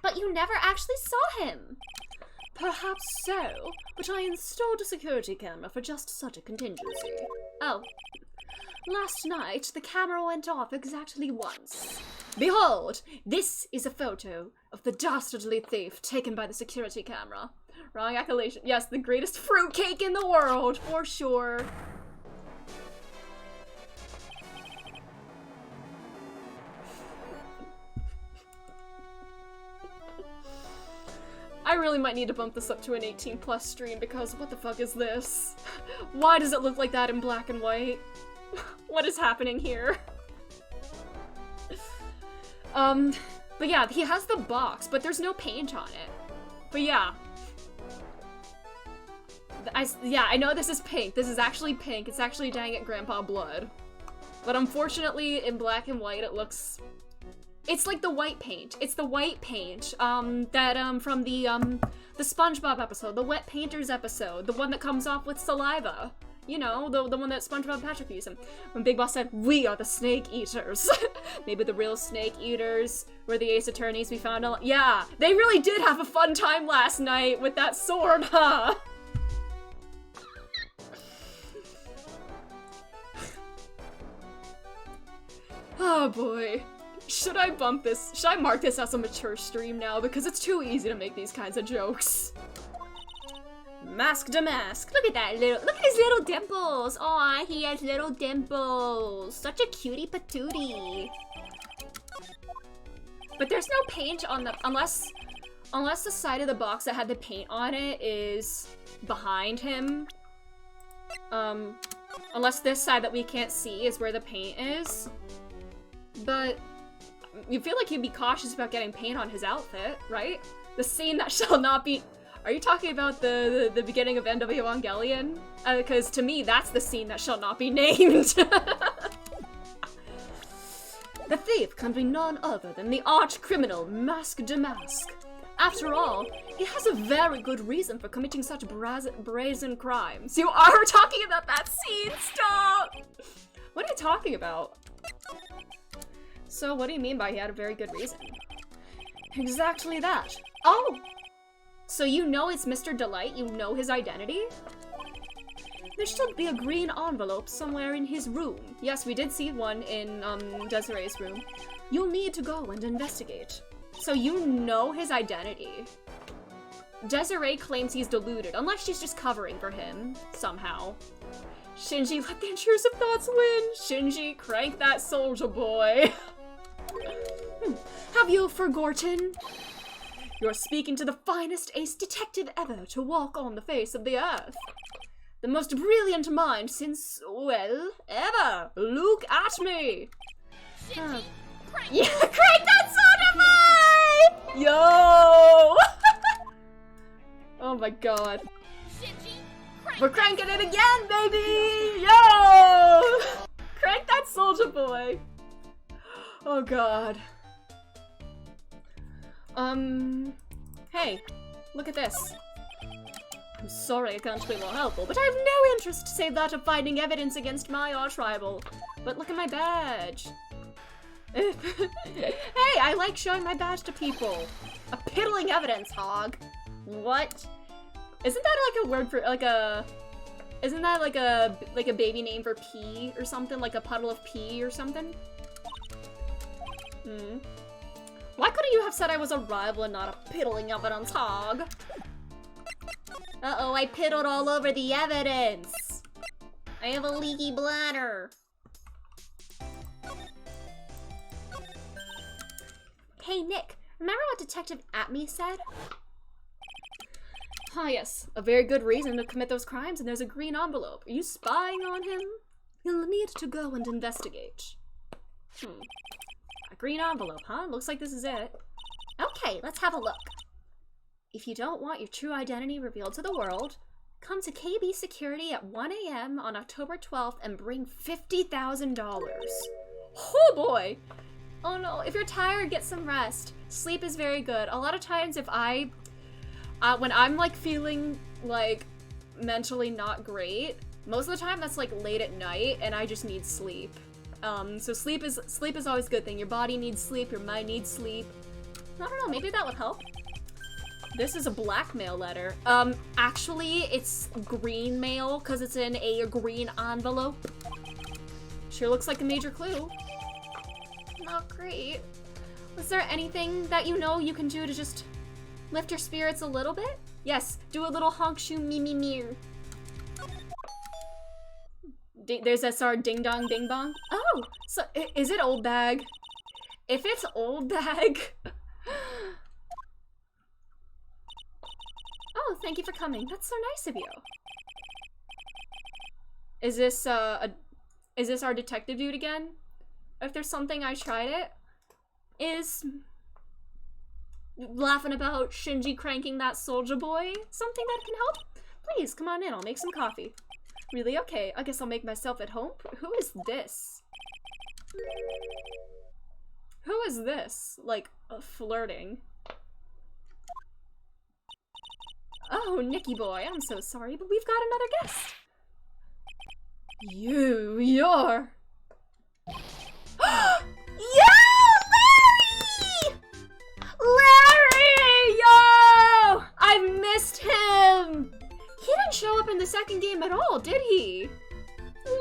But you never actually saw him. Perhaps so, but I installed a security camera for just such a contingency. Oh. Last night, the camera went off exactly once. Behold, this is a photo of the dastardly thief taken by the security camera. Wrong accolation. Yes, the greatest fruitcake in the world, for sure. I really might need to bump this up to an 18+ stream because what the fuck is this? Why does it look like that in black and white? What is happening here? But yeah, he has the box, but there's no paint on it. But yeah. I know this is pink. This is actually pink. It's actually Dang It Grandpa blood. But unfortunately, in black and white, it looks... It's like the white paint. It's the white paint, from the SpongeBob episode, the Wet Painters episode, the one that comes off with saliva. You know, the one that SpongeBob and Patrick used. When Big Boss said, "We are the snake eaters." Maybe the real snake eaters were the ace attorneys we found out. Yeah, they really did have a fun time last night with that sword, huh? Oh boy. Should I bump this? Should I mark this as a mature stream now? Because it's too easy to make these kinds of jokes. Mask to mask. Look at his little dimples. Aw, he has little dimples. Such a cutie patootie. But there's no paint on the, unless the side of the box that had the paint on it is behind him. Unless this side that we can't see is where the paint is. But you feel like you'd be cautious about getting paint on his outfit, right? The scene that shall not be... Are you talking about the beginning of End of Evangelion? Because to me, that's the scene that shall not be named. The thief can be none other than the arch-criminal Mask de Mask. After all, he has a very good reason for committing such brazen crimes. You are talking about that scene? Stop! What are you talking about? So what do you mean by he had a very good reason? Exactly that. Oh! So you know it's Mr. Delight? You know his identity? There should be a green envelope somewhere in his room. Yes, we did see one in Desiree's room. You'll need to go and investigate. So you know his identity. Desiree claims he's deluded, unless she's just covering for him, somehow. Shinji, let the intrusive thoughts win! Shinji, crank that soldier boy! Have you forgotten? You're speaking to the finest ace detective ever to walk on the face of the earth. The most brilliant mind since, well, ever. Look at me! Shinji, Yeah, crank that soda boy! Yo! Oh my god. Shinji, We're cranking it again, baby! Yo! Crank that soldier boy! Oh god. Hey, look at this. I'm sorry I can't be more helpful, but I have no interest save that of finding evidence against my arch-rival. But look at my badge. Hey, I like showing my badge to people. A piddling evidence, hog. What? Isn't that like a word for, like a... Isn't that like a baby name for pee or something? Like a puddle of pee or something? Hmm. Why couldn't you have said I was a rival and not a piddling evidence hog? Uh-oh, I piddled all over the evidence. I have a leaky bladder. Hey, Nick, remember what Detective Atme said? Ah, yes. A very good reason to commit those crimes, and there's a green envelope. Are you spying on him? You'll need to go and investigate. A green envelope, huh? Looks like this is it. Okay, let's have a look. If you don't want your true identity revealed to the world, come to KB Security at 1 a.m. on October 12th and bring $50,000. Oh boy! Oh no, if you're tired, get some rest. Sleep is very good. A lot of times if when I'm like feeling like mentally not great, most of the time that's like late at night and I just need sleep. So sleep is always a good thing. Your body needs sleep, your mind needs sleep. I don't know, maybe that would help. This is a blackmail letter. Actually, it's green mail because it's in a green envelope. Sure looks like a major clue. Not great. Was there anything that you know you can do to just lift your spirits a little bit? Yes, do a little honk shoo me me mew. There's SR ding dong ding bong. Oh, so is it old bag? If it's old bag. Oh, thank you for coming. That's so nice of you. Is this our detective dude again? If there's something I tried it, is laughing about Shinji cranking that soldier boy something that can help? Please, come on in, I'll make some coffee. Really? Okay, I guess I'll make myself at home. Who is this? Who is this? Like, flirting. Oh, Nicky boy, I'm so sorry, but we've got another guest. You're... Yeah, Larry! Larry! Yo! I missed him! He didn't show up in the second game at all, did he? Larry!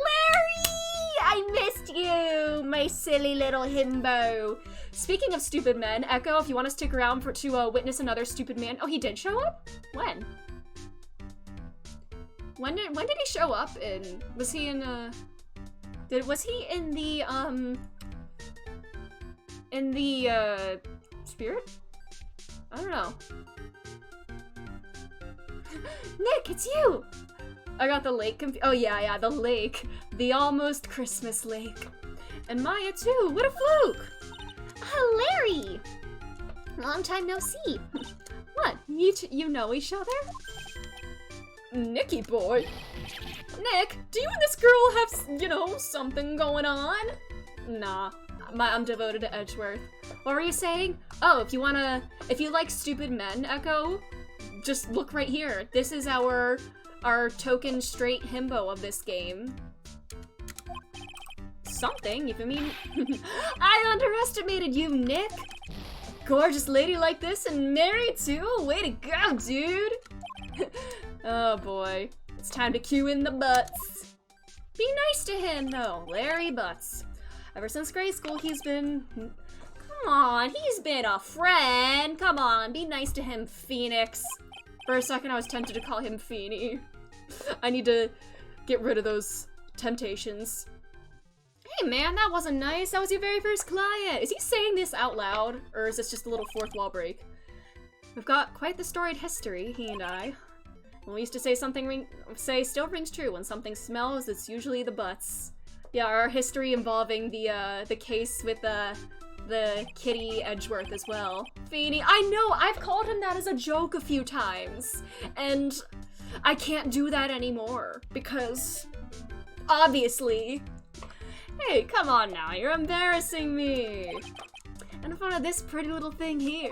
I missed you, my silly little himbo. Speaking of stupid men, Echo, if you want to stick around to witness another stupid man. Oh, he did show up? When? When did he show up in? Was he in was he in the spirit? I don't know. Nick, it's you! I got the lake oh yeah, the lake. The almost Christmas lake. And Maya too, what a fluke! Larry! Long time no see. What, you know each other? Nicky boy. Nick, do you and this girl have, you know, something going on? Nah, I'm devoted to Edgeworth. What were you saying? Oh, if you like stupid men, Echo, just look right here. This is our token straight himbo of this game. Something, if you mean. I underestimated you, Nick. Gorgeous lady like this and married too? Way to go, dude. Oh boy, it's time to cue in the butts. Be nice to him though, Larry Butts. Ever since grade school, he's been, come on, he's been a friend. Come on, be nice to him, Phoenix. For a second, I was tempted to call him Feeny. I need to get rid of those temptations. Hey man, that wasn't nice. That was your very first client. Is he saying this out loud, or is this just a little fourth wall break? We've got quite the storied history, he and I. When we used to say something still rings true. When something smells, it's usually the butts. Yeah, our history involving the case with the kitty Edgeworth as well. Feeny, I know, I've called him that as a joke a few times, and I can't do that anymore because obviously. Hey, come on now, you're embarrassing me. In front of this pretty little thing here.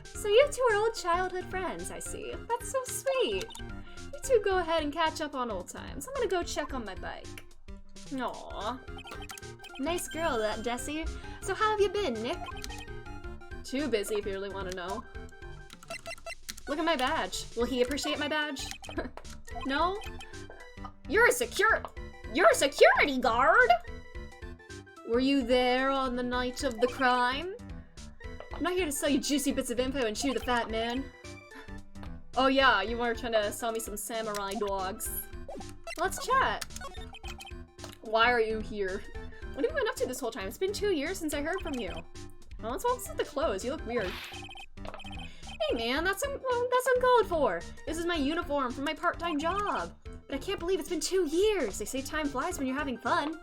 So you two are old childhood friends, I see. That's so sweet. You two go ahead and catch up on old times. I'm gonna go check on my bike. Aww. Nice girl, that Desi. So how have you been, Nick? Too busy if you really want to know. Look at my badge. Will he appreciate my badge? No? You're a security guard? Were you there on the night of the crime? I'm not here to sell you juicy bits of info and chew the fat, man. Oh yeah, you were trying to sell me some samurai dogs. Let's chat. Why are you here? What have you been up to this whole time? It's been 2 years since I heard from you. Well, let's walk through the clothes. You look weird. Hey man, that's uncalled for. This is my uniform for my part-time job. But I can't believe it's been 2 years. They say time flies when you're having fun.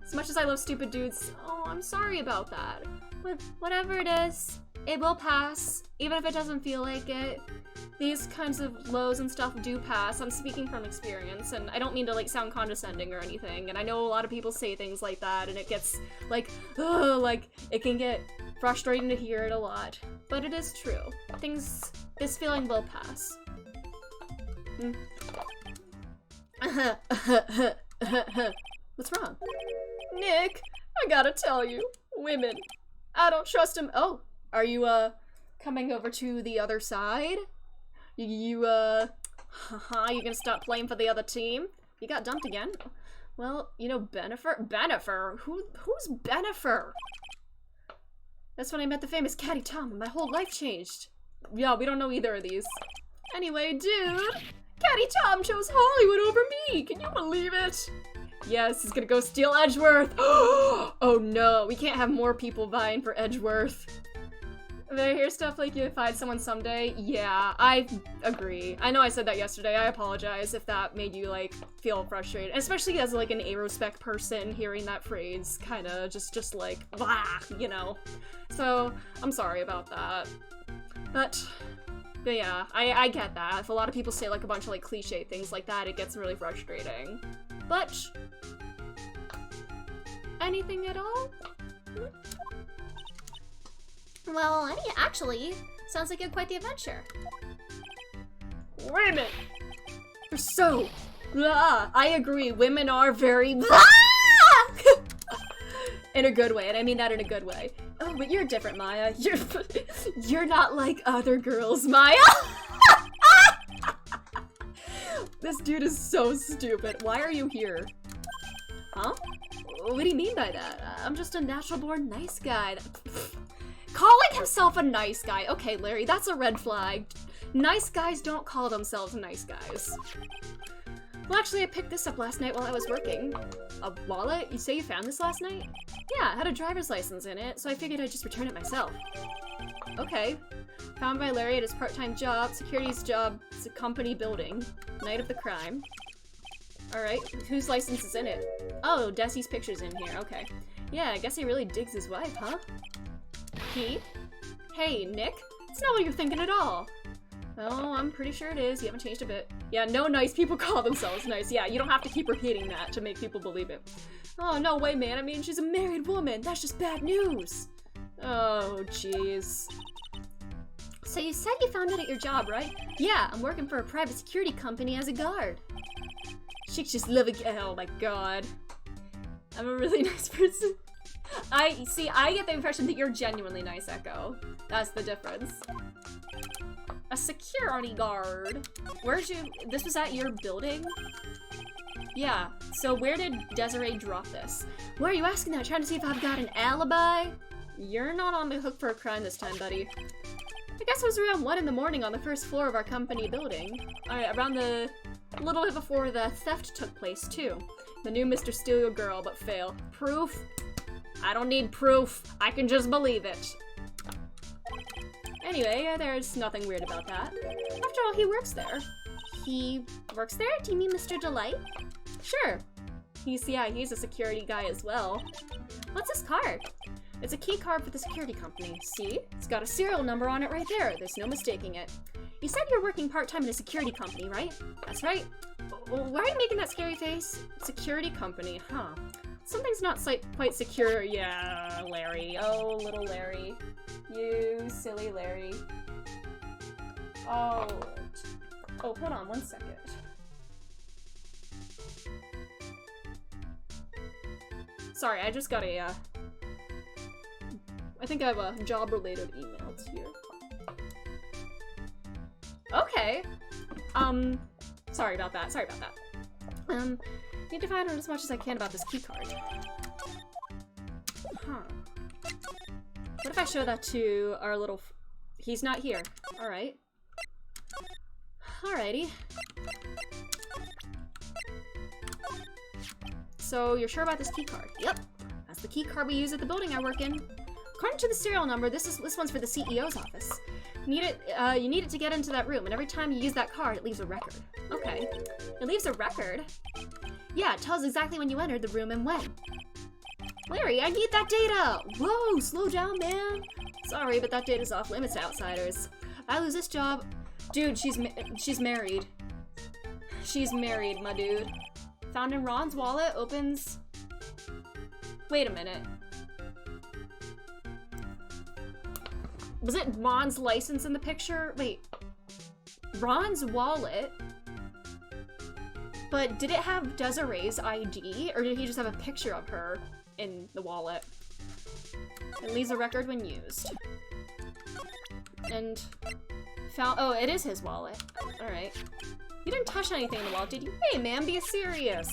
As much as I love stupid dudes, oh, I'm sorry about that. But whatever it is, it will pass, even if it doesn't feel like it. These kinds of lows and stuff do pass. I'm speaking from experience, and I don't mean to like sound condescending or anything, and I know a lot of people say things like that, and it gets like, ugh, like, it can get frustrating to hear it a lot. But it is true. This feeling will pass. What's wrong? Nick, I gotta tell you, women, I don't trust him. Oh, are you, coming over to the other side? You gonna stop playing for the other team? You got dumped again? Well, you know Benifer? Who's Benifer? That's when I met the famous Caddy Tom and my whole life changed. Yeah, we don't know either of these. Anyway, dude, Caddy Tom chose Hollywood over me! Can you believe it? Yes, he's gonna go steal Edgeworth! Oh no, we can't have more people vying for Edgeworth. Did I hear stuff like you'll find someone someday? Yeah, I agree. I know I said that yesterday. I apologize if that made you, like, feel frustrated. Especially as, like, an aerospec person, hearing that phrase kinda just like, blah, you know? So, I'm sorry about that. But yeah, I get that. If a lot of people say, like, a bunch of, like, cliche things like that, it gets really frustrating. But anything at all? Well, actually, sounds like you had quite the adventure. Women! They're so... Blah. I agree, women are very... Blah! In a good way, and I mean that in a good way. Oh, but you're different, Maya. You're not like other girls, Maya! This dude is so stupid. Why are you here? Huh? What do you mean by that? I'm just a natural-born nice guy. Calling himself a nice guy. Okay, Larry, that's a red flag. Nice guys don't call themselves nice guys. Well, actually, I picked this up last night while I was working. A wallet? You say you found this last night? Yeah, it had a driver's license in it, so I figured I'd just return it myself. Okay. Found by Larry at his part-time job, securities job, it's a company building. Night of the crime. Alright, whose license is in it? Oh, Desi's picture's in here, okay. Yeah, I guess he really digs his wife, huh? He? Hey, Nick? It's not what you're thinking at all. Oh, I'm pretty sure it is. You haven't changed a bit. Yeah, no nice people call themselves nice. Yeah, you don't have to keep repeating that to make people believe it. Oh, no way, man. I mean, she's a married woman. That's just bad news. Oh, jeez. So you said you found it at your job, right? Yeah, I'm working for a private security company as a guard. Chicks just love a- oh my god. I'm a really nice person. I get the impression that you're genuinely nice, Echo. That's the difference. A security guard. Where'd you- this was at your building? Yeah, so where did Desiree drop this? Why are you asking that? Trying to see if I've got an alibi? You're not on the hook for a crime this time, buddy. I guess it was around 1 in the morning on the first floor of our company building. Alright, around the- a little bit before the theft took place, too. The new Mr. Steal Your Girl, but fail. Proof? I don't need proof. I can just believe it. Anyway, there's nothing weird about that. After all, he works there. He works there? Do you mean Mr. Delight? Sure. He's a security guy as well. What's this card? It's a key card for the security company. See? It's got a serial number on it right there. There's no mistaking it. You said you're working part-time in a security company, right? That's right. Why are you making that scary face? Security company, huh? Something's not quite secure. Yeah, Larry. Oh, little Larry. You silly Larry. Oh, hold on 1 second. Sorry, I just got a, I think I have a job-related email here. Okay. Sorry about that. Need to find out as much as I can about this keycard. Huh. What if I show that to our little... He's not here. Alright. Alrighty. So, you're sure about this keycard? Yep. That's the keycard we use at the building I work in. According to the serial number, this one's for the CEO's office. You need it to get into that room, and every time you use that card, it leaves a record. Okay. It leaves a record? Yeah, it tells exactly when you entered the room and when. Larry, I need that data! Whoa, slow down, man! Sorry, but that data's off limits to outsiders. If I lose this job... Dude, she's married. She's married, my dude. Found in Ron's wallet, opens... Wait a minute. Was it Ron's license in the picture? Wait. Ron's wallet? But did it have Desiree's ID? Or did he just have a picture of her in the wallet? It leaves a record when used. And found- oh, it is his wallet. Alright. You didn't touch anything in the wallet, did you? Hey man, be serious.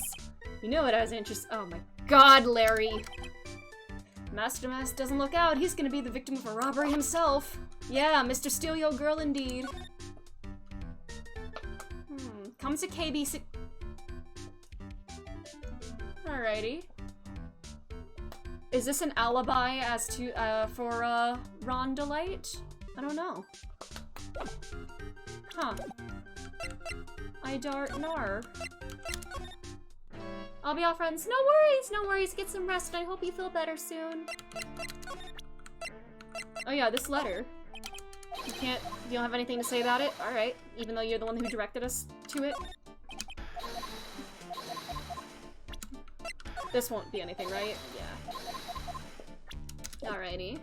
You know it has interest- oh my god, Larry. Master Mask doesn't look out, he's gonna be the victim of a robbery himself. Yeah, Mr. Steal Your Girl indeed. Comes to KB6. Alrighty. Is this an alibi as to, for, Ron Delight? I don't know. Huh. I dart nar. I'll be all friends. No worries, get some rest and I hope you feel better soon. Oh yeah, this letter. You don't have anything to say about it? Alright, even though you're the one who directed us to it. This won't be anything, right? Yeah. Alrighty.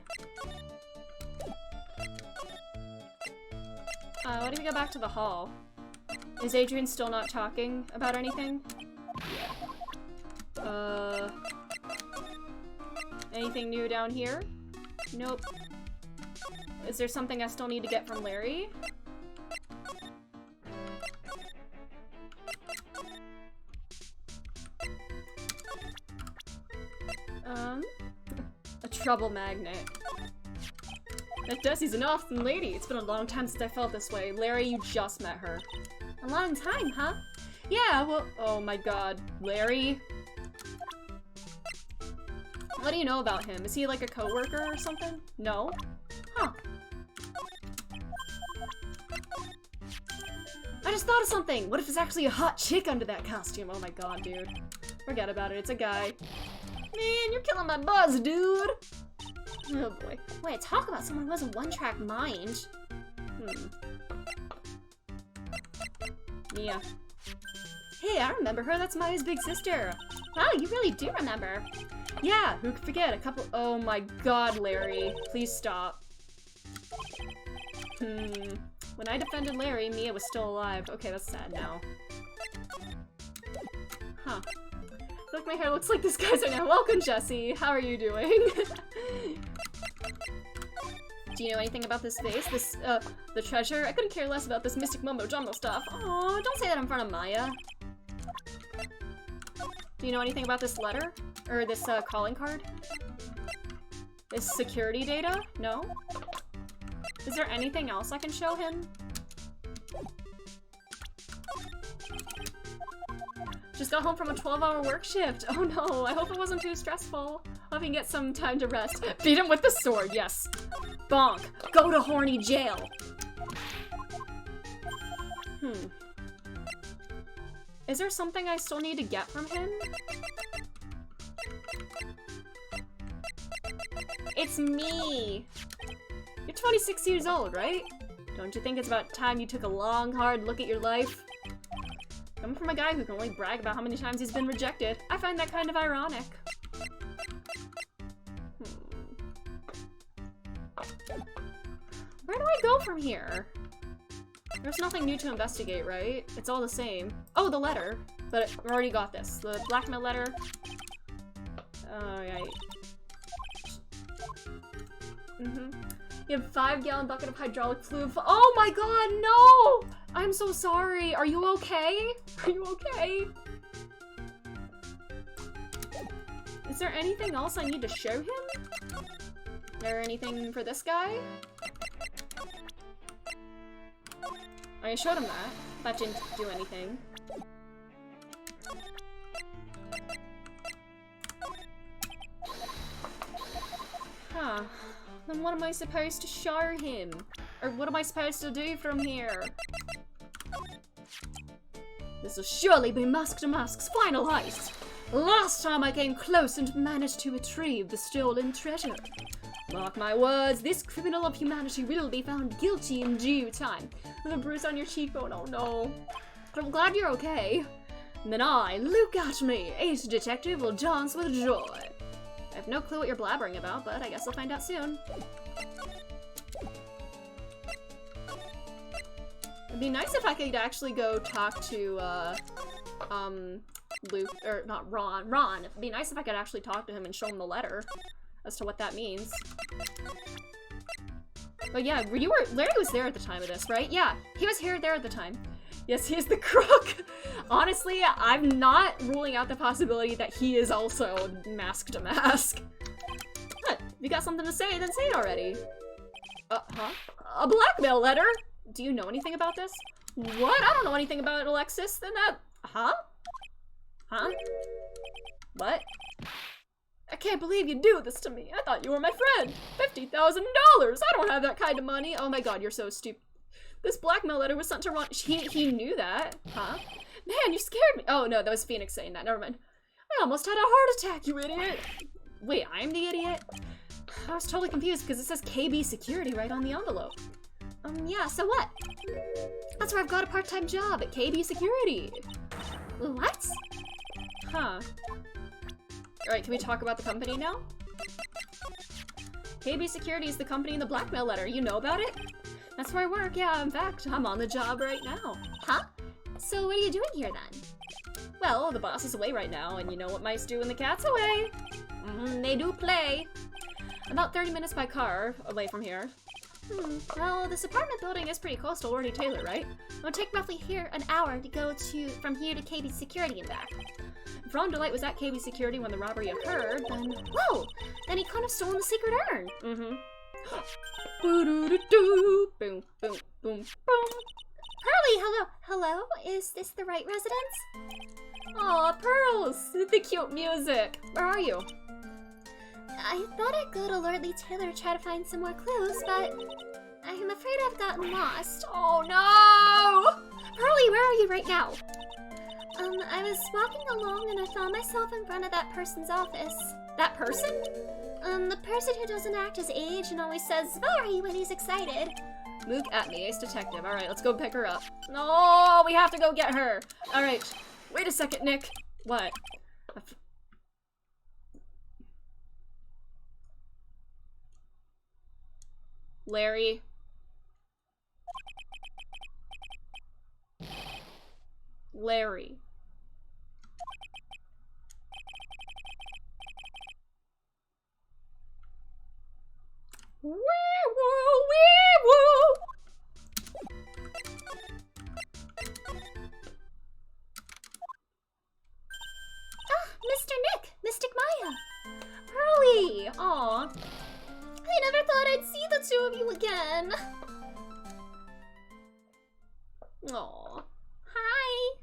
What if we go back to the hall? Is Adrian still not talking about anything? Anything new down here? Nope. Is there something I still need to get from Larry? A trouble magnet. That Desi's an awesome lady. It's been a long time since I felt this way. Larry, you just met her. A long time, huh? Yeah, well, oh my god. Larry? What do you know about him? Is he like a coworker or something? No? Huh. I just thought of something! What if it's actually a hot chick under that costume? Oh my god, dude. Forget about it, it's a guy. Man, you're killing my buzz, dude! Oh boy. Wait, talk about someone who has a one-track mind. Mia. Hey, I remember her, that's Maya's big sister. Wow, you really do remember. Yeah, who could forget? Oh my god, Larry. Please stop. When I defended Larry, Mia was still alive. Okay, that's sad now. Huh. I feel like my hair looks like this guy's right now. Welcome, Jesse. How are you doing? Do you know anything about this vase? The treasure? I couldn't care less about this mystic mumbo-jumbo stuff. Aw, don't say that in front of Maya. Do you know anything about this letter? Or this, calling card? This security data? No? Is there anything else I can show him? Just got home from a 12-hour work shift. Oh no, I hope it wasn't too stressful. Hope he can get some time to rest. Beat him with the sword, yes. Bonk. Go to horny jail. Is there something I still need to get from him? It's me. You're 26 years old, right? Don't you think it's about time you took a long, hard look at your life? Coming from a guy who can only brag about how many times he's been rejected, I find that kind of ironic. Where do I go from here? There's nothing new to investigate, right? It's all the same. Oh, the letter. But we already got this. The blackmail letter. Alright. You have 5-gallon bucket of hydraulic fluid. Oh my god, no! I'm so sorry. Are you okay? Are you okay? Is there anything else I need to show him? Is there anything for this guy? I showed him that. That didn't do anything. Huh. Then what am I supposed to show him? Or what am I supposed to do from here? This will surely be Mask to Mask's final heist. Last time I came close and managed to retrieve the stolen treasure. Mark my words, this criminal of humanity will be found guilty in due time. With a bruise on your cheekbone, oh no. But I'm glad you're okay. And then I, look at me, ace detective will dance with joy. I have no clue what you're blabbering about, but I guess I'll find out soon. It'd be nice if I could actually go talk to, Luke, or not Ron. Ron. It'd be nice if I could actually talk to him and show him the letter as to what that means. But yeah, Larry was there at the time of this, right? Yeah, he was there at the time. Yes, he is the crook. Honestly, I'm not ruling out the possibility that he is also Mask to Mask. What? If you got something to say, then say it already. Huh? A blackmail letter? Do you know anything about this? What? I don't know anything about it, Alexis. Then that... Huh? Huh? What? I can't believe you do this to me. I thought you were my friend. $50,000! I don't have that kind of money. Oh my god, you're so stupid. This blackmail letter was sent to Ron. He knew that. Huh? Man, you scared me. Oh no, that was Phoenix saying that. Never mind. I almost had a heart attack, you idiot. Wait, I'm the idiot? I was totally confused because it says KB Security right on the envelope. Yeah, so what? That's where I've got a part-time job, at KB Security. What? Huh. Alright, can we talk about the company now? KB Security is the company in the blackmail letter. You know about it? That's where I work, yeah. In fact, I'm on the job right now. Huh? So what are you doing here then? Well, the boss is away right now, and you know what mice do when the cat's away. They do play. About 30 minutes by car away from here. Well, this apartment building is pretty close to Lordy Taylor, right? It would take roughly an hour to go from here to KB Security and back. If Ron DeLite was at KB Security when the robbery occurred, then... Whoa! Then he couldn't have stolen the secret urn! Boo-doo-doo-doo. Boom, boom, boom, boom. Pearly, hello? Is this the Wright residence? Aw, Pearls! The cute music. Where are you? I thought I'd go to Lord Lee Taylor to try to find some more clues, but I'm afraid I've gotten lost. Oh no! Pearly, where are you right now? I was walking along and I found myself in front of that person's office. That person? The person who doesn't act his age and always says sorry when he's excited. Look at me, Ace Detective. Alright, let's go pick her up. No, we have to go get her. Alright, wait a second, Nick. What? Larry. Larry. Wee-woo, wee-woo. Ah, Mr. Nick! Mystic Maya! Pearly! Aw. I never thought I'd see the two of you again. Aw. Hi!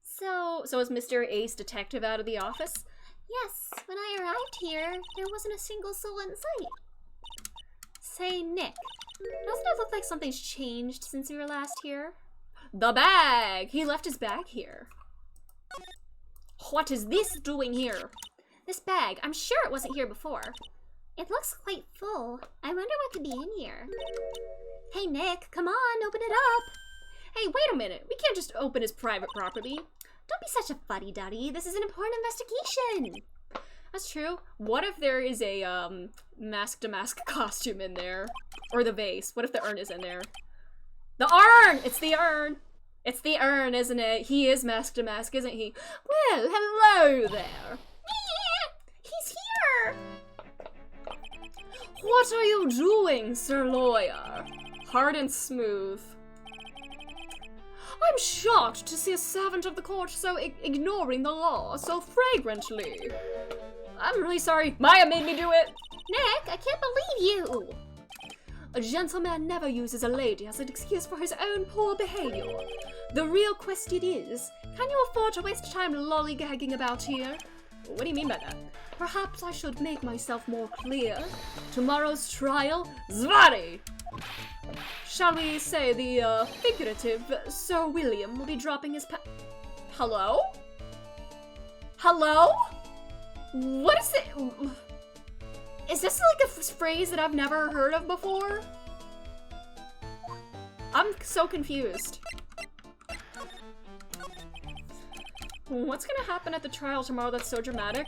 So is Mr. Ace Detective out of the office? Yes, when I arrived here, there wasn't a single soul in sight. Say, Nick, doesn't it look like something's changed since we were last here? The bag! He left his bag here. What is this doing here? This bag, I'm sure it wasn't here before. It looks quite full. I wonder what could be in here. Hey Nick, come on, open it up. Hey, wait a minute. We can't just open his private property. Don't be such a fuddy-duddy. This is an important investigation. That's true. What if there is a, mask-to-mask costume in there? Or the vase. What if the urn is in there? The urn! It's the urn! It's the urn, isn't it? He is mask-to-mask, isn't he? Well, hello there. He's here! What are you doing, Sir Lawyer? Hard and smooth. I'm shocked to see a servant of the court so ignoring the law so flagrantly. I'm really sorry. Maya made me do it. Nick, I can't believe you. A gentleman never uses a lady as an excuse for his own poor behavior. The real question is, can you afford to waste time lollygagging about here? What do you mean by that? Perhaps I should make myself more clear. Tomorrow's trial, Zvari! Shall we say the, figurative Sir William will be dropping his Hello? Hello? What is it? Is this like a phrase that I've never heard of before? I'm so confused. What's gonna happen at the trial tomorrow that's so dramatic?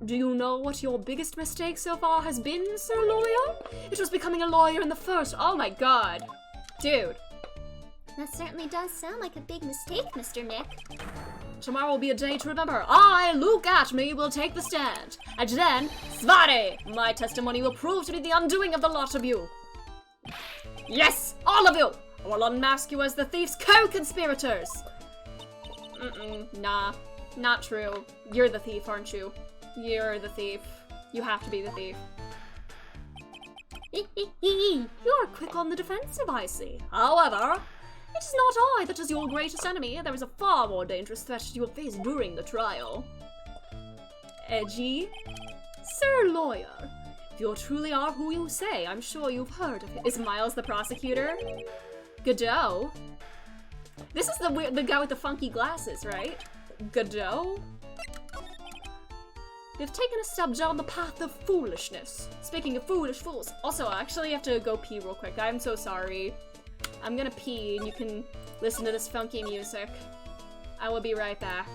Do you know what your biggest mistake so far has been, Sir Lawyer? It was becoming a lawyer in the first. Oh my god. Dude. That certainly does sound like a big mistake, Mr. Nick. Tomorrow will be a day to remember. I, look at me, will take the stand. And then, Svare! My testimony will prove to be the undoing of the lot of you. Yes, all of you! I will unmask you as the thief's co-conspirators. Nah, not true. You're the thief, aren't you? You're the thief. You have to be the thief. You're quick on the defensive, I see. However, it is not I that is your greatest enemy. There is a far more dangerous threat you will face during the trial. Edgy? Sir Lawyer, if you truly are who you say, I'm sure you've heard of him. Is Miles the prosecutor? Godot? This is the guy with the funky glasses, right? Godot? They've taken a step down the path of foolishness. Speaking of foolish fools. Also, I actually have to go pee real quick. I'm so sorry. I'm gonna pee and you can listen to this funky music. I will be right back.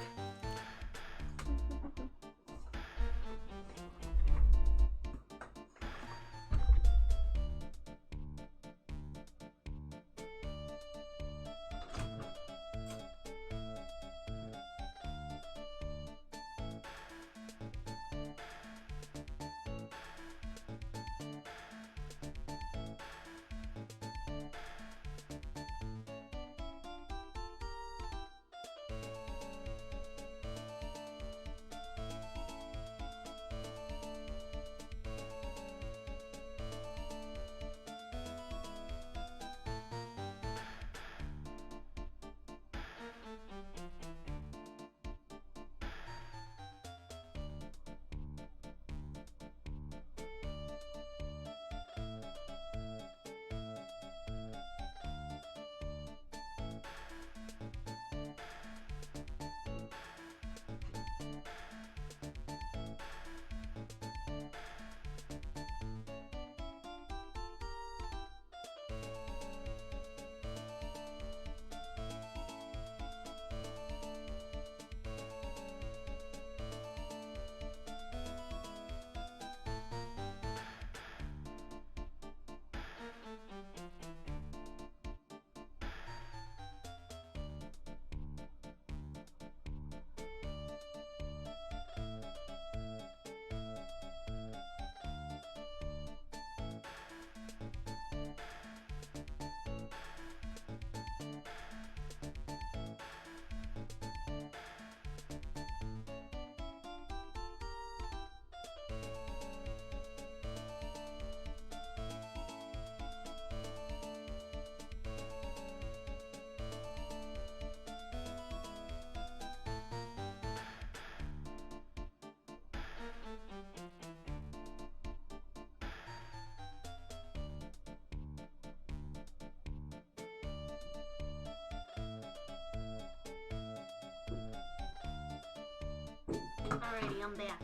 Alrighty, I'm back.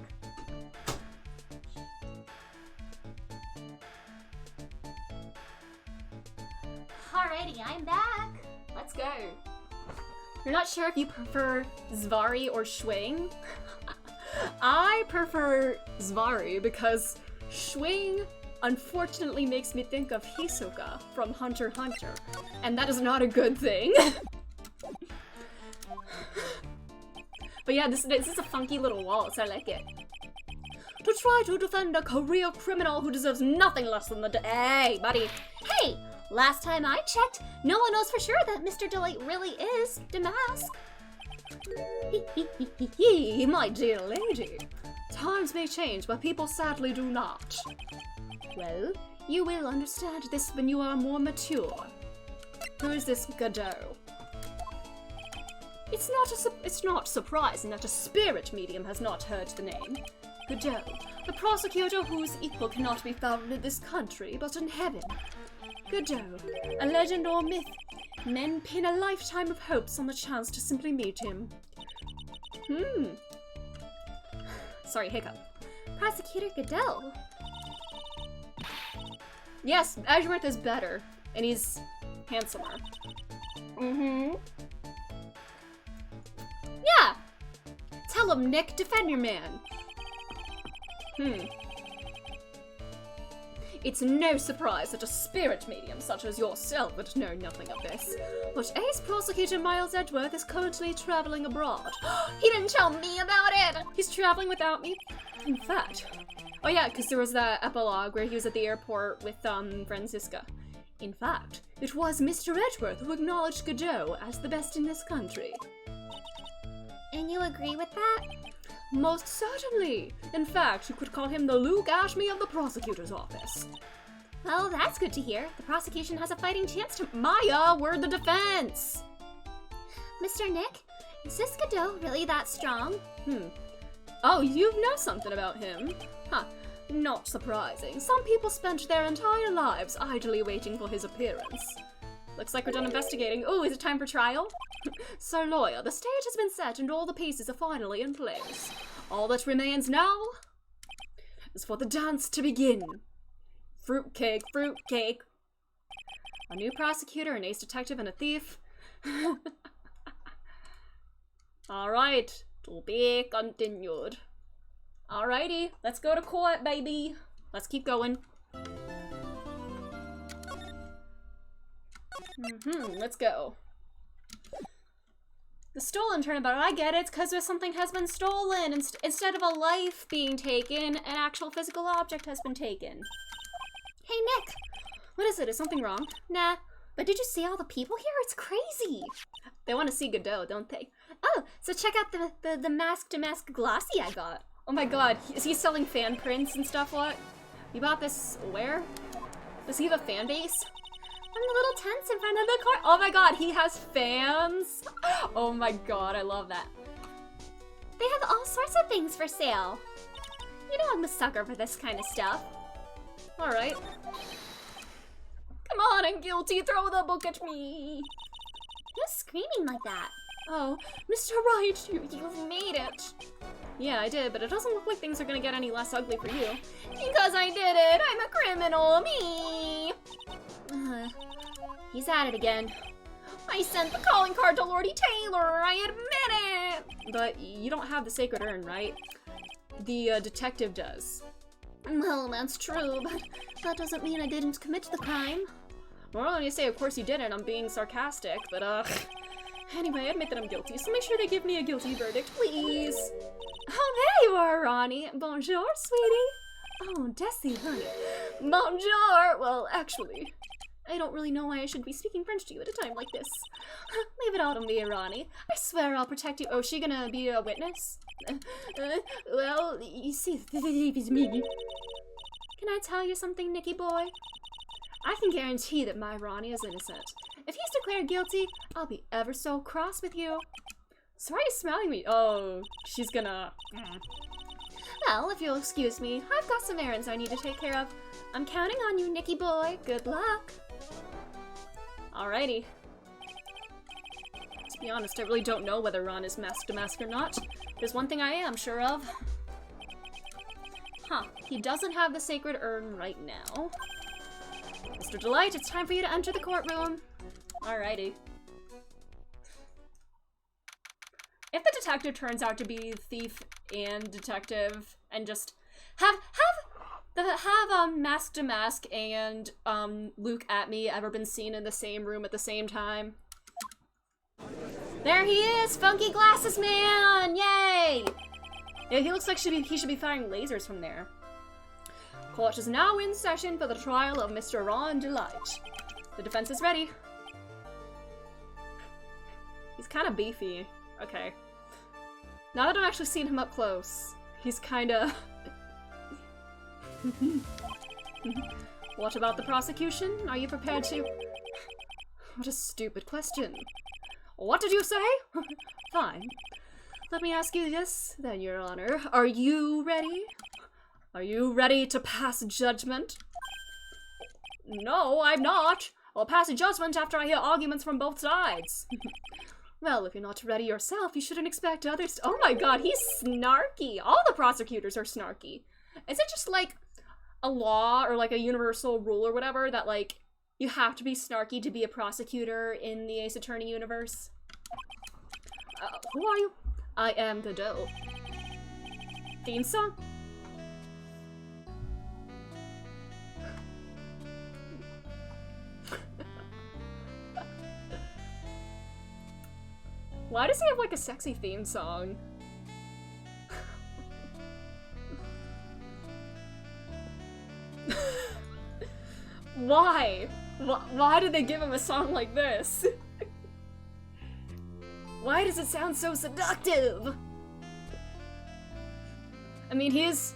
Alrighty, I'm back. Let's go. You're not sure if you prefer Zvari or Schwing? I prefer Zvari because Schwing unfortunately makes me think of Hisoka from Hunter x Hunter, and that is not a good thing. But yeah, this is a funky little waltz, I like it. To try to defend a career criminal who deserves nothing less than the Hey, buddy. Hey! Last time I checked, no one knows for sure that Mr. Delight really is Damask. My dear lady. Times may change, but people sadly do not. Well, you will understand this when you are more mature. Who is this Godot? It's not surprising that a spirit medium has not heard the name. Godot, the prosecutor whose equal cannot be found in this country, but in heaven. Godot, a legend or myth. Men pin a lifetime of hopes on the chance to simply meet him. Sorry, hiccup. Prosecutor Godot. Yes, Ashworth is better, and he's handsomer. Yeah! Tell him, Nick, defend your man. It's no surprise that a spirit medium such as yourself would know nothing of this. But Ace Prosecutor Miles Edgeworth is currently traveling abroad. He didn't tell me about it! He's traveling without me. In fact, oh yeah, because there was that epilogue where he was at the airport with Francisca. In fact, it was Mr. Edgeworth who acknowledged Godot as the best in this country. And you agree with that? Most certainly! In fact, you could call him the Luke Ashby of the prosecutor's office. Well, that's good to hear. The prosecution has a fighting chance to— Maya, we're the defense! Mr. Nick, is this Godot really that strong? Oh, you know something about him? Huh, not surprising. Some people spent their entire lives idly waiting for his appearance. Looks like we're done investigating. Oh, is it time for trial? Sir Lawyer, the stage has been set and all the pieces are finally in place. All that remains now is for the dance to begin. Fruitcake, fruitcake. A new prosecutor, an ace detective, and a thief. Alright, to be continued. Alrighty, let's go to court, baby. Let's keep going. Let's go. The stolen turnabout, I get it, it's because something has been stolen. Instead of a life being taken, an actual physical object has been taken. Hey, Nick! What is it? Is something wrong? Nah, but did you see all the people here? It's crazy! They want to see Godot, don't they? Oh, so check out the mask-to-mask glossy I got. Oh my god, is he selling fan prints and stuff? What? You bought this where? Does he have a fan base? From the little tents in front of the court. Oh my god, he has fans? Oh my god, I love that. They have all sorts of things for sale. You know I'm a sucker for this kind of stuff. Alright. Come on, I'm guilty, throw the book at me. Who's screaming like that? Oh, Mr. Wright, you've made it. Yeah, I did, but it doesn't look like things are gonna get any less ugly for you. Because I did it, I'm a criminal, me. He's at it again. I sent the calling card to Lordy Taylor, I admit it! But you don't have the sacred urn, right? The detective does. Well, that's true, but that doesn't mean I didn't commit the crime. Well, when you say of course you didn't, I'm being sarcastic, but anyway, I admit that I'm guilty, so make sure they give me a guilty verdict, please. Oh, there you are, Ronnie. Bonjour, sweetie. Oh, Desi, honey. Bonjour! Well, actually, I don't really know why I should be speaking French to you at a time like this. Leave it all to me, Ronnie. I swear I'll protect you. Oh, is she gonna be a witness? Well, you see, it's me. Can I tell you something, Nicky boy? I can guarantee that my Ronnie is innocent. If he's declared guilty, I'll be ever so cross with you. So why are you smiling at me? Oh, she's gonna... Well, if you'll excuse me, I've got some errands I need to take care of. I'm counting on you, Nicky boy. Good luck. Alrighty. To be honest, I really don't know whether Ron is mask to mask or not. There's one thing I am sure of. Huh, he doesn't have the sacred urn right now. Mr. Delight, it's time for you to enter the courtroom. Alrighty. If the detective turns out to be thief and detective and just have Mask to Mask and Luke at me ever been seen in the same room at the same time? There he is, Funky Glasses Man! Yay! Yeah, he looks like he should be firing lasers from there. Court is now in session for the trial of Mr. Ron Delight. The defense is ready. He's kind of beefy. Okay. Now that I've actually seen him up close, he's kind of... What about the prosecution? Are you prepared to... What a stupid question. What did you say? Fine. Let me ask you this, then, Your Honor. Are you ready? Are you ready to pass judgment? No, I'm not. I'll pass judgment after I hear arguments from both sides. Well, if you're not ready yourself, you shouldn't expect others to— Oh my god, he's snarky! All the prosecutors are snarky. Is it just, like, a law or, like, a universal rule or whatever that, like, you have to be snarky to be a prosecutor in the Ace Attorney universe? Who are you? I am Godot. Theme song? Why does he have, like, a sexy theme song? Why? Why did they give him a song like this? Why does it sound so seductive? I mean, he is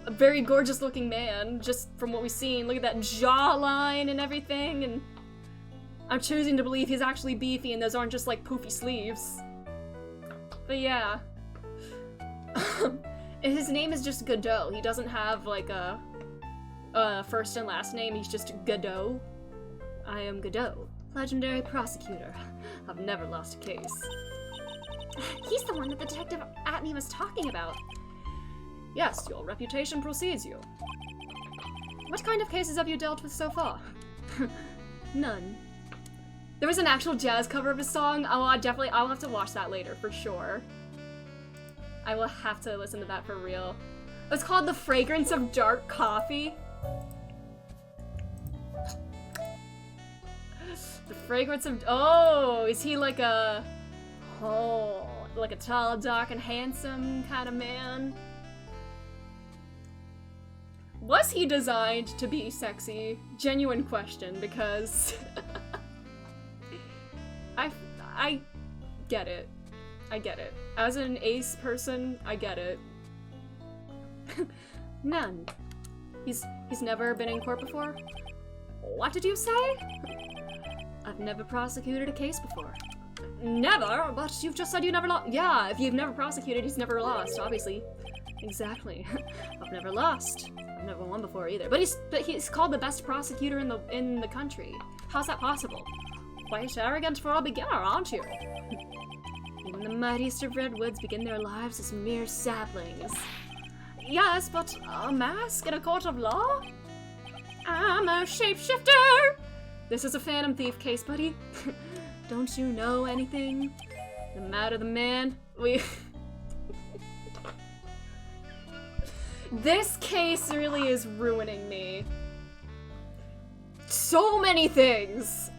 a very gorgeous looking man, just from what we've seen. Look at that jawline and everything, and I'm choosing to believe he's actually beefy and those aren't just like poofy sleeves. But yeah. His name is just Godot. He doesn't have like a first and last name, he's just Godot. I am Godot, legendary prosecutor. I've never lost a case. He's the one that the detective at me was talking about. Yes, your reputation precedes you. What kind of cases have you dealt with so far? None. There was an actual jazz cover of his song. I'll have to watch that later, for sure. I will have to listen to that for real. It's called The Fragrance of Dark Coffee. The fragrance of— oh, is he like a— oh, like a tall, dark, and handsome kind of man? Was he designed to be sexy? Genuine question, because I get it. I get it. As an Ace person, I get it. None. He's never been in court before? What did you say? I've never prosecuted a case before. Never? But you've just said you never lost. Yeah, if you've never prosecuted, he's never lost, obviously. Exactly. I've never lost. I've never won before either. But he's called the best prosecutor in the country. How's that possible? Quite arrogant for a beginner, aren't you? Even the mightiest of redwoods begin their lives as mere saplings. Yes, but a mask in a court of law? I'm a shapeshifter! This is a Phantom Thief case, buddy. Don't you know anything? No matter the man, This case really is ruining me. So many things!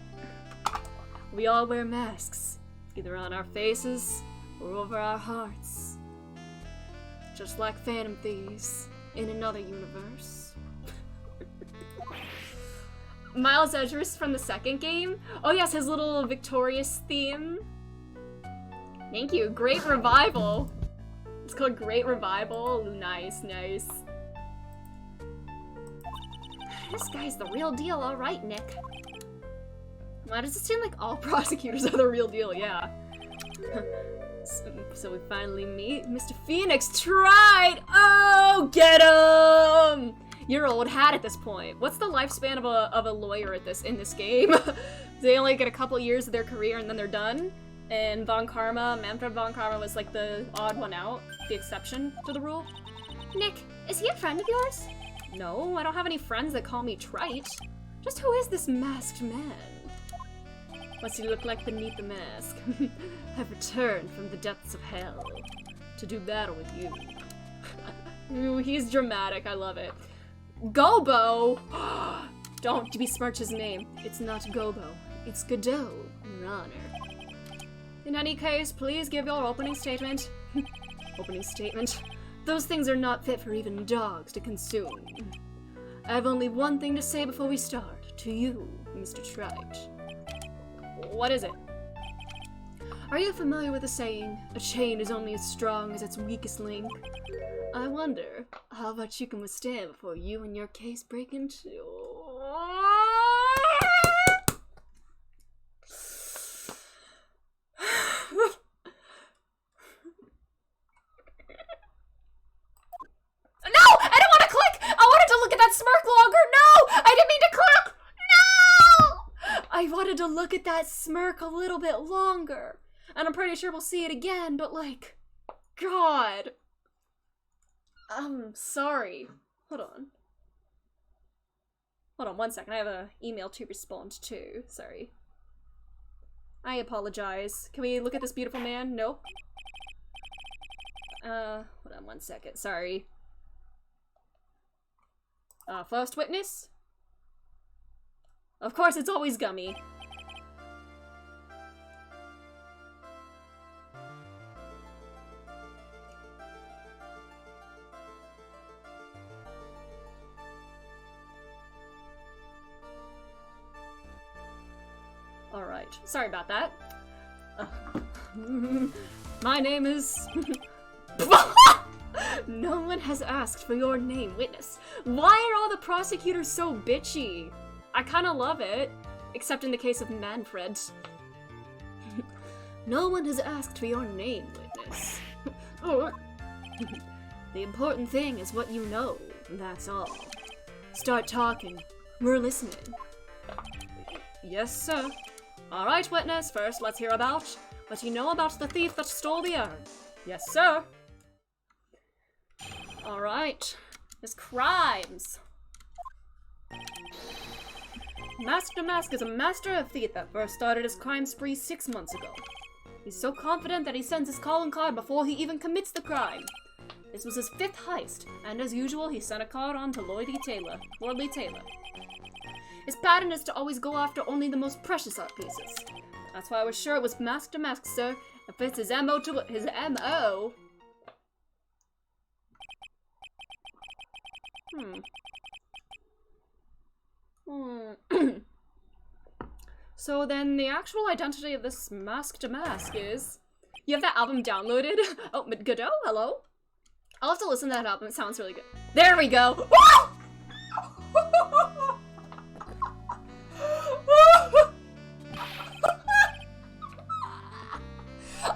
We all wear masks, either on our faces or over our hearts. Just like Phantom Thieves in another universe. Miles Edgeworth from the second game? Oh yes, his little victorious theme. Thank you. Great Revival. It's called Great Revival. Nice, nice. This guy's the real deal, alright, Nick. Why does it seem like all prosecutors are the real deal? Yeah. So we finally meet Mr. Phoenix tried! Oh, get him! You're old hat at this point. What's the lifespan of a lawyer in this game? They only get a couple years of their career and then they're done? And Von Karma, Manfred Von Karma was like the odd one out, the exception to the rule. Nick, is he a friend of yours? No, I don't have any friends that call me trite. Just who is this masked man? What's he look like beneath the mask? I've returned from the depths of hell to do battle with you. Ooh, he's dramatic, I love it. Gobo! Don't besmirch his name. It's not Gobo, it's Godot, Your Honor. In any case, please give your opening statement. Opening statement? Those things are not fit for even dogs to consume. I have only one thing to say before we start. To you, Mr. Trite. What is it? Are you familiar with the saying, a chain is only as strong as its weakest link? I wonder how much you can withstand before you and your case break into... No! I don't want to click! I wanted to look at that smirk longer! No! I didn't mean to click! No! I wanted to look at that smirk a little bit longer. And I'm pretty sure we'll see it again, but like... God. I'm sorry. Hold on. Hold on 1 second. I have an email to respond to. Sorry. I apologize. Can we look at this beautiful man? Nope. Hold on 1 second. Sorry. First witness? Of course, it's always Gummy. Alright, sorry about that. My name is... No one has asked for your name, witness. Why are all the prosecutors so bitchy? I kinda love it. Except in the case of Manfred. No one has asked for your name, witness. The important thing is what you know, that's all. Start talking. We're listening. Yes, sir. Alright, witness, first let's hear about what you know about the thief that stole the urn. Yes, sir. Alright. His crimes. Master Mask is a master of thief that first started his crime spree 6 months ago. He's so confident that he sends his calling card before he even commits the crime. This was his 5th heist, and as usual, he sent a card on to Lordly Taylor. His pattern is to always go after only the most precious art pieces. That's why I was sure it was Master Mask, sir. It fits his MO to his MO. So then the actual identity of this Masked Mask is... You have that album downloaded? Oh, Godot, hello? I'll have to listen to that album, it sounds really good. There we go!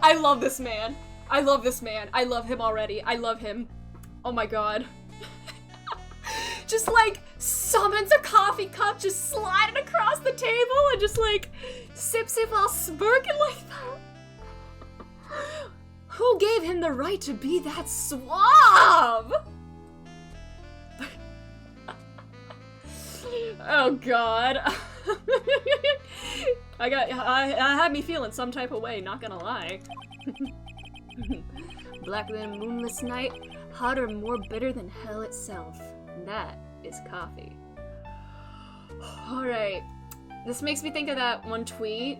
I love this man. I love this man. I love him already. I love him. Oh my god. Just like summons a coffee cup, just sliding across the table and just like sips it while smirking like that. Who gave him the right to be that suave? Oh god. I had me feeling some type of way, not gonna lie. Blacker than a moonless night, hotter, more bitter than hell itself. And that is coffee. Alright. This makes me think of that one tweet.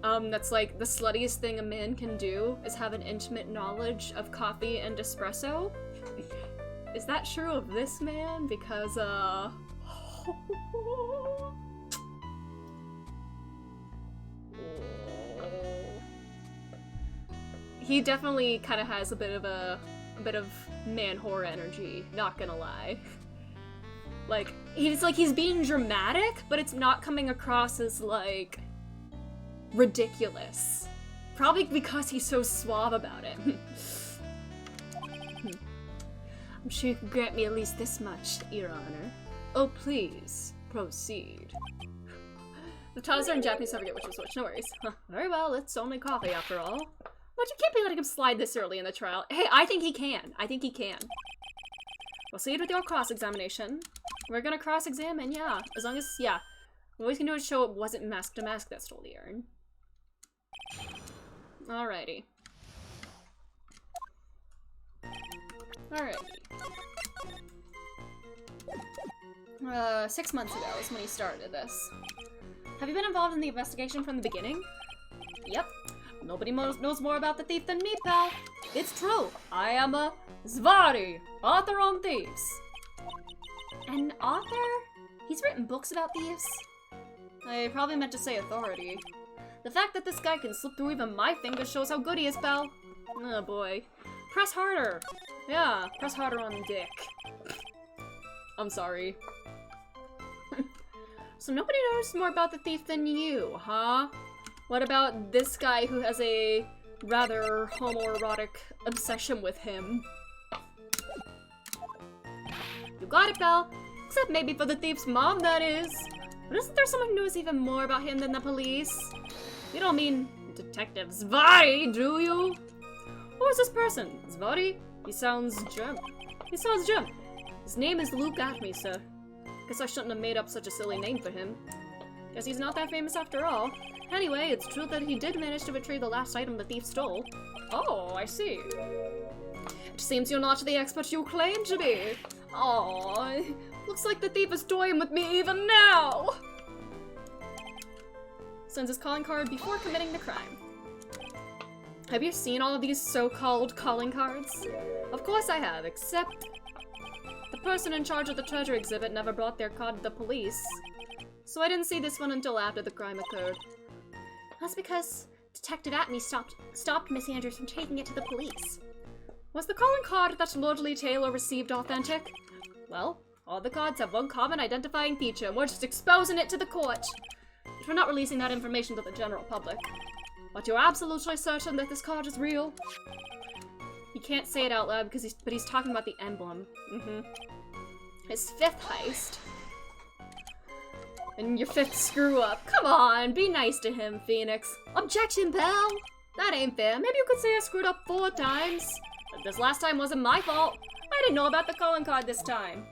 That's like, the sluttiest thing a man can do is have an intimate knowledge of coffee and espresso. Is that true of this man? Because, he definitely kind of has a bit of man whore energy, not gonna lie. Like, he's being dramatic, but it's not coming across as, like, ridiculous. Probably because he's so suave about it. I'm sure you can grant me at least this much, Your Honor. Oh, please, proceed. The titles are in Japanese, so I forget which is which. No worries. Huh. Very well, it's only coffee after all. But you can't be letting him slide this early in the trial. Hey, I think he can. I think he can. Proceed with your cross-examination. We're gonna cross-examine, yeah. As long as, yeah. What we can do is show it wasn't Mask to Mask that stole the urn. Alrighty. Alrighty. 6 months ago is when he started this. Have you been involved in the investigation from the beginning? Yep. Nobody knows more about the thief than me, pal. It's true. I am a Zvari, author on thieves. An author? He's written books about thieves? I probably meant to say authority. The fact that this guy can slip through even my fingers shows how good he is, pal. Oh boy. Press harder. Yeah, press harder on dick. I'm sorry. So nobody knows more about the thief than you, huh? What about this guy who has a rather homoerotic obsession with him? You got it, pal. Except maybe for the thief's mom, that is. But isn't there someone who knows even more about him than the police? You don't mean Detective Zvari, do you? Who is this person? Zvari? He sounds German. He sounds German. His name is Luke Atme, sir. Guess I shouldn't have made up such a silly name for him. Guess he's not that famous after all. Anyway, it's true that he did manage to retrieve the last item the thief stole. Oh, I see. It seems you're not the expert you claim to be. Oh, looks like the thief is toying with me even now. Sends his calling card before committing the crime. Have you seen all of these so-called calling cards? Of course I have, except the person in charge of the treasure exhibit never brought their card to the police. So I didn't see this one until after the crime occurred. That's because Detective Atme stopped Miss Andrews from taking it to the police. Was the calling card that Lordly Taylor received authentic? Well, all the cards have one common identifying feature, and we're just exposing it to the court. But we're not releasing that information to the general public. But you're absolutely certain that this card is real? He can't say it out loud because he's talking about the emblem. His 5th heist. And your 5th screw up. Come on, be nice to him, Phoenix. Objection, pal! That ain't fair. Maybe you could say I screwed up 4 times. But this last time wasn't my fault. I didn't know about the calling card this time.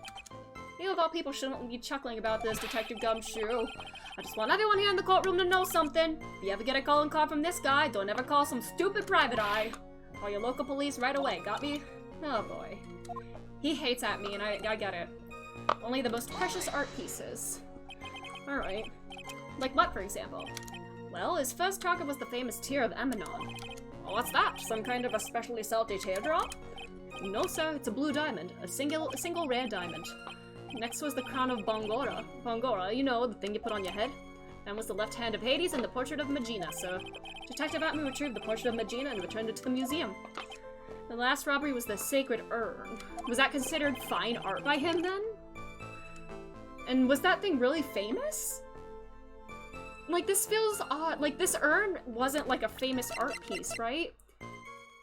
You of all people shouldn't be chuckling about this, Detective Gumshoe. I just want everyone here in the courtroom to know something. If you ever get a calling card from this guy, don't ever call some stupid private eye. Call your local police right away, got me? Oh boy. He hates at me and I get it. Only the most precious art pieces. Alright. Like what, for example? Well, his first target was the famous Tear of Emanon. Well, what's that? Some kind of especially salty teardrop? No, sir, it's a blue diamond. A single rare diamond. Next was the crown of Bongora. Bongora, you know, the thing you put on your head. Then was the left hand of Hades and the portrait of Magina, sir. Detective Atme retrieved the portrait of Magina and returned it to the museum. The last robbery was the sacred urn. Was that considered fine art by him, then? And was that thing really famous? Like, this feels odd. Like, this urn wasn't, like, a famous art piece, right?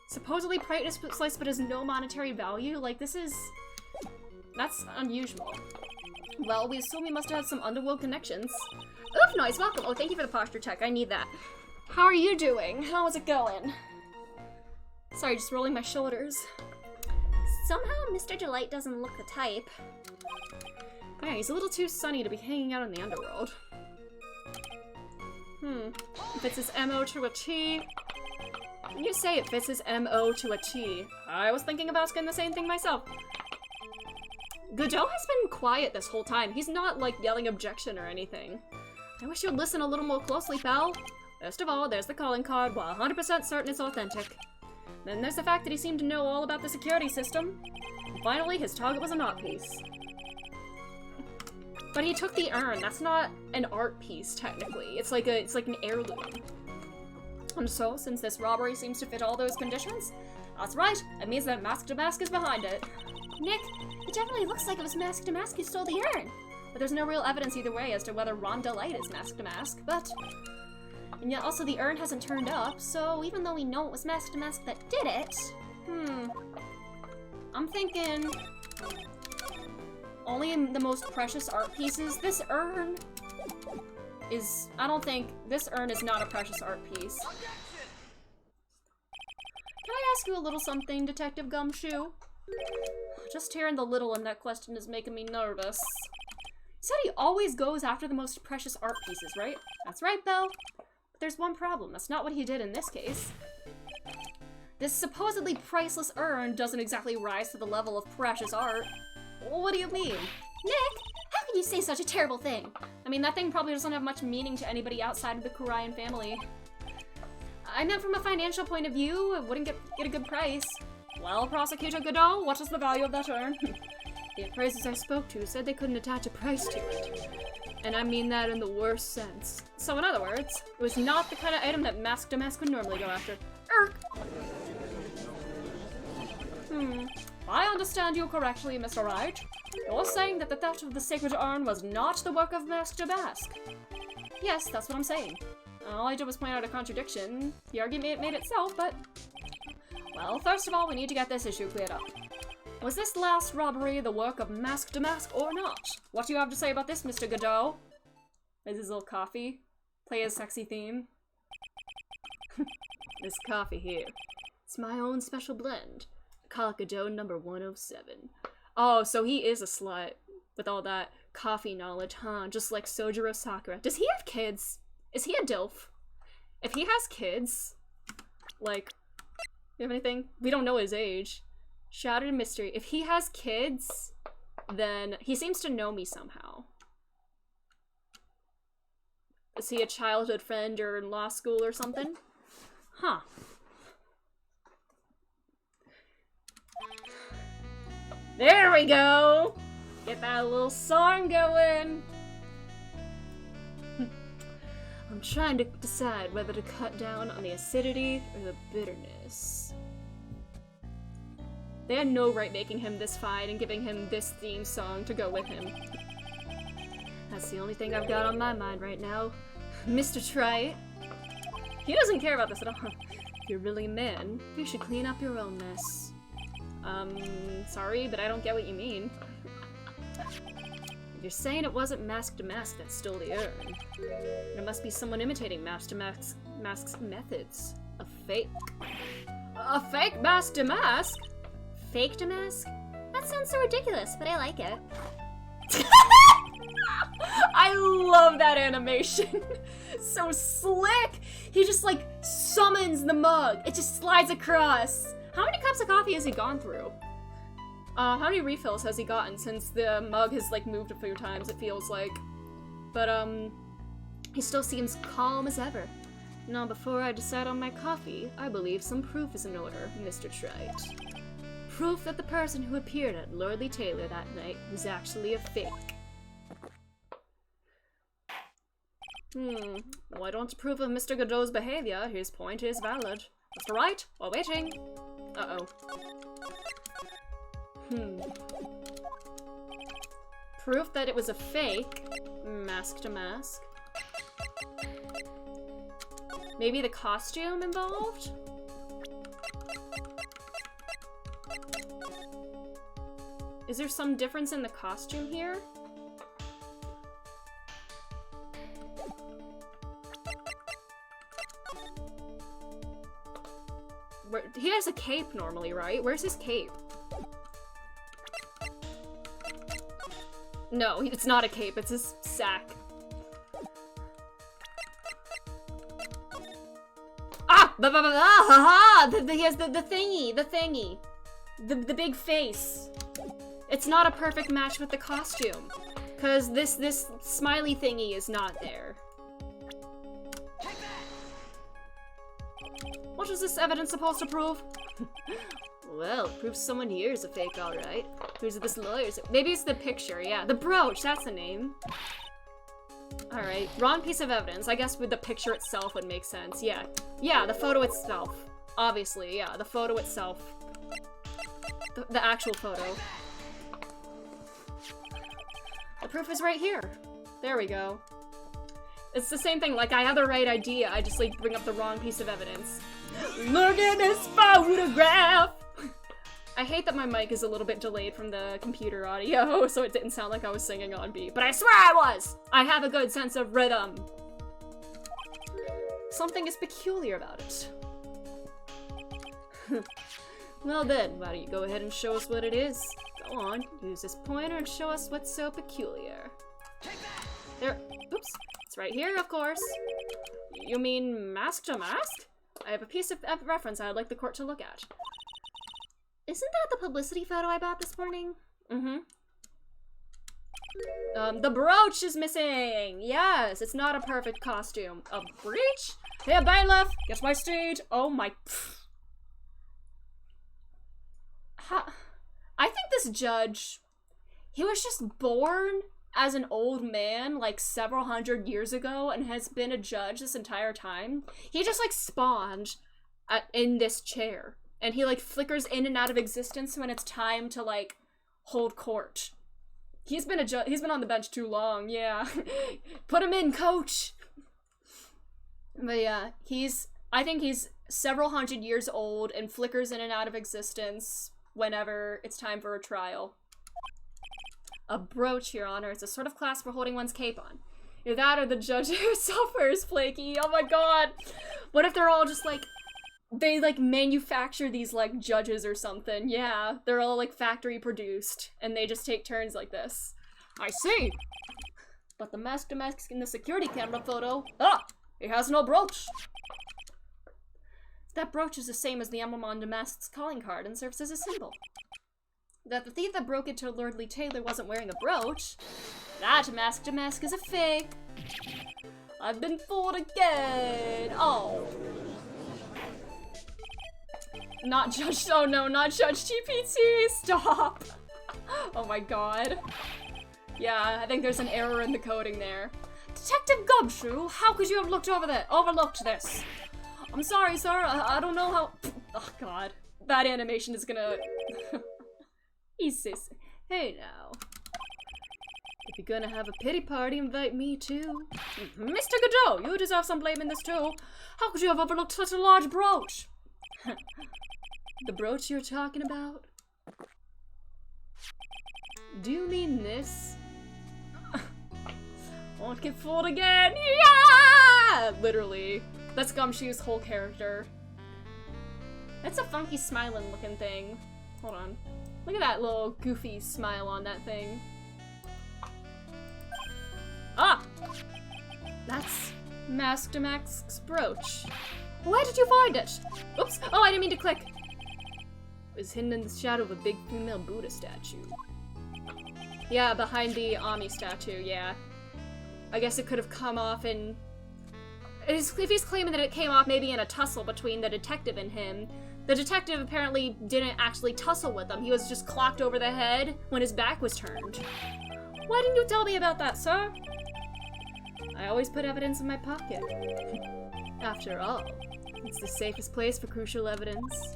Supposedly priceless, but has no monetary value? Like, this is... That's unusual. Well, we assume he must have had some underworld connections. Oof, nice, welcome. Oh, thank you for the posture check. I need that. How are you doing? How is it going? Sorry, just rolling my shoulders. Somehow Mr. Delight doesn't look the type. Yeah, he's a little too sunny to be hanging out in the underworld. Fits his MO to a T. When you say it fits his MO to a T, I was thinking of asking the same thing myself. Godot has been quiet this whole time. He's not, like, yelling objection or anything. I wish you'd listen a little more closely, pal. First of all, there's the calling card, while 100% certain it's authentic. Then there's the fact that he seemed to know all about the security system. And finally, his target was an art piece. But he took the urn. That's not an art piece, technically. It's like an heirloom. And so, since this robbery seems to fit all those conditions, that's right. It means that Mask to Mask is behind it. Nick, it definitely looks like it was Mask to Mask who stole the urn. But there's no real evidence either way as to whether Ron Delight is Mask to Mask, but... And yet also the urn hasn't turned up, so even though we know it was Mask to Mask that did it... I'm thinking... Only in the most precious art pieces, this urn... is... I don't think... This urn is not a precious art piece. Can I ask you a little something, Detective Gumshoe? Just hearing the little in that question is making me nervous. He said he always goes after the most precious art pieces, right? That's right, Belle. But there's one problem. That's not what he did in this case. This supposedly priceless urn doesn't exactly rise to the level of precious art. What do you mean? Nick, how could you say such a terrible thing? I mean, that thing probably doesn't have much meaning to anybody outside of the Kurayan family. I meant from a financial point of view, it wouldn't get a good price. Well, Prosecutor Godot, what is the value of that urn? The appraisers I spoke to said they couldn't attach a price to it. And I mean that in the worst sense. So in other words, it was not the kind of item that Mask Damask would normally go after. I understand you correctly, Mr. Wright. You're saying that the theft of the sacred urn was not the work of Mask Damask. Yes, that's what I'm saying. All I did was point out a contradiction. The argument made itself, but... Well, first of all, we need to get this issue cleared up. Was this last robbery the work of Mask Damask or not? What do you have to say about this, Mr. Godot? There's his little coffee. Play his sexy theme. This coffee here. It's my own special blend. I call it Godot number 107. Oh, so he is a slut with all that coffee knowledge, huh? Just like Sojiro Sakura. Does he have kids? Is he a DILF? If he has kids, like, you have anything? We don't know his age. Shrouded in mystery. If he has kids, then he seems to know me somehow. Is he a childhood friend or in law school or something? Huh. There we go! Get that little song going! I'm trying to decide whether to cut down on the acidity or the bitterness. They had no right making him this fine and giving him this theme song to go with him. That's the only thing I've got on my mind right now. Mr. Wright. He doesn't care about this at all. If you're really a man, you should clean up your own mess. Sorry, but I don't get what you mean. If you're saying it wasn't Mask Damask that stole the urn, there must be someone imitating Mask Damask's methods. A fake Mask Damask? Fake Damask? That sounds so ridiculous, but I like it. I love that animation. So slick. He just like summons the mug. It just slides across. How many cups of coffee has he gone through? How many refills has he gotten since the mug has like moved a few times, it feels like. But he still seems calm as ever. Now before I decide on my coffee, I believe some proof is in order, Mr. Wright. Proof that the person who appeared at Lordly Taylor that night was actually a fake. Why don't you prove of Mr. Godot's behavior? His point is valid. Mr. Wright, while waiting. Uh-oh. Proof that it was a fake Mask Damask. Maybe the costume involved? Is there some difference in the costume here? He has a cape normally, right? Where's his cape? No, it's not a cape, it's his sack. Ah! He has the thingy. The big face. It's not a perfect match with the costume. Cause this smiley thingy is not there. What is this evidence supposed to prove? Well, it proves someone here is a fake, alright. Who's this lawyer? Maybe it's the picture, yeah. The brooch, that's the name. Alright, wrong piece of evidence. I guess with the picture itself would make sense, yeah. Yeah, the photo itself. Obviously, yeah, the photo itself. The actual photo. The proof is right here. There we go. It's the same thing, like I have the right idea, I just like bring up the wrong piece of evidence. Look at this photograph! I hate that my mic is a little bit delayed from the computer audio, so it didn't sound like I was singing on beat, but I swear I was! I have a good sense of rhythm. Something is peculiar about it. Well then, why don't you go ahead and show us what it is? Go on, use this pointer and show us what's so peculiar. There, oops, it's right here, of course. You mean mask to mask? I have a piece of reference I'd like the court to look at. Isn't that the publicity photo I bought this morning? Mm-hmm. The brooch is missing! Yes, it's not a perfect costume. A breach? Here, bailiff! Get my steed! Oh my... I think this judge... He was just born as an old man, like, several hundred years ago and has been a judge this entire time. He just, like, spawned in this chair. And he, like, flickers in and out of existence when it's time to, like, hold court. He's been on the bench too long, yeah. Put him in, coach! But yeah, I think he's several hundred years old and flickers in and out of existence whenever it's time for a trial. A brooch, Your Honor. It's a sort of clasp for holding one's cape on. Either that or the judge who suffers, Flaky. Oh my god! What if they're all just, like, they, like, manufacture these, like, judges or something. Yeah, they're all, like, factory produced, and they just take turns like this. I see! But the mask in the security camera photo, he has no brooch! That brooch is the same as the emblem on Damask's calling card and serves as a symbol. That the thief that broke into Lordly Taylor wasn't wearing a brooch, that mask Damask is a fake. I've been fooled again! Oh. Not Judge, oh no, not Judge GPT, stop! Oh my god. Yeah, I think there's an error in the coding there. Detective Gumshoe, how could you have overlooked this? I'm sorry, sir, I don't know how- Oh god, that animation is gonna- He's sis. Hey now. If you're gonna have a pity party, invite me too. Mr. Godot, you deserve some blame in this too. How could you have overlooked such a large brooch? The brooch you're talking about? Do you mean this? Won't get fooled again! Yeah! Literally. That's Gumshoe's whole character. That's a funky smiling looking thing. Hold on. Look at that little goofy smile on that thing. Ah! That's Mask Damask's brooch. Where did you find it? Oops! Oh, I didn't mean to click! It was hidden in the shadow of a big female Buddha statue. Yeah, behind the Ami statue, yeah. I guess it could have come off in... If he's claiming that it came off maybe in a tussle between the detective and him, the detective apparently didn't actually tussle with him. He was just clocked over the head when his back was turned. Why didn't you tell me about that, sir? I always put evidence in my pocket. After all, it's the safest place for crucial evidence.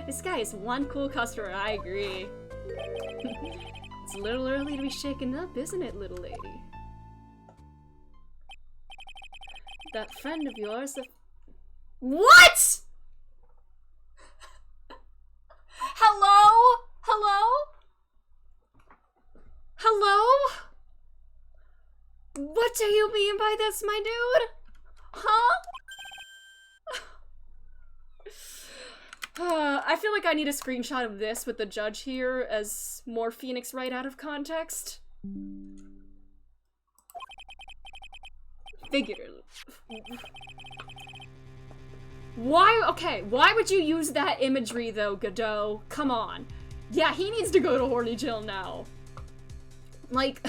This guy is one cool customer, I agree. It's a little early to be shaken up, isn't it, little lady? That friend of yours, What?! Hello? Hello? Hello? What do you mean by this, my dude? Huh? I feel like I need a screenshot of this with the judge here as more Phoenix Wright out of context. Figuratively. Why would you use that imagery though, Godot? Come on. Yeah, he needs to go to horny jail now. Like,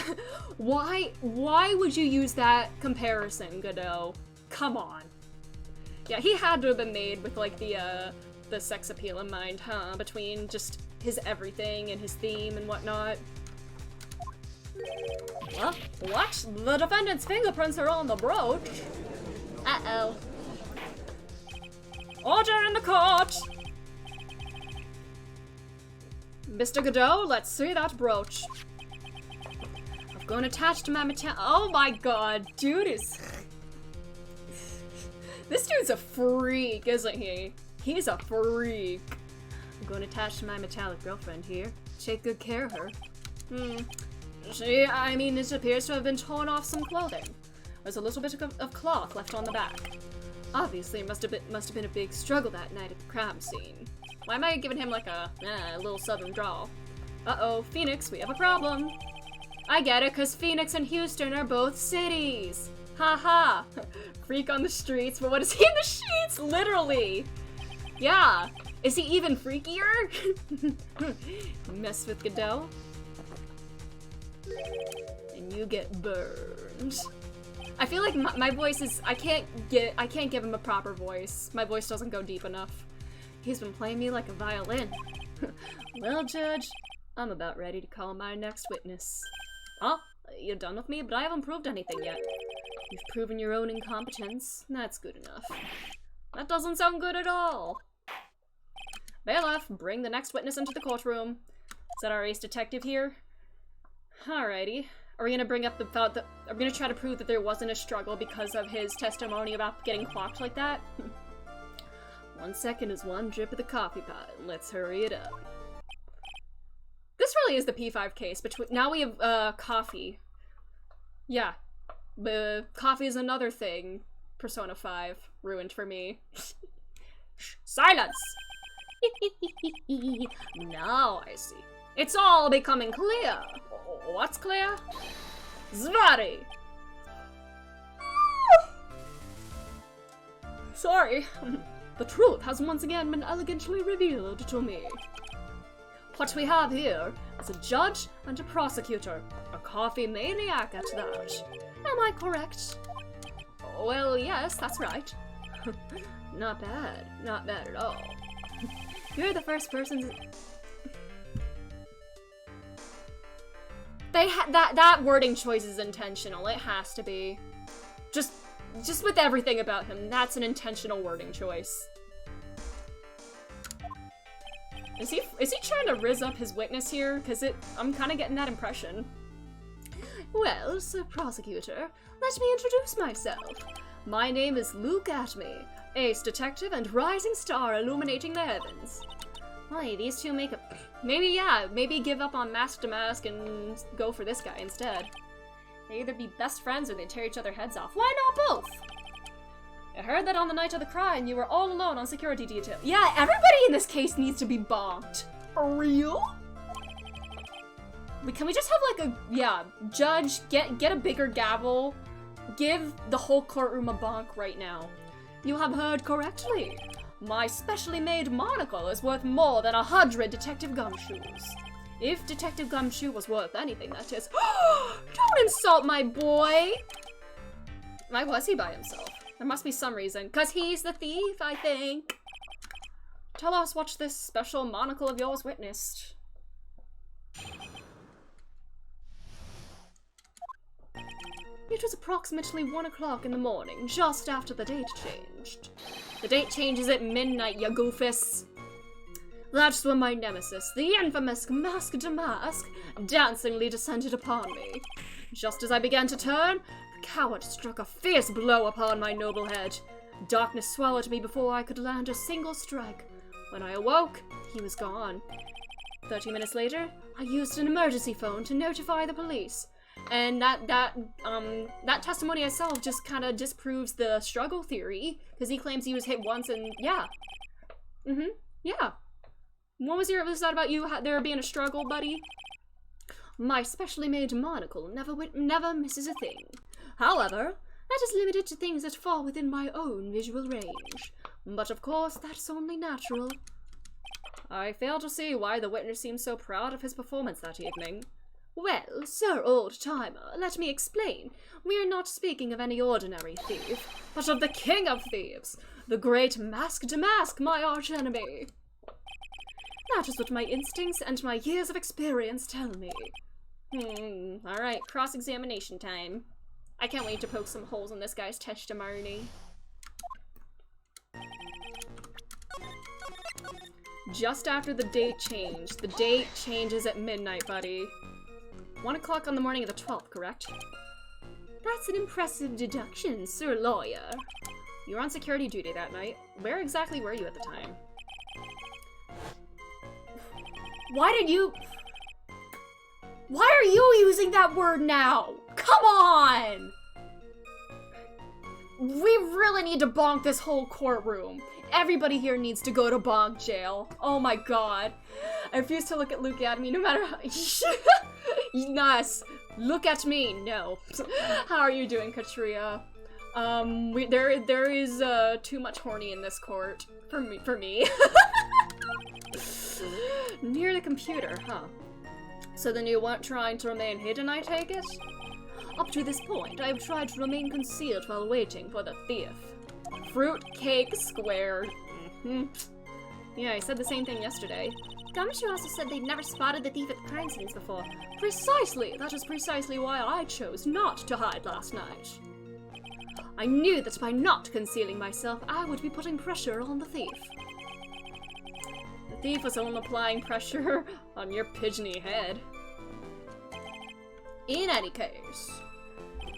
why would you use that comparison, Godot? Come on. Yeah, he had to have been made with, like, the sex appeal in mind, huh? Between just his everything and his theme and whatnot. Well, what? The defendant's fingerprints are on the brooch. Uh-oh. Order in the court! Mr. Godot, let's see that brooch. I've gone attached to my Oh my god, dude is... This dude's a freak, isn't he? He's a freak. I'm going attached to my metallic girlfriend here. Take good care of her. I mean, it appears to have been torn off some clothing. There's a little bit of cloth left on the back. Obviously, it must have been a big struggle that night at the crime scene. Why am I giving him like a little southern drawl? Uh-oh, Phoenix, we have a problem. I get it, because Phoenix and Houston are both cities. Haha. Freak on the streets, but what is he in the sheets? Literally. Yeah. Is he even freakier? Mess with Godot. And you get burned. I feel like my voice is, I can't give him a proper voice. My voice doesn't go deep enough. He's been playing me like a violin. Well, Judge, I'm about ready to call my next witness. Oh, you're done with me, but I haven't proved anything yet. You've proven your own incompetence. That's good enough. That doesn't sound good at all. Bailiff, bring the next witness into the courtroom. Is that our ace detective here? Alrighty. Are we gonna bring up the thought that are we gonna try to prove that there wasn't a struggle because of his testimony about getting clocked like that? 1 second is one drip of the coffee pot. Let's hurry it up. This really is the P5 case. Now we have coffee. Yeah, coffee is another thing. Persona 5 ruined for me. Silence. Now I see. It's all becoming clear. What's clear? Zvari! Sorry. The truth has once again been elegantly revealed to me. What we have here is a judge and a prosecutor. A coffee maniac at that. Am I correct? Well, yes, that's right. Not bad. Not bad at all. You're the first person to... That wording choice is intentional. It has to be. Just with everything about him, that's an intentional wording choice. Is he trying to rizz up his witness here? Because I'm kind of getting that impression. Well, Sir Prosecutor, let me introduce myself. My name is Luke Atme, ace detective and rising star illuminating the heavens. Why, these two make a... Maybe give up on mask to mask and go for this guy instead. They either be best friends or they tear each other heads off. Why not both? I heard that on the night of the crime, you were all alone on security detail. Yeah, everybody in this case needs to be bonked. For real? Can we just have like a, judge, get a bigger gavel. Give the whole courtroom a bonk right now. You have heard correctly. My specially made monocle is worth more than 100 Detective Gumshoes. If Detective Gumshoe was worth anything, that is. Don't insult my boy! Why was he by himself? There must be some reason. 'Cause he's the thief, I think. Tell us what this special monocle of yours witnessed. It was approximately 1 o'clock in the morning, just after the date changed. The date changes at midnight, you goofus. That's when my nemesis, the infamous Mask to Mask, dancingly descended upon me. Just as I began to turn, the coward struck a fierce blow upon my noble head. Darkness swallowed me before I could land a single strike. When I awoke, he was gone. 30 minutes later, I used an emergency phone to notify the police. And that testimony itself just kind of disproves the struggle theory, because he claims he was hit once and yeah. Yeah. What was that about you there being a struggle, buddy? My specially made monocle never misses a thing. However, that is limited to things that fall within my own visual range. But of course, that's only natural. I fail to see why the witness seems so proud of his performance that evening. Well, Sir Old-Timer, let me explain. We are not speaking of any ordinary thief, but of the king of thieves, the great Mask to Mask, my archenemy. That is what my instincts and my years of experience tell me. Alright, cross-examination time. I can't wait to poke some holes in this guy's testimony. Just after the date changed. The date changes at midnight, buddy. 1 o'clock on the morning of the 12th, correct? That's an impressive deduction, Sir Lawyer. You were on security duty that night. Where exactly were you at the time? Why are you using that word now? Come on! We really need to bonk this whole courtroom. Everybody here needs to go to bonk jail. Oh my god. I refuse to look at Luke at me no matter how- Nice. Look at me. No. How are you doing, Katria? There is too much horny in this court for me. Near the computer, huh? So then you weren't trying to remain hidden, I take it? Up to this point, I have tried to remain concealed while waiting for the thief. Fruit cake squared. Yeah, I said the same thing yesterday. Gumshoe also said they'd never spotted the thief at the crime scenes before. Precisely! That is precisely why I chose not to hide last night. I knew that by not concealing myself, I would be putting pressure on the thief. The thief was only applying pressure on your pigeony head. In any case,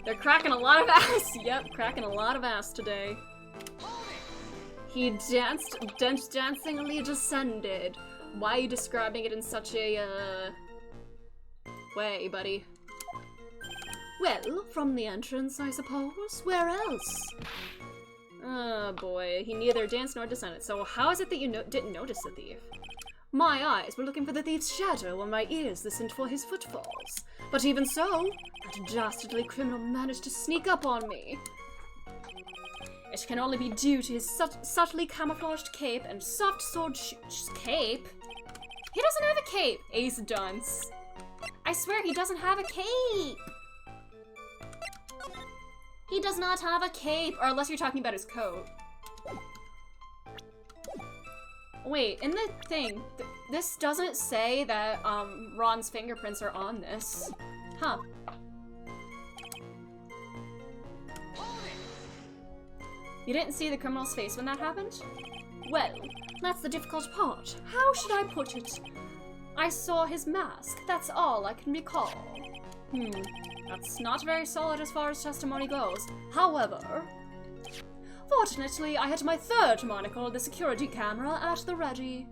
they're cracking a lot of ass. Yep, cracking a lot of ass today. He dancingly descended. Why are you describing it in such a, way, buddy? Well, from the entrance, I suppose. Where else? Oh boy, he neither danced nor descended. So how is it that you didn't notice the thief? My eyes were looking for the thief's shadow while my ears listened for his footfalls. But even so, that dastardly criminal managed to sneak up on me. It can only be due to his subtly camouflaged cape and soft sword cape? He doesn't have a cape! Ace dunce. I swear he doesn't have a cape! He does not have a cape! Or unless you're talking about his coat. Wait, in the thing, this doesn't say that, Ron's fingerprints are on this. Huh. You didn't see the criminal's face when that happened? Well, that's the difficult part. How should I put it? I saw his mask. That's all I can recall. That's not very solid as far as testimony goes. However, fortunately, I had my third monocle, the security camera, at the ready.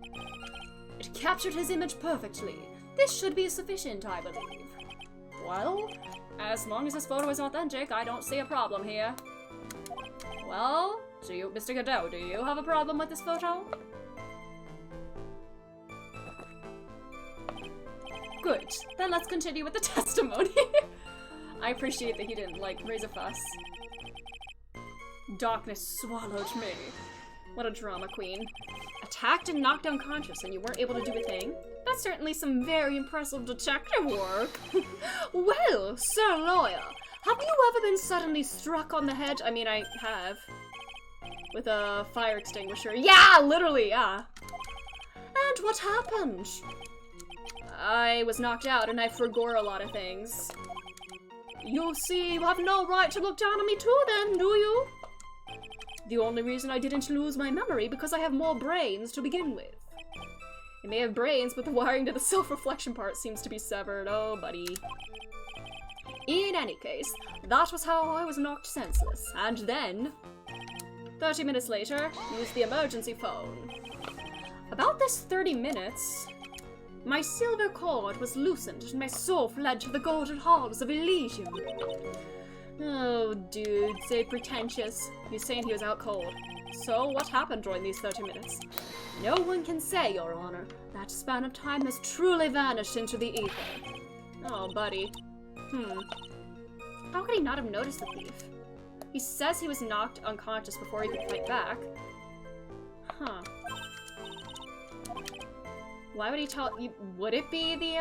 It captured his image perfectly. This should be sufficient, I believe. Well, as long as this photo is authentic, I don't see a problem here. Well, Mr. Godot, do you have a problem with this photo? Good. Then let's continue with the testimony. I appreciate that he didn't, raise a fuss. Darkness swallowed me. What a drama queen. Attacked and knocked unconscious and you weren't able to do a thing? That's certainly some very impressive detective work. Well, Sir Lawyer, have you ever been suddenly struck on the head? I mean, I have. With a fire extinguisher. Yeah, literally, yeah. And what happened? I was knocked out and I forgot a lot of things. You see, you have no right to look down on me too then, do you? The only reason I didn't lose my memory because I have more brains to begin with. I may have brains, but the wiring to the self-reflection part seems to be severed. Oh, buddy. In any case, that was how I was knocked senseless. And then, 30 minutes later, used the emergency phone. About this 30 minutes, my silver cord was loosened and my soul fled to the golden halls of Elysium. Oh, dude, say pretentious. He's saying he was out cold. So, what happened during these 30 minutes? No one can say, Your Honor. That span of time has truly vanished into the ether. Oh, buddy. How could he not have noticed the thief? He says he was knocked unconscious before he could fight back. Huh. Why would he tell you? Would it be the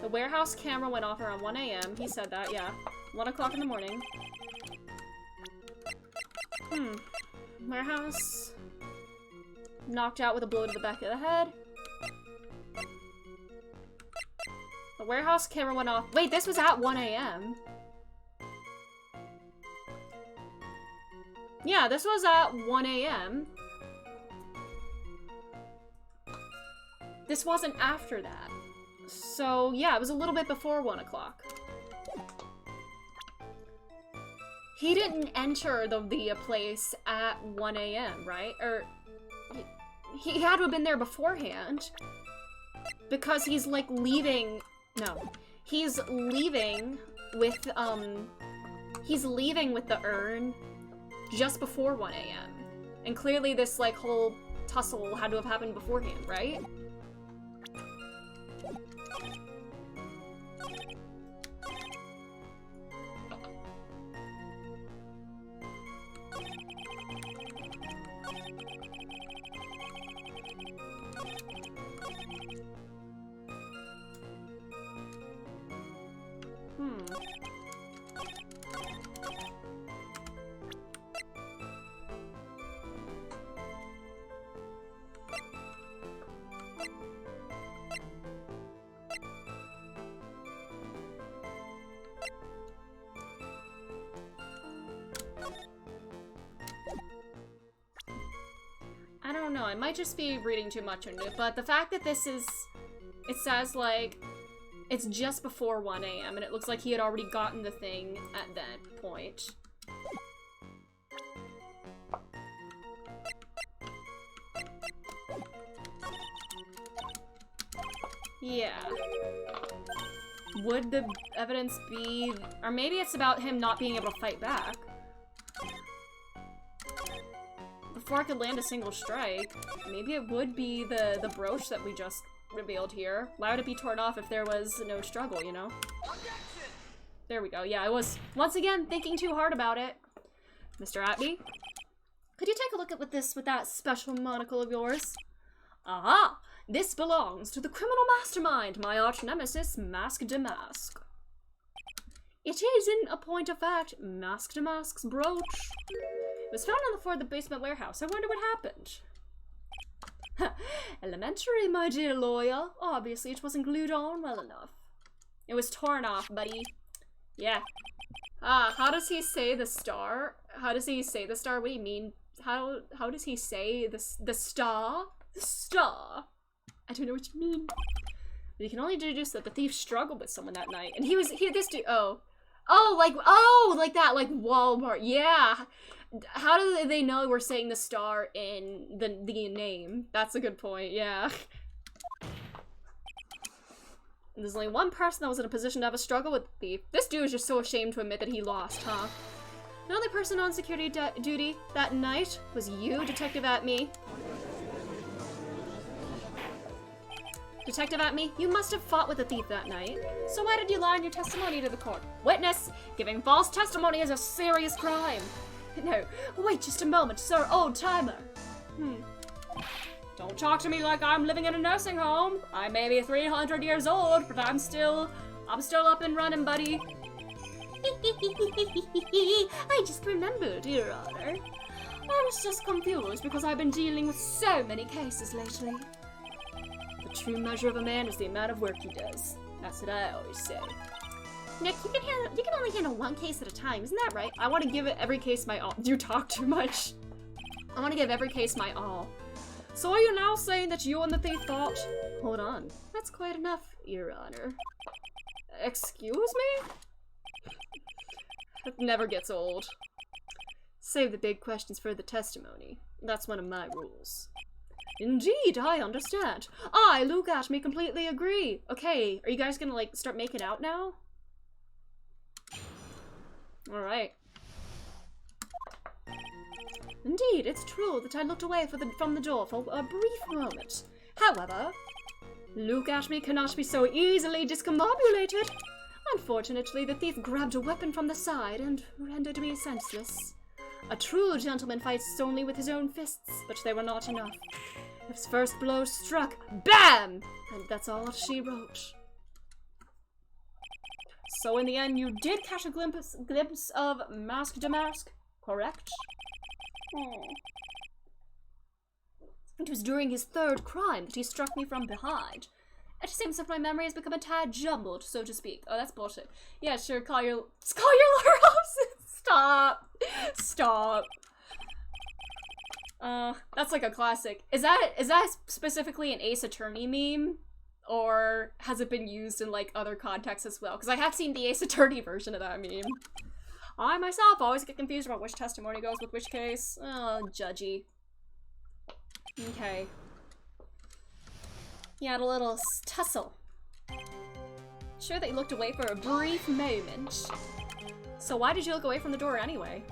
warehouse camera went off around 1 AM. He said that, yeah. 1 o'clock in the morning. Warehouse. Knocked out with a blow to the back of the head. The warehouse camera went off. Wait, this was at 1 AM. Yeah, this was at 1 AM. This wasn't after that. So, yeah, it was a little bit before 1 o'clock. He didn't enter the place at 1 a.m., right? Or he had to have been there beforehand. Because he's like leaving. No. He's leaving with the urn just before 1 a.m. And clearly this like whole tussle had to have happened beforehand, right? I don't know, I might just be reading too much into it, but the fact that this is, it says like, it's just before 1 a.m. and it looks like he had already gotten the thing at that point. Yeah. Would the evidence be, or maybe it's about him not being able to fight back. Before I could land a single strike, maybe it would be the brooch that we just revealed here. Why would it be torn off if there was no struggle, you know? There we go. Yeah, I was, once again, thinking too hard about it. Mr. Atby, could you take a look at with that special monocle of yours? Aha! This belongs to the criminal mastermind, my arch nemesis, Mask de Mask. It is, in a point of fact, Mask de Mask's brooch. It was found on the floor of the basement warehouse. I wonder what happened. Elementary, my dear lawyer. Obviously, it wasn't glued on well enough. It was torn off, buddy. Yeah. How does he say the star? How does he say the star? What do you mean? How does he say the star? The star. I don't know what you mean. But you can only deduce that the thief struggled with someone that night. And he had this dude, like that, like Walmart, yeah. How do they know we're saying the star in the name? That's a good point, yeah. There's only one person that was in a position to have a struggle with the thief. This dude is just so ashamed to admit that he lost, huh? The only person on security duty that night was you, Detective Atme. Detective Atme, you must have fought with the thief that night. So why did you lie in your testimony to the court? Witness, giving false testimony is a serious crime. No, wait just a moment, sir, old timer. Don't talk to me like I'm living in a nursing home. I may be 300 years old, but I'm still up and running, buddy. I just remembered, Your Honor. I was just confused because I've been dealing with so many cases lately. The true measure of a man is the amount of work he does. That's what I always say. Nick, you can only handle one case at a time, isn't that right? I want to give every case my all. You talk too much. I want to give every case my all. So are you now saying that you and the thief fought? Hold on. That's quite enough, Your Honor. Excuse me? It never gets old. Save the big questions for the testimony. That's one of my rules. Indeed, I understand. I, Luke Atme, completely agree. Okay, are you guys gonna, like, start making out now? Alright. Indeed, it's true that I looked away from the door for a brief moment. However, Luke Atme cannot be so easily discombobulated. Unfortunately, the thief grabbed a weapon from the side and rendered me senseless. A true gentleman fights only with his own fists, but they were not enough. His first blow struck, BAM! And that's all she wrote. So in the end, you did catch a glimpse of Mask de Mask, correct? It was during his third crime that he struck me from behind. It seems as if my memory has become a tad jumbled, so to speak. Oh, that's bullshit. Yeah, sure, call your lawyer Stop. Stop. That's like a classic. Is that specifically an Ace Attorney meme? Or has it been used in like other contexts as well? Because I have seen the Ace Attorney version of that meme. I myself always get confused about which testimony goes with which case. Oh, judgy. Okay. You had a little tussle. Sure that you looked away for a brief moment. So why did you look away from the door anyway?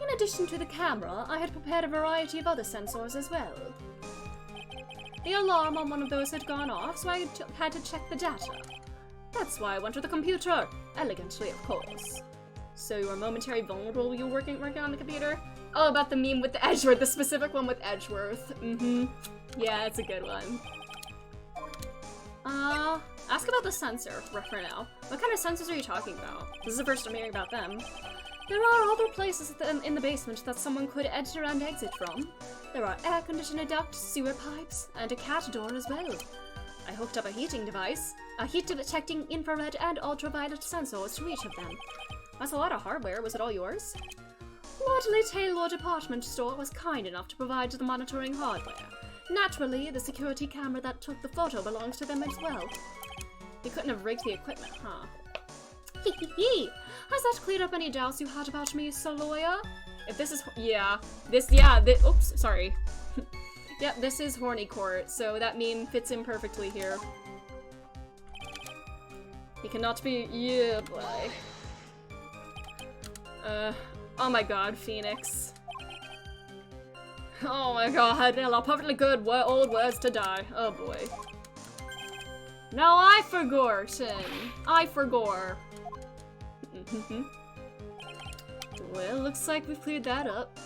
In addition to the camera, I had prepared a variety of other sensors as well. The alarm on one of those had gone off, so I had to check the data. That's why I went to the computer. Elegantly, of course. So you were momentarily vulnerable when you were working on the computer? Oh, about the meme with the Edgeworth, the specific one with Edgeworth. Yeah, it's a good one. Ask about the sensor for now. What kind of sensors are you talking about? This is the first I'm hearing about them. There are other places in the basement that someone could enter and exit from. There are air conditioner ducts, sewer pipes, and a cat door as well. I hooked up a heating device, a heat-detecting infrared and ultraviolet sensors to each of them. That's a lot of hardware. Was it all yours? Lordly Taylor department store was kind enough to provide the monitoring hardware. Naturally, the security camera that took the photo belongs to them as well. You couldn't have rigged the equipment, huh? Hee. Has that cleared up any doubts you had about me, Sir Lawyer? If this is, oops, sorry. Yep, this is Horny Court, so that meme fits in perfectly here. He cannot be, yeah, boy. Oh my god, Phoenix. Oh my god, they're all perfectly good old words to die. Oh boy. No, I forgotten. I forgot. Well, looks like we've cleared that up.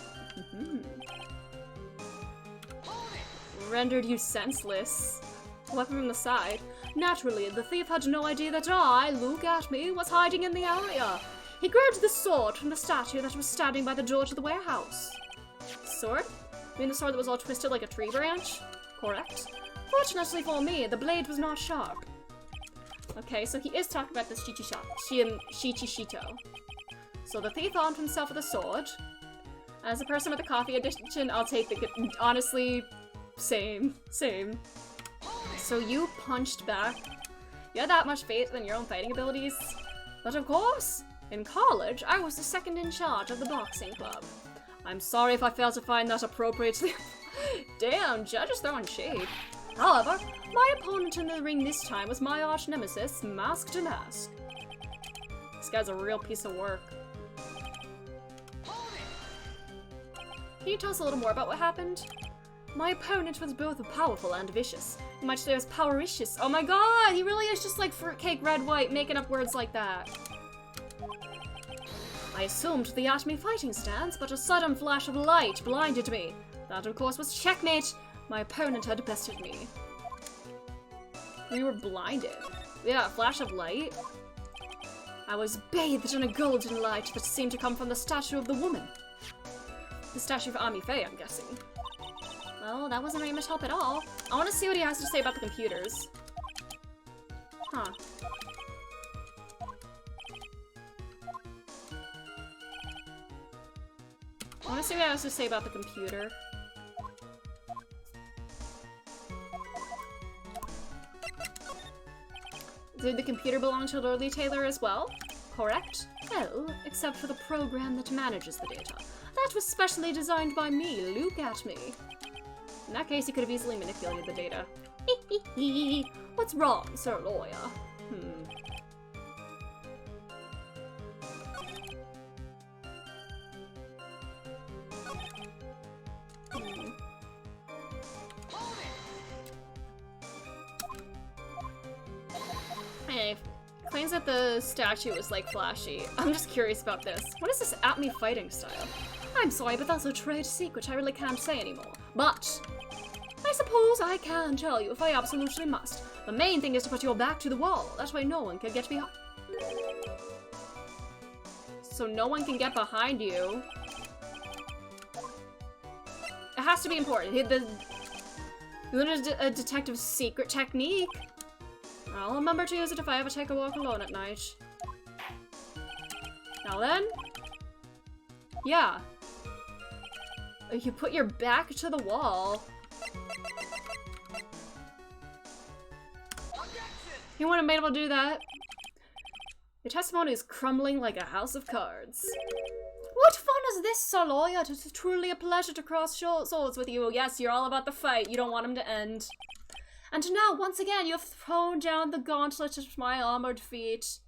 Rendered you senseless. Weapon from the side. Naturally, the thief had no idea that I, look at me, was hiding in the area. He grabbed the sword from the statue that was standing by the door to the warehouse. Sword? You mean the sword that was all twisted like a tree branch? Correct. Fortunately for me, the blade was not sharp. Okay, so he is talking about this Shichishito. So the thief armed himself with a sword. As a person with a coffee addiction, I'll take the... Honestly, same. So you punched back. You had that much faith in your own fighting abilities? But of course, in college, I was the second in charge of the boxing club. I'm sorry if I failed to find that appropriately. Damn, Judge is throwing shade. However, my opponent in the ring this time was my arch nemesis, Mask to Mask. This guy's a real piece of work. Can you tell us a little more about what happened? My opponent was both powerful and vicious. You might say he was powericious. Oh my god, he really is just like fruitcake red white, making up words like that. I assumed the Atomy fighting stance, but a sudden flash of light blinded me. That, of course, was checkmate. My opponent had bested me. We were blinded. Yeah, a flash of light. I was bathed in a golden light that seemed to come from the statue of the woman. The statue of Ami Faye, I'm guessing. Well, that wasn't very much help at all. I want to see what he has to say about the computers. Huh. I want to see what he has to say about the computer. Did the computer belong to Lordly Taylor as well? Correct? Well, except for the program that manages the data. That was specially designed by me, look at me. In that case, he could have easily manipulated the data. What's wrong, Sir Lawyer? Hey, claims that the statue was like flashy. I'm just curious about this. What is this Atomy fighting style? I'm sorry, but that's a trade secret I really can't say anymore. But I suppose I can tell you if I absolutely must. The main thing is to put your back to the wall. That way no one can get behind. So no one can get behind you. It has to be important. You learned a detective's secret technique. I'll remember to use it if I ever take a walk alone at night. Now then. Yeah. You put your back to the wall. You wouldn't have been able to do that. Your testimony is crumbling like a house of cards. What fun is this, Sir Lawyer? It is truly a pleasure to cross swords with you. Yes, you're all about the fight. You don't want him to end. And now, once again, you have thrown down the gauntlet at my armored feet.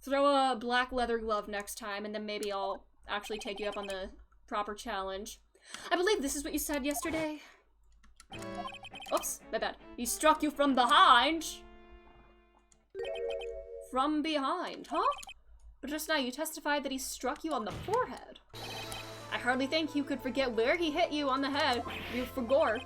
Throw a black leather glove next time, and then maybe I'll actually take you up on the proper challenge. I believe this is what you said yesterday. Oops, my bad. He struck you from behind. From behind, huh? But just now you testified that he struck you on the forehead. I hardly think you could forget where he hit you on the head. You forgot.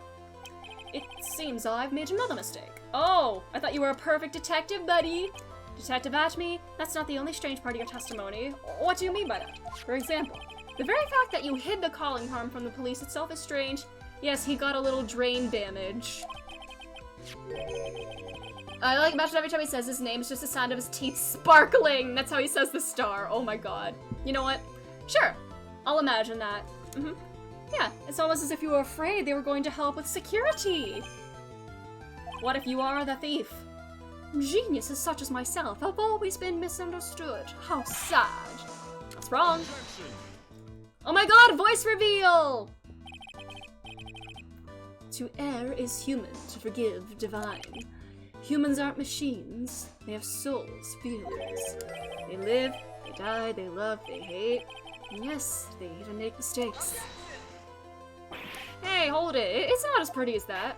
It seems I've made another mistake. Oh, I thought you were a perfect detective, buddy. Detective Atme, that's not the only strange part of your testimony. What do you mean by that? For example, the very fact that you hid the calling harm from the police itself is strange. Yes, he got a little drain damage. I like imagine every time he says his name, it's just the sound of his teeth sparkling. That's how he says the star. Oh my god. You know what? Sure. I'll imagine that. Yeah, it's almost as if you were afraid they were going to help with security. What if you are the thief? Geniuses such as myself have always been misunderstood. How sad. That's wrong. Oh my god, voice reveal! To err is human, to forgive divine. Humans aren't machines. They have souls, feelings. They live, they die, they love, they hate. And yes, they even make mistakes. Hey, hold it. It's not as pretty as that.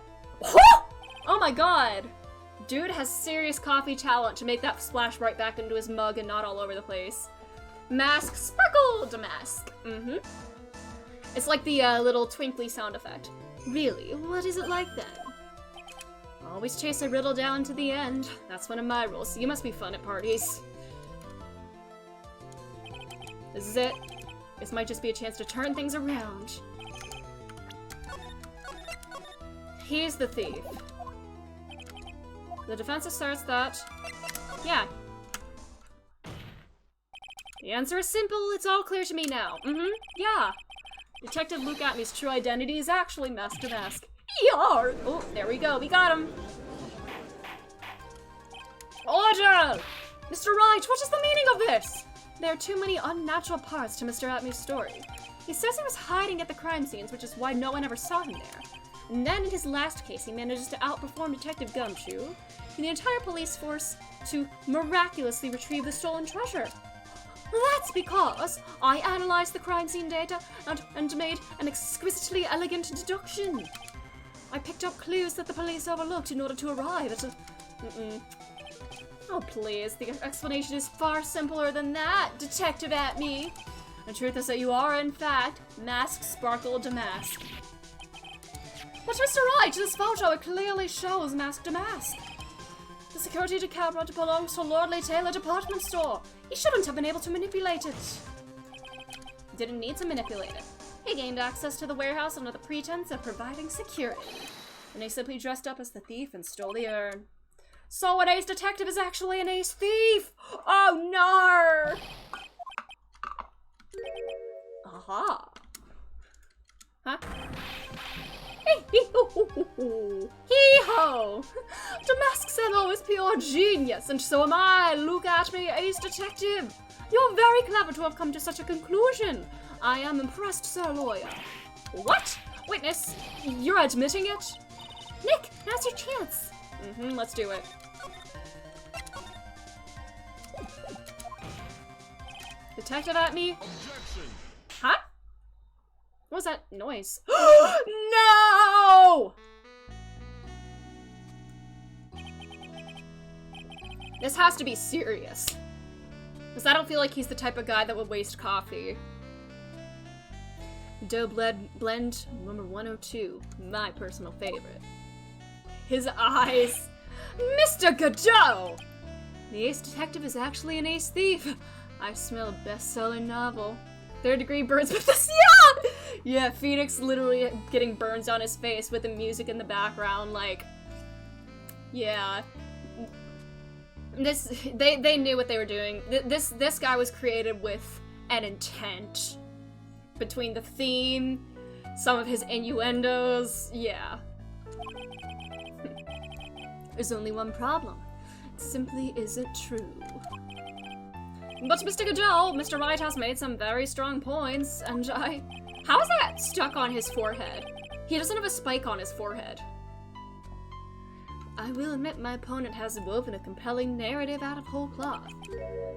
Oh my god! Dude has serious coffee talent to make that splash right back into his mug and not all over the place. Mask sparkle damask. It's like the little twinkly sound effect. Really? What is it like then? Always chase a riddle down to the end. That's one of my rules. You must be fun at parties. This is it. This might just be a chance to turn things around. He's the thief. The defense asserts that... Yeah. The answer is simple. It's all clear to me now. Yeah. Detective Luke Atme's true identity is actually Mask to Mask. Yarr! Oh, there we go. We got him. Order! Mr. Wright, what is the meaning of this? There are too many unnatural parts to Mr. Atme's story. He says he was hiding at the crime scenes, which is why no one ever saw him there. And then in his last case, he manages to outperform Detective Gumshoe and the entire police force to miraculously retrieve the stolen treasure. That's because I analyzed the crime scene data and made an exquisitely elegant deduction. I picked up clues that the police overlooked in order to arrive at a... Oh please, the explanation is far simpler than that, Detective Atme. The truth is that you are, in fact, Mask Sparkle Damask. But Mr. Wright, this photo clearly shows Mask Damask. The security camera belongs to Lordly Taylor department store. He shouldn't have been able to manipulate it. Didn't need to manipulate it. He gained access to the warehouse under the pretense of providing security. And he simply dressed up as the thief and stole the urn. So an ace detective is actually an ace thief! Oh no! Aha. Huh? Hee-ho! Damask Senno is pure genius, and so am I, Luke Atme, ace detective. You're very clever to have come to such a conclusion. I am impressed, Sir Lawyer. What? Witness, you're admitting it? Nick, now's your chance. Let's do it. Detective Atme? Huh? What was that noise? No! This has to be serious. Because I don't feel like he's the type of guy that would waste coffee. Dough blend number 102, my personal favorite. His eyes. Mr. Godot! The ace detective is actually an ace thief. I smell a best-selling novel. Third-degree burns with this. Yeah! Yeah, Phoenix literally getting burns on his face with the music in the background, like... Yeah. They knew what they were doing. This guy was created with an intent. Between the theme, some of his innuendos, yeah. There's only one problem. It simply isn't true. But Mr. Goodell, Mr. Wright has made some very strong points, and how is that stuck on his forehead? He doesn't have a spike on his forehead. I will admit my opponent has woven a compelling narrative out of whole cloth,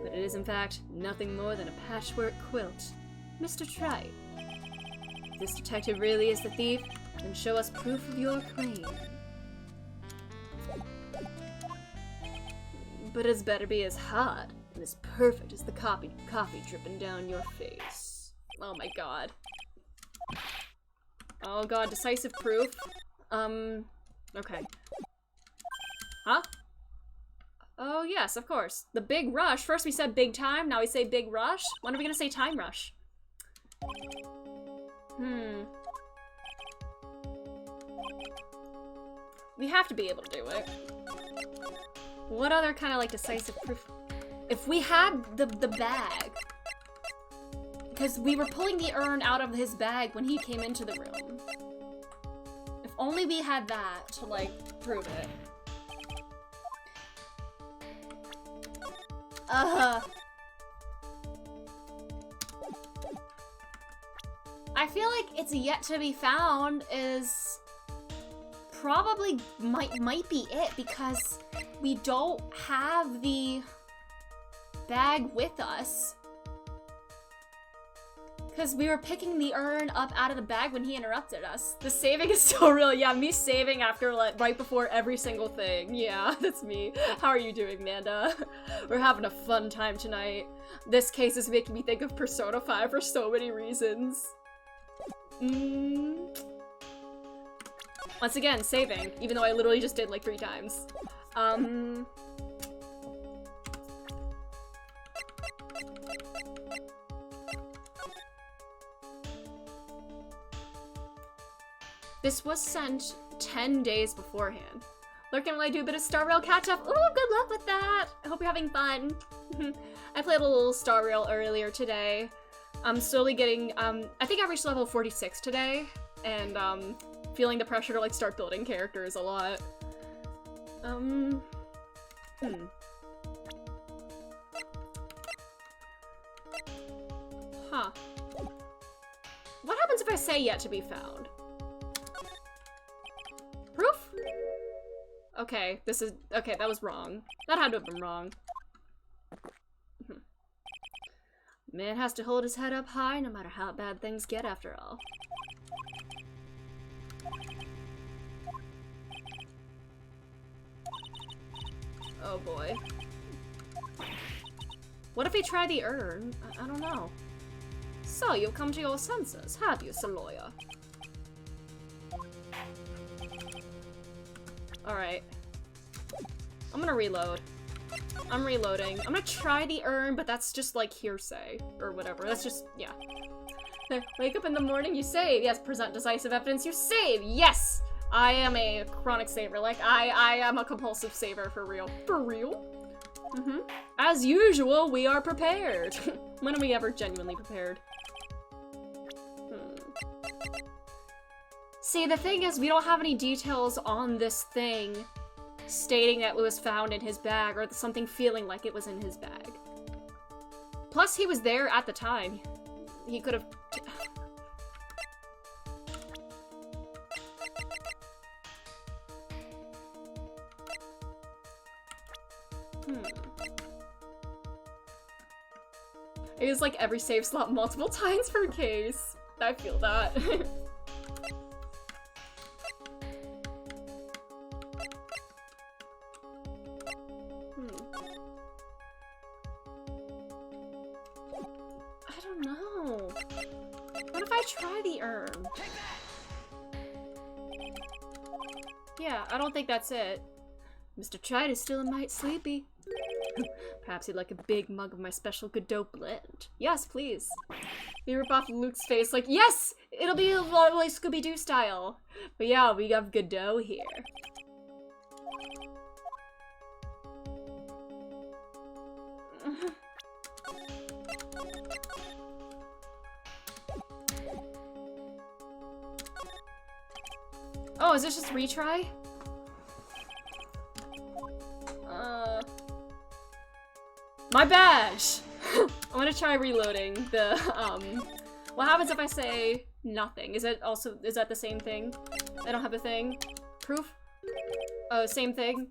but it is in fact nothing more than a patchwork quilt. Mr. Wright, if this detective really is the thief, then show us proof of your claim. But it's better be as hot and as perfect as the coffee dripping down your face. Oh my god. Oh god, decisive proof. Okay. Huh? Oh yes, of course. The big rush. First we said big time, now we say big rush. When are we gonna say time rush? We have to be able to do it. What other kind of like decisive proof? If we had the bag, because we were pulling the urn out of his bag when he came into the room. If only we had that to like prove it. I feel like it's yet to be found is probably might be it because we don't have the bag with us. Because we were picking the urn up out of the bag when he interrupted us. The saving is still real. Yeah, me saving after, like, right before every single thing. Yeah, that's me. How are you doing, Manda? We're having a fun time tonight. This case is making me think of Persona 5 for so many reasons. Once again, saving. Even though I literally just did, like, 3 times. This was sent 10 days beforehand. Lurking while I do a bit of Star Rail catch up. Ooh, good luck with that! I hope you're having fun. I played a little Star Rail earlier today. I'm slowly getting, I think I reached level 46 today, and feeling the pressure to like start building characters a lot. Huh. What happens if I say yet to be found? Proof? Okay, okay, that was wrong. That had to have been wrong. Man has to hold his head up high no matter how bad things get after all. Oh boy. What if we try the urn? I don't know. So, you've come to your senses, have you, Sir Lawyer? Alright. I'm gonna reload. I'm reloading. I'm gonna try the urn, but that's just like hearsay or whatever. That's just, yeah. Wake up in the morning, you save. Yes, present decisive evidence, you save. Yes! I am a chronic saver. Like, I am a compulsive saver for real. For real? As usual, we are prepared. When are we ever genuinely prepared? See, the thing is, we don't have any details on this thing stating that it was found in his bag or something feeling like it was in his bag. Plus, he was there at the time. He could have... I use like every save slot multiple times per case. I feel that. I don't know. What if I try the urn? Yeah, I don't think that's it. Mr. Tride is still a mite sleepy. Perhaps he'd like a big mug of my special Godot blend. Yes, please. We rip off Luke's face like, yes! It'll be like Scooby-Doo style. But yeah, we have Godot here. Oh, is this just retry? My badge! I'm gonna try reloading the, what happens if I say nothing? Is that the same thing? I don't have a thing? Proof? Oh, same thing?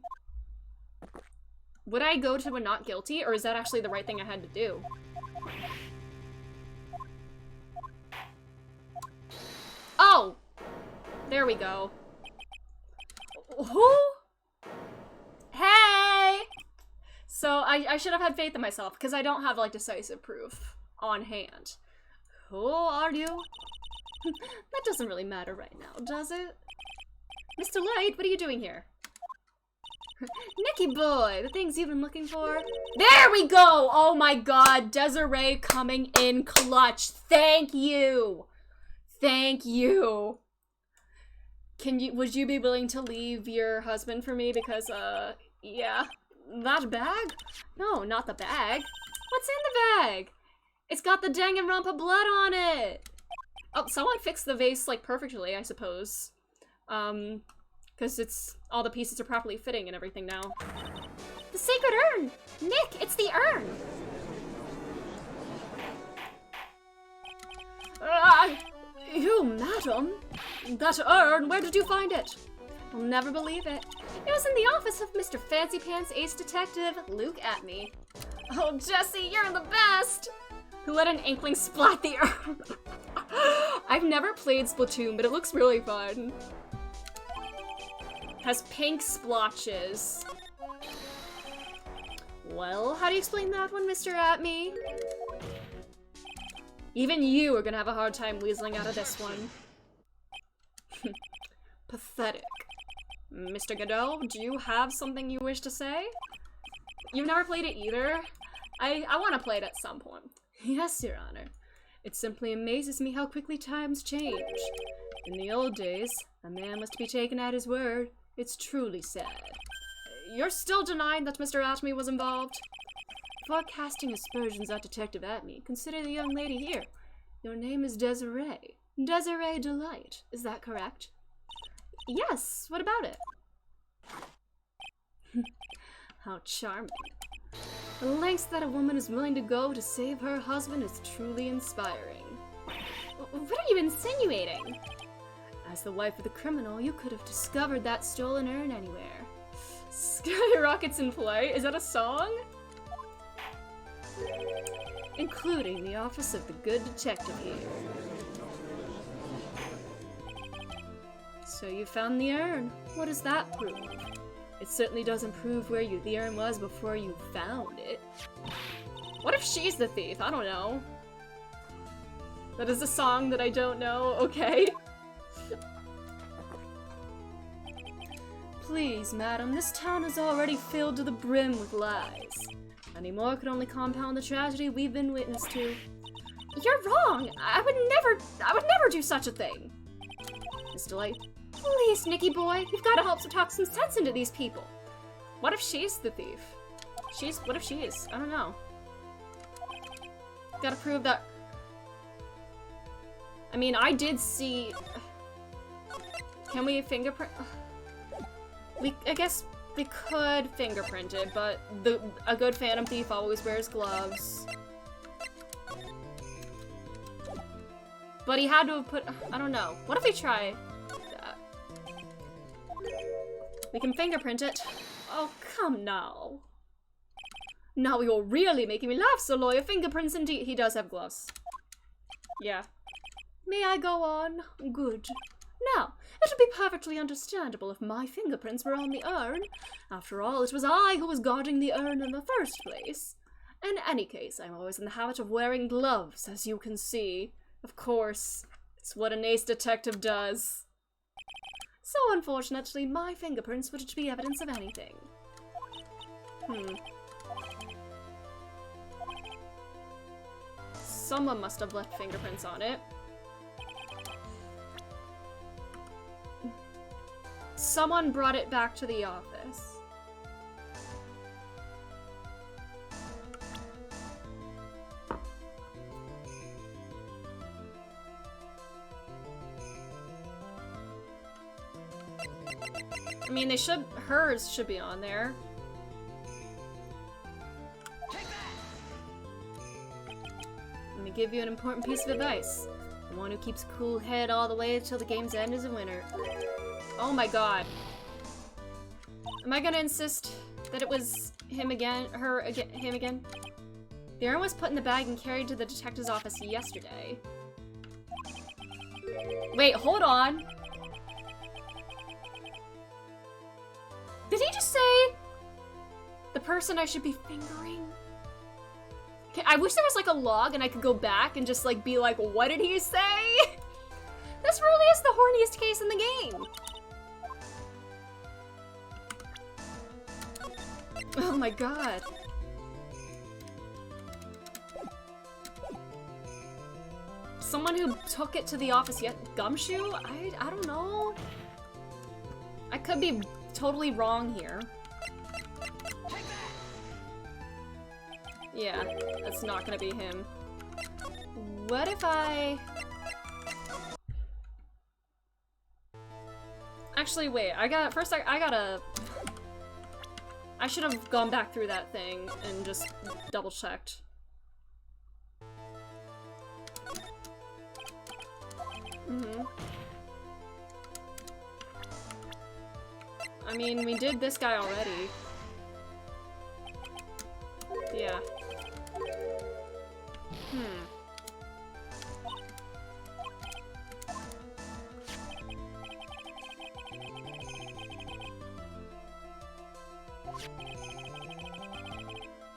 Would I go to a not guilty, or is that actually the right thing I had to do? Oh! There we go. Who? Hey! So I should have had faith in myself, because I don't have, like, decisive proof on hand. Who are you? That doesn't really matter right now, does it? Mr. Light, what are you doing here? Nicky boy, the things you've been looking for. There we go! Oh my god, Desiree coming in clutch. Thank you! Thank you. Would you be willing to leave your husband for me? Because, yeah. That bag? No, not the bag. What's in the bag? It's got the Danganronpa blood on it! Oh, someone fixed the vase, like, perfectly, I suppose. Because all the pieces are properly fitting and everything now. The sacred urn! Nick, it's the urn! You, madam? That urn, where did you find it? I'll never believe it. It was in the office of Mr. Fancy Pants Ace Detective Luke Atme. Oh, Jesse, you're the best! Who let an inkling splat the urn? I've never played Splatoon, but it looks really fun. Has pink splotches. Well, how do you explain that one, Mr. Atme? Even you are gonna have a hard time weaseling out of this one. Pathetic. Mr. Godot, do you have something you wish to say? You've never played it either? I want to play it at some point. Yes, Your Honor. It simply amazes me how quickly times change. In the old days, a man was to be taken at his word. It's truly sad. You're still denying that Mr. Atme was involved? Before casting aspersions at Detective Atme, consider the young lady here. Your name is Desiree. Desiree Delight. Is that correct? Yes, what about it? How charming. The lengths that a woman is willing to go to save her husband is truly inspiring. What are you insinuating? As the wife of the criminal, you could have discovered that stolen urn anywhere. Skyrockets in play? Is that a song? Including the office of the good detective here. So you found the urn. What does that prove? It certainly doesn't prove where the urn was before you found it. What if she's the thief? I don't know. That is a song that I don't know. Okay. Please, madam, this town is already filled to the brim with lies. Any more could only compound the tragedy we've been witness to. You're wrong! I would never do such a thing! Mr. Light? Please, Nicky boy, you've got to help to talk some sense into these people. What if she's the thief? What if she is? I don't know. Gotta prove that... I mean, I did see... Can we fingerprint? I guess we could fingerprint it, but a good Phantom Thief always wears gloves. But he had to have put... I don't know. What if we try that? We can fingerprint it. Oh, come now. Now you're really making me laugh, Sir Lawyer. Fingerprints indeed. He does have gloves. Yeah. May I go on? Good. Now, it would be perfectly understandable if my fingerprints were on the urn. After all, it was I who was guarding the urn in the first place. In any case, I'm always in the habit of wearing gloves, as you can see. Of course, it's what an ace detective does. So unfortunately, my fingerprints wouldn't be evidence of anything. Someone must have left fingerprints on it. Someone brought it back to the office. I mean, hers should be on there. gonna give you an important piece of advice. The one who keeps a cool head all the way until the game's end is a winner. Oh my god. Am I gonna insist that it was him again? Him again? The urn was put in the bag and carried to the detective's office yesterday. Wait, hold on. Did he just say the person I should be fingering? Okay, I wish there was like a log and I could go back and just like be like, what did he say? This really is the horniest case in the game. Oh my god. Someone who took it to the office yet? Gumshoe? I don't know. I could be totally wrong here. Yeah, that's not gonna be him. What if I... Actually, wait, I gotta... I should have gone back through that thing and just double-checked. I mean, we did this guy already. Yeah.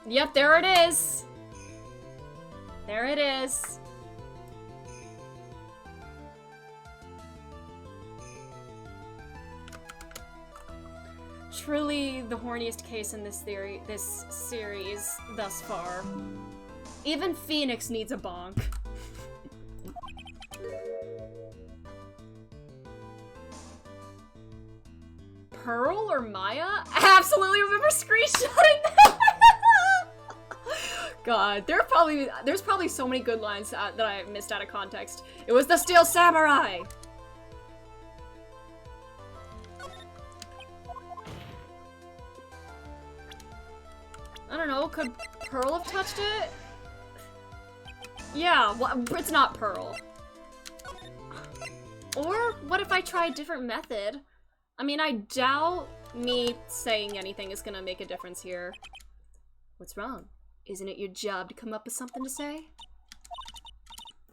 Yep, there it is! There it is. Truly the horniest case in this series thus far. Even Phoenix needs a bonk. Pearl or Maya? I absolutely remember screenshotting that! God, there's probably so many good lines that I missed out of context. It was the Steel Samurai! I don't know, could Pearl have touched it? Yeah, well, it's not Pearl. Or what if I try a different method? I mean, I doubt me saying anything is gonna make a difference here. What's wrong? Isn't it your job to come up with something to say?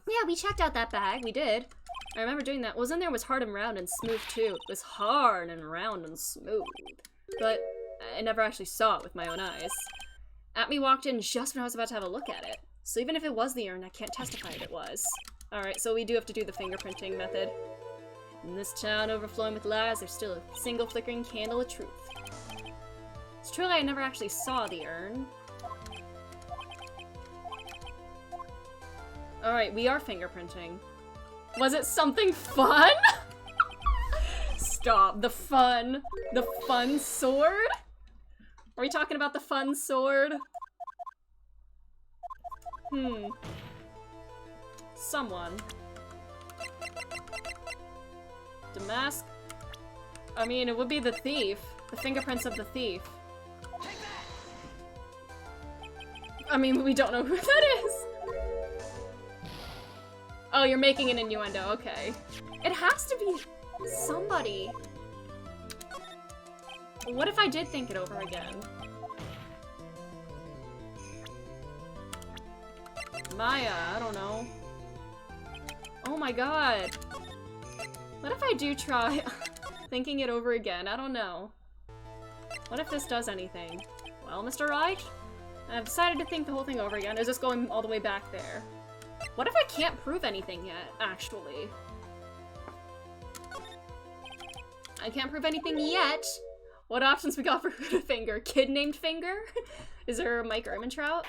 Yeah, we checked out that bag. We did. I remember doing that. What was in there was hard and round and smooth too. It was hard and round and smooth. But I never actually saw it with my own eyes. Atme walked in just when I was about to have a look at it. So even if it was the urn, I can't testify that it was. Alright, so we do have to do the fingerprinting method. In this town overflowing with lies, there's still a single flickering candle of truth. It's true I never actually saw the urn. Alright, we are fingerprinting. Was it something fun? Stop. The fun sword? Are we talking about the fun sword? Someone. Damask? I mean, it would be the thief. The fingerprints of the thief. I mean, we don't know who that is. Oh, you're making an innuendo, okay. It has to be somebody. What if I did think it over again? Maya, I don't know. Oh my god. What if I do try thinking it over again? I don't know. What if this does anything? Well, Mr. Wright, I've decided to think the whole thing over again. Is this going all the way back there? What if I can't prove anything yet, actually? I can't prove anything yet. What options we got for who to finger? Kid named Finger? Is there a Mike Ehrmantraut?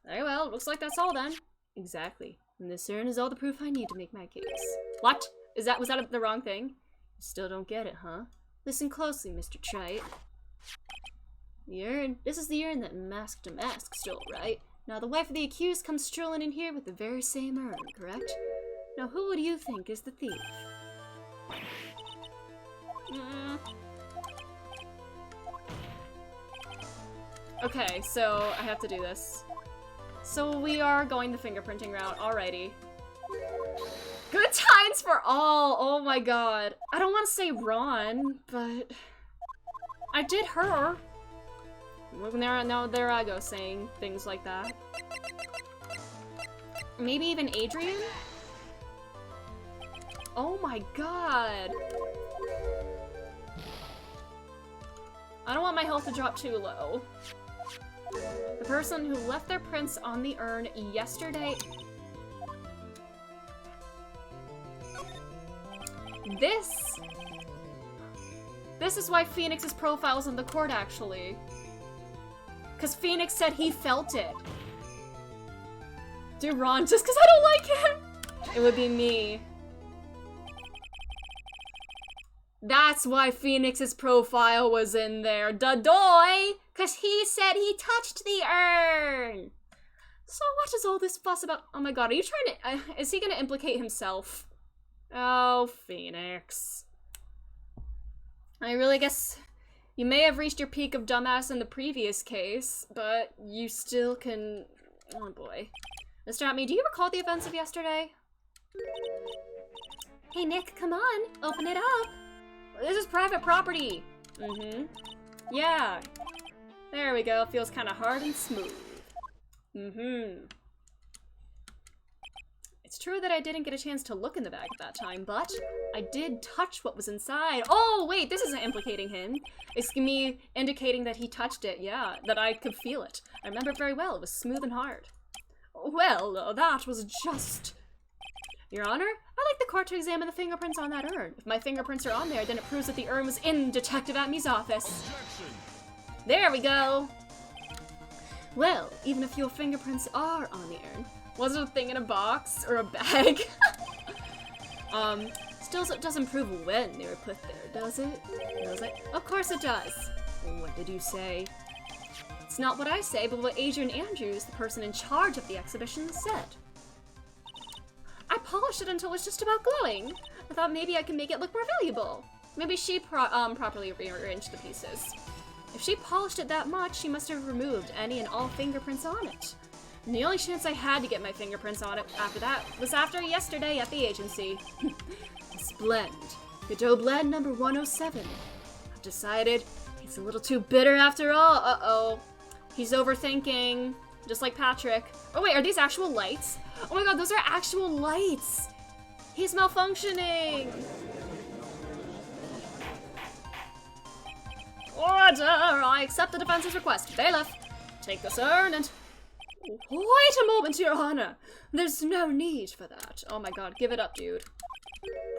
Very well, looks like that's all then. Exactly. And this urn is all the proof I need to make my case. What? Was that the wrong thing? You still don't get it, huh? Listen closely, Mr. Trite. The urn. This is the urn that Mask Damask stole, right? Now the wife of the accused comes strolling in here with the very same urn, correct? Now who would you think is the thief? Okay, so I have to do this. So we are going the fingerprinting route. Alrighty. Good times for all. Oh my god. I don't want to say Ron, but I did her. There I go saying things like that. Maybe even Adrian? Oh my god. I don't want my health to drop too low. The person who left their prints on the urn yesterday. This is why Phoenix's profile is in the court, actually. Because Phoenix said he felt it. Do Ron just because I don't like him? It would be me. That's why Phoenix's profile was in there. Dadoy! Because he said he touched the urn! So what is all this fuss about? Oh my god, are you trying to... is he gonna implicate himself? Oh, Phoenix. I really guess you may have reached your peak of dumbass in the previous case, but you still can... Oh boy. Mr. Atme, do you recall the events of yesterday? Hey Nick, come on, open it up. This is private property. Mm-hmm. Yeah. There we go. Feels kind of hard and smooth. Mm-hmm. It's true that I didn't get a chance to look in the bag at that time, but I did touch what was inside. Oh, wait, this isn't implicating him. It's me indicating that he touched it, yeah, that I could feel it. I remember it very well. It was smooth and hard. Well, that was just... Your Honor, I'd like the court to examine the fingerprints on that urn. If my fingerprints are on there, then it proves that the urn was in Detective Atme's office. Objection. There we go. Well, even if your fingerprints are on the urn, was it a thing in a box or a bag? Still it doesn't prove when they were put there, does it? Does it? Of course it does. What did you say? It's not what I say, but what Adrian Andrews, the person in charge of the exhibition, said. I polished it until it's just about glowing. I thought maybe I could make it look more valuable. Maybe she properly rearranged the pieces. If she polished it that much, she must have removed any and all fingerprints on it. And the only chance I had to get my fingerprints on it after that was after yesterday at the agency. This blend, Godot blend number 107. I've decided it's a little too bitter after all. Uh-oh. He's overthinking, just like Patrick. Oh wait, are these actual lights? Oh my god, those are actual lights! He's malfunctioning! Order! I accept the defense's request. Bailiff, take this urn and... Wait a moment, Your Honor! There's no need for that. Oh my god, give it up, dude.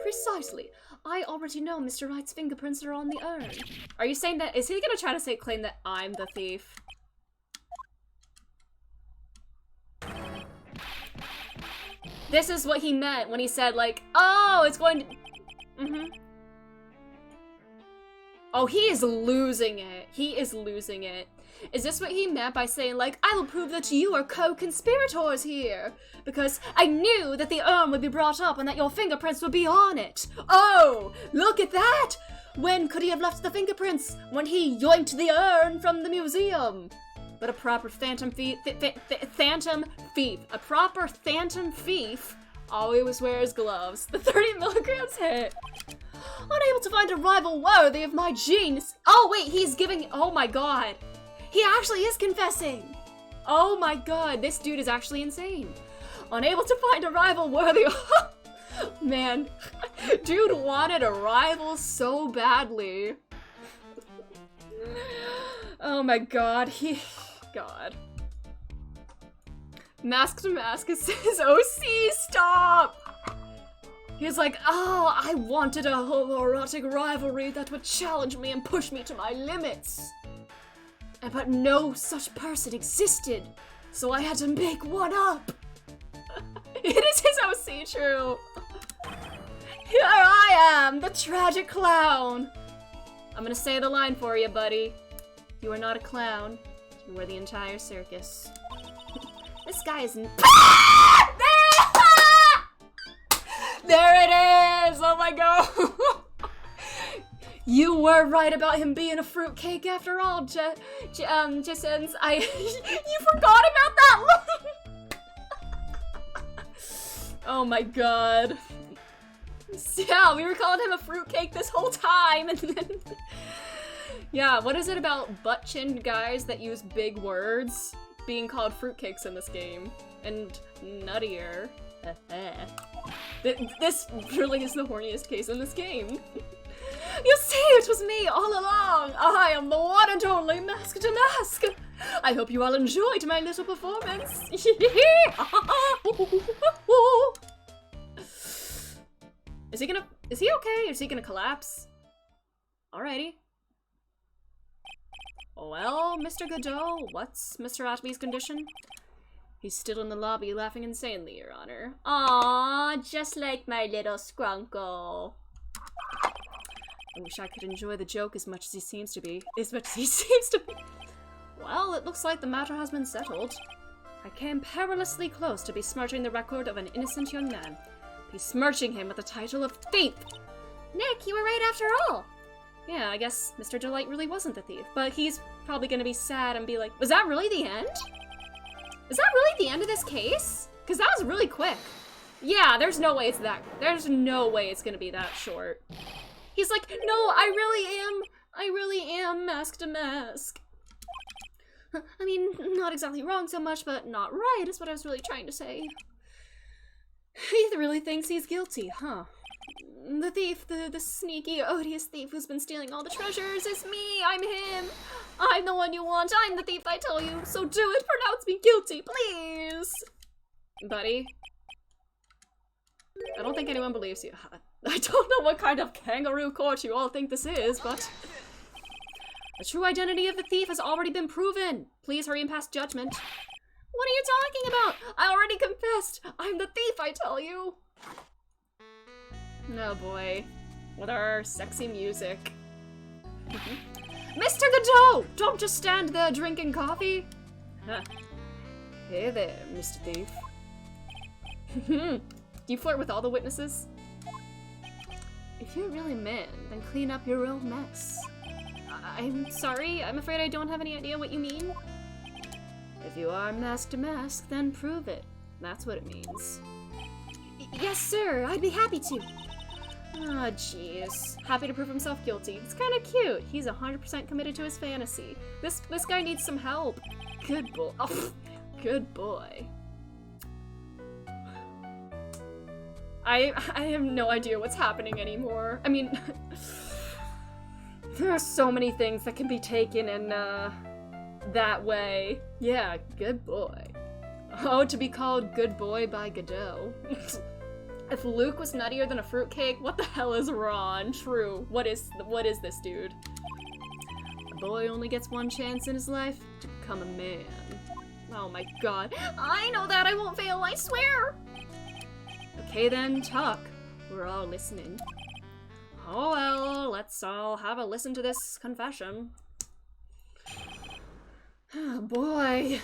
Precisely. I already know Mr. Wright's fingerprints are on the urn. Are you saying that... Is he gonna try to claim that I'm the thief? This is what he meant when he said, like, oh, it's going to... Oh, he is losing it. He is losing it. Is this what he meant by saying, like, I will prove that you are co-conspirators here? Because I knew that the urn would be brought up and that your fingerprints would be on it. Oh, look at that! When could he have left the fingerprints? When he yoinked the urn from the museum. But a proper phantom thief, a proper phantom thief always wears gloves. The 30 milligrams hit. Unable to find a rival worthy of my genius. Oh wait, he's giving, oh my god. He actually is confessing. Oh my god, this dude is actually insane. Unable to find a rival worthy of, man, dude wanted a rival so badly. Oh my god, God. Mask to mask is his OC, stop! He's like, oh, I wanted a homoerotic rivalry that would challenge me and push me to my limits. But no such person existed, so I had to make one up. It is his OC, true. Here I am, the tragic clown. I'm gonna say the line for you, buddy. You are not a clown. You are the entire circus. This guy is... There it is! Oh my god! You were right about him being a fruitcake after all, Jessens. You forgot about that line! Oh my god. Yeah, we were calling him a fruitcake this whole time, and then... Yeah, what is it about butt-chinned guys that use big words being called fruitcakes in this game? And nuttier. This really is the horniest case in this game. You see, it was me all along! I am the one and only Mask to Mask! I hope you all enjoyed my little performance! Is he okay? Is he gonna collapse? Alrighty. Well, Mr. Godot, what's Mr. Atby's condition? He's still in the lobby laughing insanely, Your Honor. Aww, just like my little scrunkle. I wish I could enjoy the joke as much as he seems to be. Well, it looks like the matter has been settled. I came perilously close to besmirching the record of an innocent young man. Besmirching him with the title of thief! Nick, you were right after all. Yeah, I guess Mr. Delight really wasn't the thief, but he's probably gonna be sad and be like, was that really the end? Is that really the end of this case? Because that was really quick. Yeah, there's no way it's gonna be that short. He's like, no, I really am Mask to Mask. I mean, not exactly wrong so much, but not right is what I was really trying to say. He really thinks he's guilty, huh? The thief, the sneaky, odious thief who's been stealing all the treasures is me, I'm him. I'm the one you want, I'm the thief, I tell you. So do it, pronounce me guilty, please. Buddy. I don't think anyone believes you. I don't know what kind of kangaroo court you all think this is, but... The true identity of the thief has already been proven. Please hurry and pass judgment. What are you talking about? I already confessed. I'm the thief, I tell you. Oh boy. With our sexy music. Mr. Godot! Don't just stand there drinking coffee. Huh. Hey there, Mr. Thief. Do you flirt with all the witnesses? If you're really man, then clean up your own mess. I'm sorry, I'm afraid I don't have any idea what you mean. If you are Mask to Mask, then prove it. That's what it means. Yes, sir, I'd be happy to. Ah, jeez. Happy to prove himself guilty. It's kind of cute. He's 100% committed to his fantasy. This guy needs some help. Good boy. Oh, good boy. I have no idea what's happening anymore. I mean, there are so many things that can be taken in, that way. Yeah, good boy. Oh, to be called good boy by Godot. If Luke was nuttier than a fruitcake, what the hell is wrong? True. What is this, dude? A boy only gets one chance in his life to become a man. Oh my god. I know that! I won't fail, I swear! Okay then, talk. We're all listening. Oh well, let's all have a listen to this confession. Oh boy.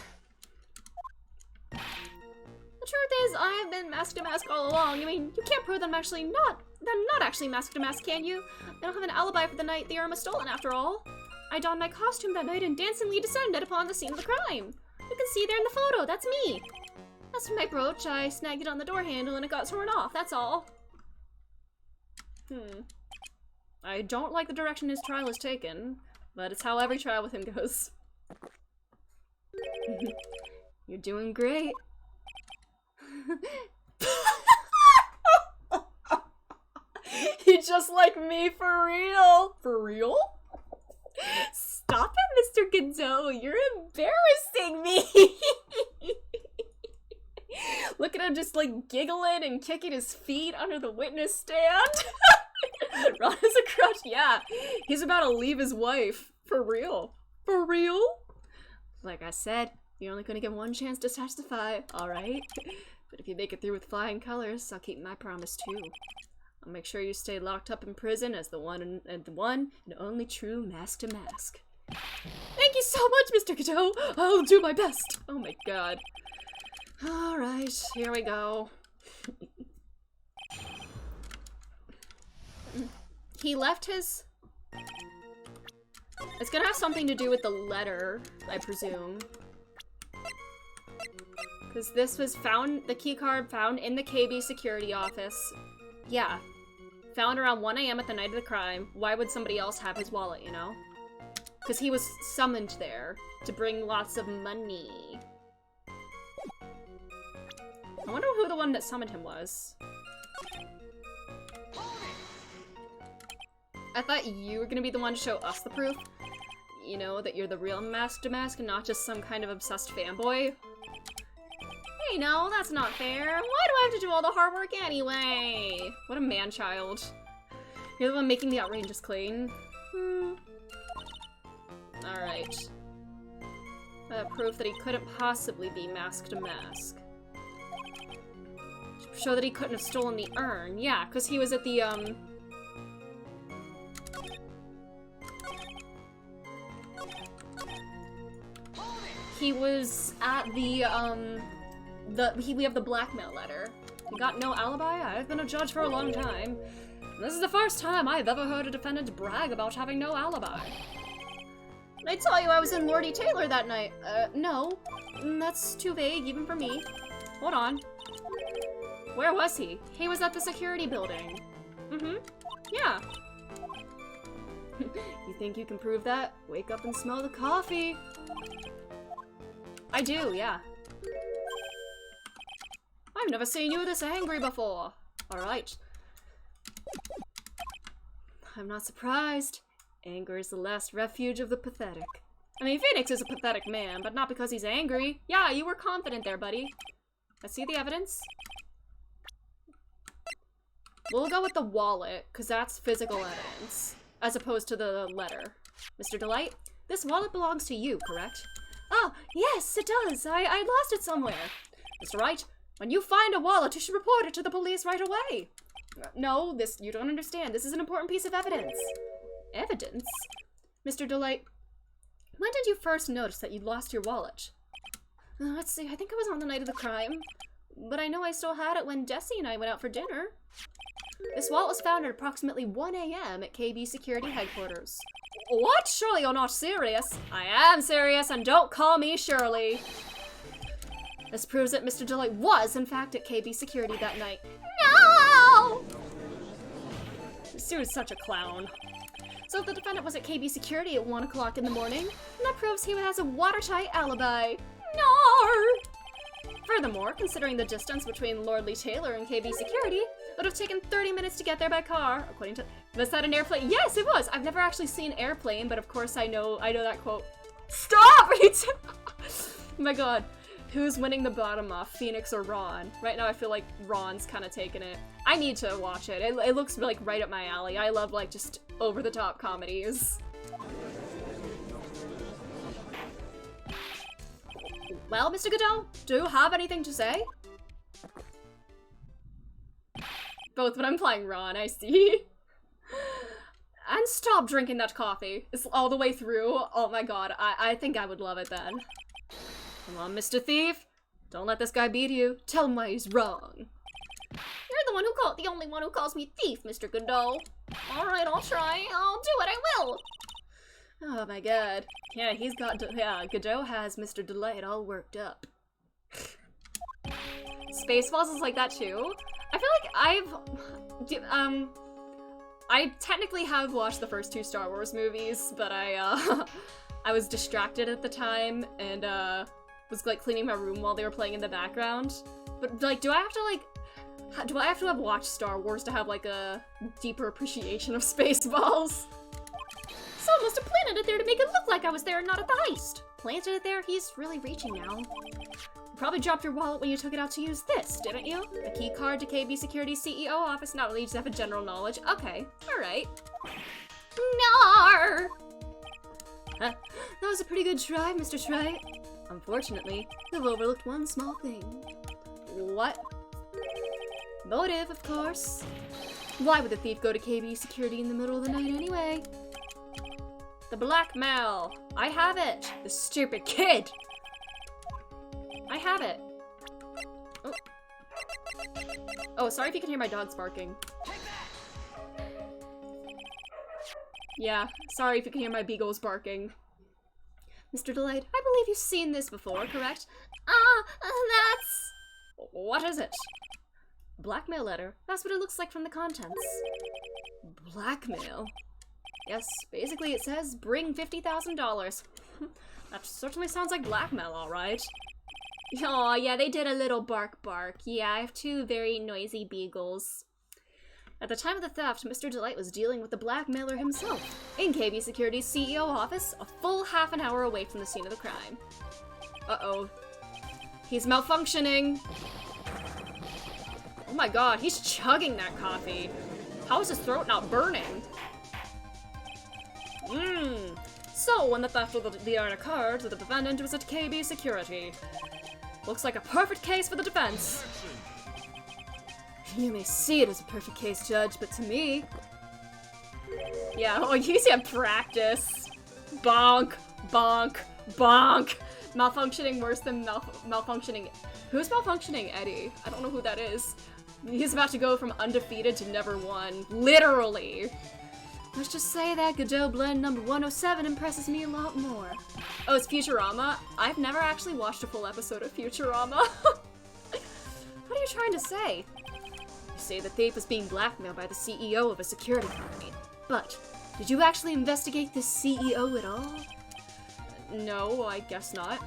The truth is, I've been Mask to Mask all along. I mean, you can't prove that I'm not actually Mask to Mask, can you? I don't have an alibi for the night the arm was stolen, after all. I donned my costume that night and dancingly descended upon the scene of the crime. You can see there in the photo, that's me. As for my brooch, I snagged it on the door handle and it got torn off, that's all. I don't like the direction his trial is taken, but it's how every trial with him goes. You're doing great. You just like me, for real. For real? Stop it, Mr. Godot. You're embarrassing me. Look at him just like giggling and kicking his feet under the witness stand. Ron is a crush. Yeah, he's about to leave his wife. For real. For real? Like I said, you're only gonna get one chance to testify, alright? But if you make it through with flying colors, I'll keep my promise too. I'll make sure you stay locked up in prison as the one and only true Mask to Mask. Thank you so much, Mr. Godot! I'll do my best! Oh my god. Alright, here we go. He left his... It's gonna have something to do with the letter, I presume. Because this was found, the key card found in the KB security office. Yeah. Found around 1 AM at the night of the crime. Why would somebody else have his wallet, you know? Because he was summoned there to bring lots of money. I wonder who the one that summoned him was. I thought you were gonna be the one to show us the proof. You know, that you're the real Mask to Mask and not just some kind of obsessed fanboy. Hey, no, that's not fair. Why do I have to do all the hard work anyway? What a man-child. You're the one making the outrageous claim. Alright. Proof that he couldn't possibly be Mask to Mask. Show that he couldn't have stolen the urn. Yeah, because he was at the, he was at the, we have the blackmail letter. You got no alibi? I've been a judge for a long time. This is the first time I've ever heard a defendant brag about having no alibi. I tell you I was in Lordy Taylor that night. No. That's too vague, even for me. Hold on. Where was he? He was at the security building. Yeah. You think you can prove that? Wake up and smell the coffee. I do, yeah. I've never seen you this angry before. Alright. I'm not surprised. Anger is the last refuge of the pathetic. I mean, Phoenix is a pathetic man, but not because he's angry. Yeah, you were confident there, buddy. Let's see the evidence. We'll go with the wallet, because that's physical evidence, as opposed to the letter. Mr. Delight, this wallet belongs to you, correct? Oh, yes, it does. I lost it somewhere. Mr. Wright, when you find a wallet, you should report it to the police right away. No, you don't understand. This is an important piece of evidence. Evidence? Mr. Delight, when did you first notice that you lost your wallet? Let's see, I think it was on the night of the crime. But I know I still had it when Jesse and I went out for dinner. This wallet was found at approximately 1 AM at KB Security Headquarters. What? Surely you're not serious. I am serious, and don't call me Shirley. This proves that Mr. Delight was, in fact, at KB Security that night. No! This dude is such a clown. So if the defendant was at KB Security at 1 o'clock in the morning, that proves he has a watertight alibi. No! Furthermore, considering the distance between Lordly Taylor and KB Security, it would have taken 30 minutes to get there by car, according to— Was that an airplane? Yes, it was! I've never actually seen Airplane, but of course I know that quote. Stop! Oh my god. Who's winning the bottom off, Phoenix or Ron? Right now I feel like Ron's kind of taking it. I need to watch it. It looks like right up my alley. I love like just over-the-top comedies. Well, Mr. Goodell, do you have anything to say? Both when I'm playing Ron, I see. And stop drinking that coffee. It's all the way through. Oh my god, I think I would love it then. Come on, Mr. Thief. Don't let this guy beat you. Tell him why he's wrong. You're the only one who calls me thief, Mr. Goodell. Alright, I'll try. I'll do it, I will. Oh my god. Yeah, Godot has Mr. Delight all worked up. Spaceballs is like that too. I feel like I technically have watched the first 2 Star Wars movies, but I was distracted at the time and was like cleaning my room while they were playing in the background. But like, do I have to have watched Star Wars to have like a deeper appreciation of Spaceballs? Someone must have planted it there to make it look like I was there and not at the heist. Planted it there? He's really reaching now. You probably dropped your wallet when you took it out to use this, didn't you? A key card to KB Security's CEO office. Not really, you just have a general knowledge. Okay, alright. Nar! That was a pretty good try, Mr. Wright. Unfortunately, you've overlooked one small thing. What? Motive, of course. Why would the thief go to KB Security in the middle of the night anyway? The blackmail! I have it! The stupid kid! I have it. Oh. Oh, sorry if you can hear my dogs barking. Yeah, sorry if you can hear my beagles barking. Mr. Delight, I believe you've seen this before, correct? That's... What is it? Blackmail letter. That's what it looks like from the contents. Blackmail? Yes, basically it says bring $50,000. That certainly sounds like blackmail, alright. Oh, yeah, they did a little bark bark. Yeah, I have two very noisy beagles. At the time of the theft, Mr. Delight was dealing with the blackmailer himself in KB Security's CEO office, a full half an hour away from the scene of the crime. Uh-oh. He's malfunctioning. Oh my god, he's chugging that coffee. How is his throat not burning? So, when the theft of the iron occurred, the defendant was at KB Security. Looks like a perfect case for the defense. You may see it as a perfect case, Judge, but to me... Yeah, oh, you see a practice. Bonk, bonk, bonk. Malfunctioning worse than malfunctioning... Who's malfunctioning Eddie? I don't know who that is. He's about to go from undefeated to never won. Literally. Let's just say that Godot Blend number 107 impresses me a lot more. Oh, it's Futurama? I've never actually watched a full episode of Futurama. What are you trying to say? You say the thief was being blackmailed by the CEO of a security company. But, did you actually investigate this CEO at all? No, I guess not.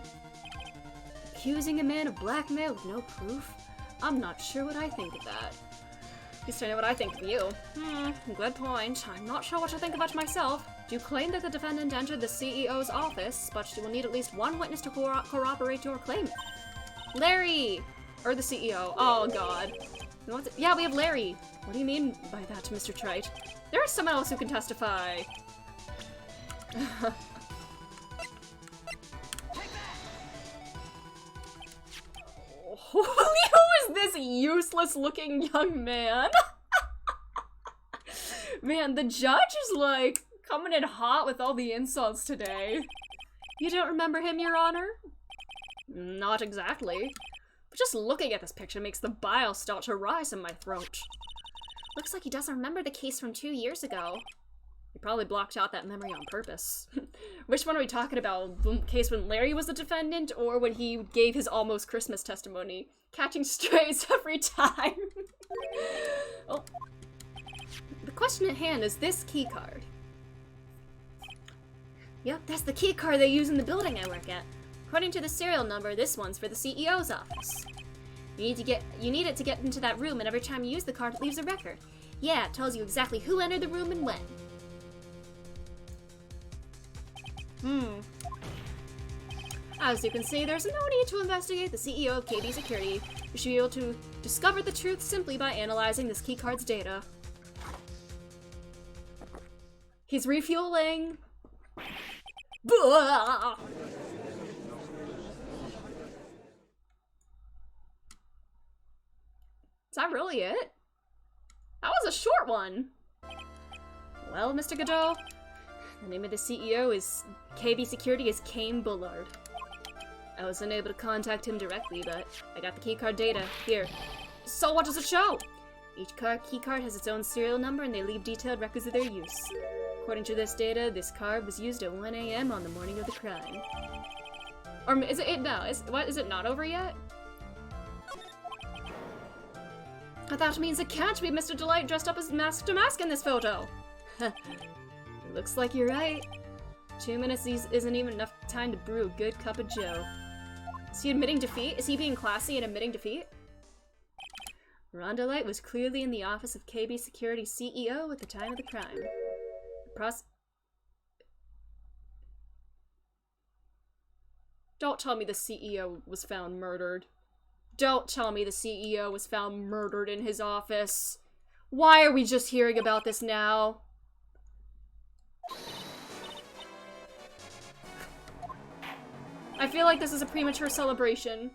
Accusing a man of blackmail with no proof? I'm not sure what I think of that. At least I know what I think of you. Good point. I'm not sure what to think about myself. You claim that the defendant entered the CEO's office, but you will need at least one witness to corroborate your claim. Larry! Or the CEO. Oh god. Yeah, we have Larry. What do you mean by that, Mr. Trite? There is someone else who can testify. Who is this useless-looking young man? Man, the judge is, like, coming in hot with all the insults today. You don't remember him, Your Honor? Not exactly. But just looking at this picture makes the bile start to rise in my throat. Looks like he doesn't remember the case from 2 years ago. He probably blocked out that memory on purpose. Which one are we talking about? The case when Larry was the defendant, or when he gave his almost Christmas testimony? Catching strays every time. Oh. The question at hand is this key card. Yep, that's the key card they use in the building I work at. According to the serial number, this one's for the CEO's office. You need it to get into that room, and every time you use the card, it leaves a record. Yeah, it tells you exactly who entered the room and when. As you can see, there's no need to investigate the CEO of KB Security. You should be able to discover the truth simply by analyzing this keycard's data. He's refueling. Blah! Is that really it? That was a short one. Well, Mr. Godot, the name of the CEO is KB Security is Kane Bullard. I was unable to contact him directly, but I got the keycard data. Here. So what does it show? Each keycard has its own serial number and they leave detailed records of their use. According to this data, this card was used at 1 AM on the morning of the crime. Or is it no? Is it not over yet? That means it can't be Mr. Delight dressed up as mask to mask in this photo. It looks like you're right. 2 minutes isn't even enough time to brew a good cup of joe. Is he admitting defeat? Is he being classy and admitting defeat? Ron Delight was clearly in the office of KB Security CEO at the time of the crime. Don't tell me the CEO was found murdered. Don't tell me the CEO was found murdered in his office. Why are we just hearing about this now? I feel like this is a premature celebration.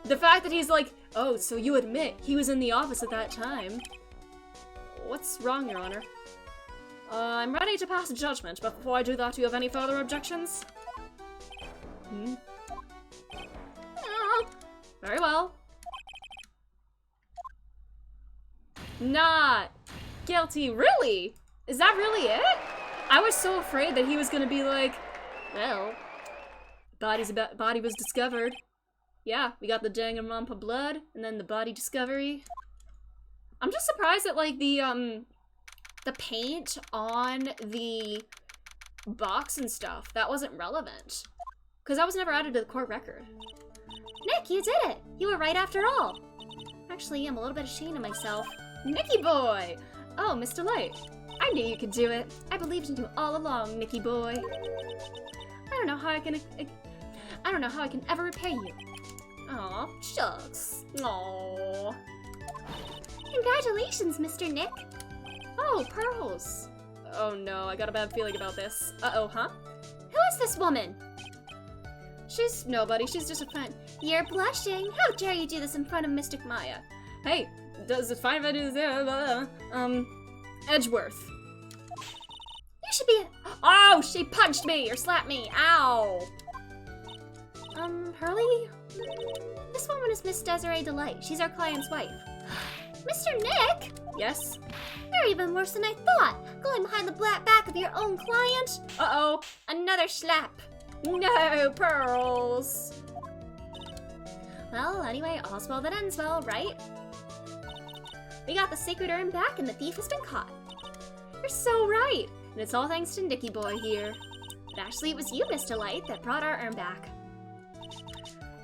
The fact that he's like, oh, so you admit he was in the office at that time. What's wrong, Your Honor? I'm ready to pass judgment, but before I do that, do you have any further objections? Very well. Not guilty. Really? Is that really it? I was so afraid that he was gonna be like, well, Body was discovered. Yeah, we got the Danganronpa blood, and then the body discovery. I'm just surprised that, like, the paint on the box and stuff, that wasn't relevant. Because that was never added to the court record. Nick, you did it! You were right after all. Actually, I'm a little bit ashamed of myself. Nicky boy! Oh, Mr. Light. I knew you could do it. I believed in you all along, Nicky boy. I don't know how I can ever repay you. Aw, shucks. Aww. Congratulations, Mr. Nick. Oh, pearls. Oh no, I got a bad feeling about this. Uh-oh, huh? Who is this woman? She's nobody, she's just a friend. You're blushing. How dare you do this in front of Mystic Maya? Hey, does it fine if I do this? Edgeworth. You should be Oh, she punched me or slapped me. Ow. Hurley? This woman is Miss Desiree Delight. She's our client's wife. Mr. Nick? Yes? You're even worse than I thought. Going behind the black back of your own client. Uh-oh. Another slap. No, pearls. Well, anyway, all's well that ends well, right? We got the sacred urn back and the thief has been caught. You're so right. And it's all thanks to Nicky boy here. But actually, it was you, Miss Delight, that brought our urn back.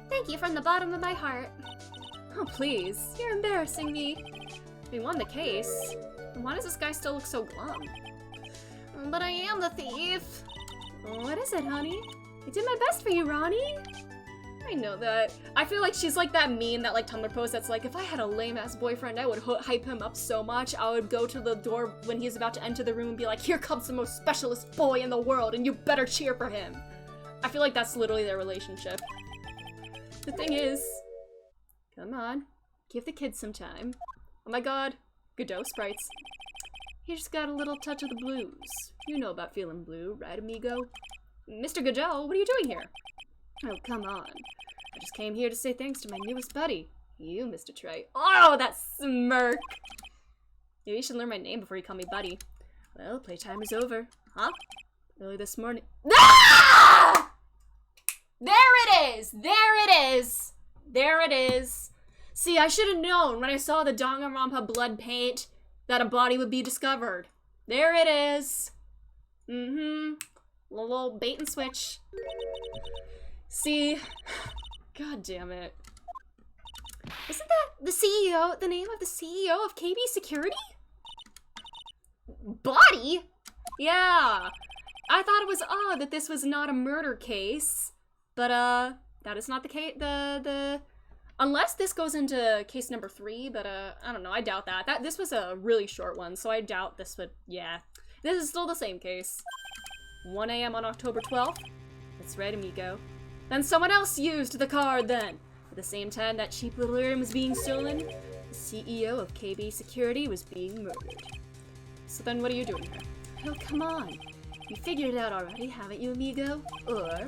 Thank you from the bottom of my heart. Oh, please. You're embarrassing me. We won the case. And why does this guy still look so glum? But I am the thief. What is it, honey? I did my best for you, Ronnie. I know that. I feel like she's like that meme, that like Tumblr post that's like, if I had a lame-ass boyfriend, I would hype him up so much. I would go to the door when he's about to enter the room and be like, here comes the most specialist boy in the world, and you better cheer for him. I feel like that's literally their relationship. The thing is, come on, give the kids some time. Oh my god, Godot sprites. He just got a little touch of the blues. You know about feeling blue, right, amigo? Mr. Godot, what are you doing here? Oh, come on. I just came here to say thanks to my newest buddy. You, Mr. Trey. Oh, that smirk! Maybe you should learn my name before you call me buddy. Well, playtime is over. Huh? Early this morning. Ah! There it is! There it is! There it is! See, I should have known when I saw the Danganronpa blood paint that a body would be discovered. There it is! Mm-hmm. A little bait and switch. See? God damn it. Isn't that the CEO, the name of the CEO of KB Security? Body? Yeah. I thought it was odd that this was not a murder case. But, that is not the case, unless this goes into case number 3, but, I don't know, I doubt that. This was a really short one, so I doubt this would, yeah. This is still the same case. 1 a.m. on October 12th? That's right, amigo. Then someone else used the card then. At the same time that cheap little urn was being stolen, the CEO of KB Security was being murdered. So then what are you doing here? Oh, come on. You figured it out already, haven't you, amigo? Or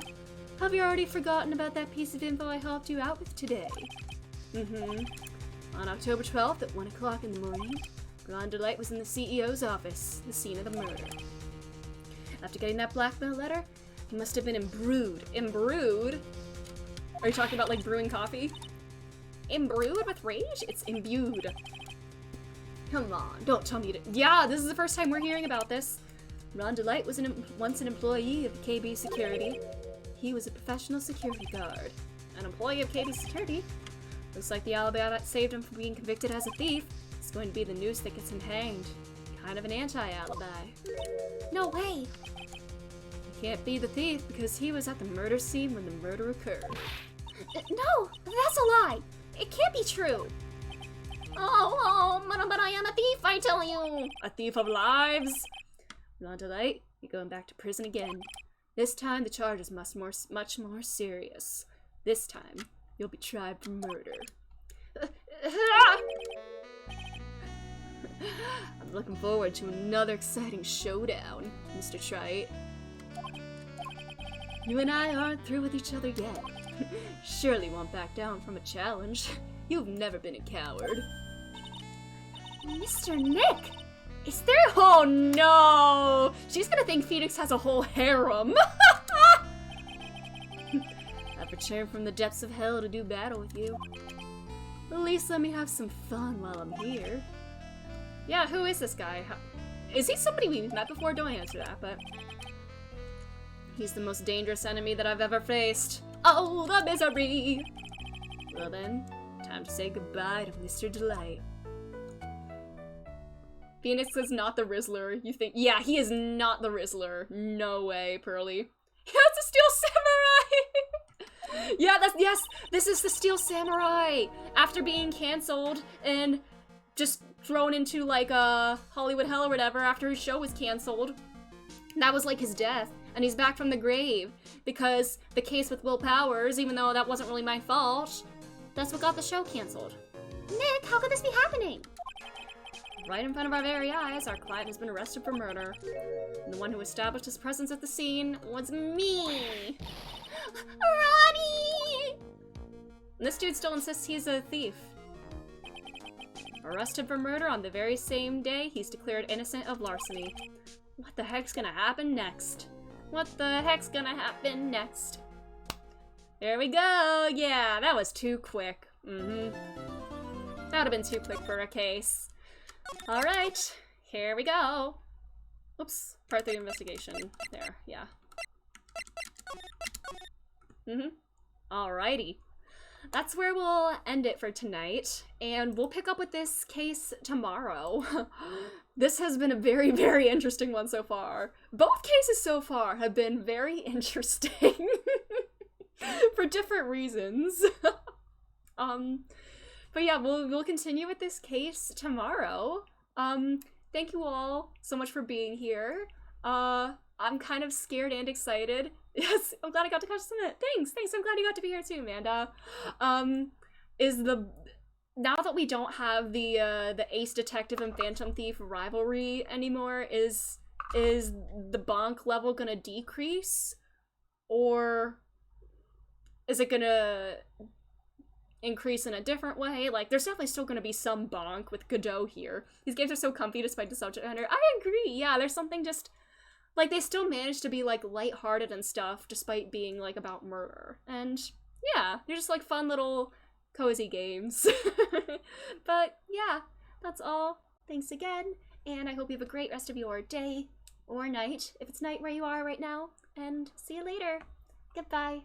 have you already forgotten about that piece of info I helped you out with today? On October 12th at 1 o'clock in the morning, Ron Delight was in the CEO's office, the scene of the murder. After getting that blackmail letter, he must have been imbrued. Imbrued? Are you talking about like brewing coffee? Imbrued with rage? It's imbued. Come on, don't tell me to— Yeah, this is the first time we're hearing about this. Ron Delight was once an employee of KB Security. He was a professional security guard. An employee of KB Security? Looks like the alibi that saved him from being convicted as a thief is going to be the noose that gets him hanged. Kind of an anti-alibi. No way! He can't be the thief because he was at the murder scene when the murder occurred. No! That's a lie! It can't be true! Oh, but I am a thief, I tell you! A thief of lives? Ron Delight, you're going back to prison again. This time, the charge is much more serious. This time, you'll be tried for murder. I'm looking forward to another exciting showdown, Mr. Trite. You and I aren't through with each other yet. Surely won't back down from a challenge. You've never been a coward. Mr. Nick! Is there— Oh no! She's gonna think Phoenix has a whole harem. Return from the depths of hell to do battle with you. At least let me have some fun while I'm here. Yeah, who is this guy? Is he somebody we've met before? Don't answer that, but... He's the most dangerous enemy that I've ever faced. Oh, the misery! Well then, time to say goodbye to Mr. Delight. Phoenix is not the Rizzler, you think? Yeah, he is not the Rizzler. No way, Pearly. Yeah, it's a Steel Samurai! Yeah, yes, this is the Steel Samurai! After being cancelled and just thrown into, like, Hollywood hell or whatever after his show was cancelled. That was, like, his death. And he's back from the grave because the case with Will Powers, even though that wasn't really my fault, that's what got the show canceled. Nick, how could this be happening? Right in front of our very eyes, our client has been arrested for murder. And the one who established his presence at the scene was me. Ronnie! And this dude still insists he's a thief. Arrested for murder on the very same day he's declared innocent of larceny. What the heck's gonna happen next? What the heck's gonna happen next? There we go! Yeah, that was too quick. That would have been too quick for a case. Alright, here we go. Oops, part 3 investigation. There, yeah. Alrighty. That's where we'll end it for tonight, and we'll pick up with this case tomorrow. This has been a very, very interesting one so far. Both cases so far have been very interesting for different reasons. But yeah, we'll continue with this case tomorrow. Thank you all so much for being here. I'm kind of scared and excited. Yes, I'm glad I got to catch some of it. Thanks. I'm glad you got to be here too, Amanda. Now that we don't have the Ace Detective and Phantom Thief rivalry anymore, is the bonk level gonna decrease? Or is it gonna increase in a different way? Like, there's definitely still gonna be some bonk with Godot here. These games are so comfy despite the subject matter. I agree, yeah, there's something just... Like, they still manage to be, like, lighthearted and stuff, despite being, like, about murder. And, yeah, they're just, like, fun little cozy games. But, yeah, that's all. Thanks again, and I hope you have a great rest of your day, or night, if it's night where you are right now, and see you later. Goodbye.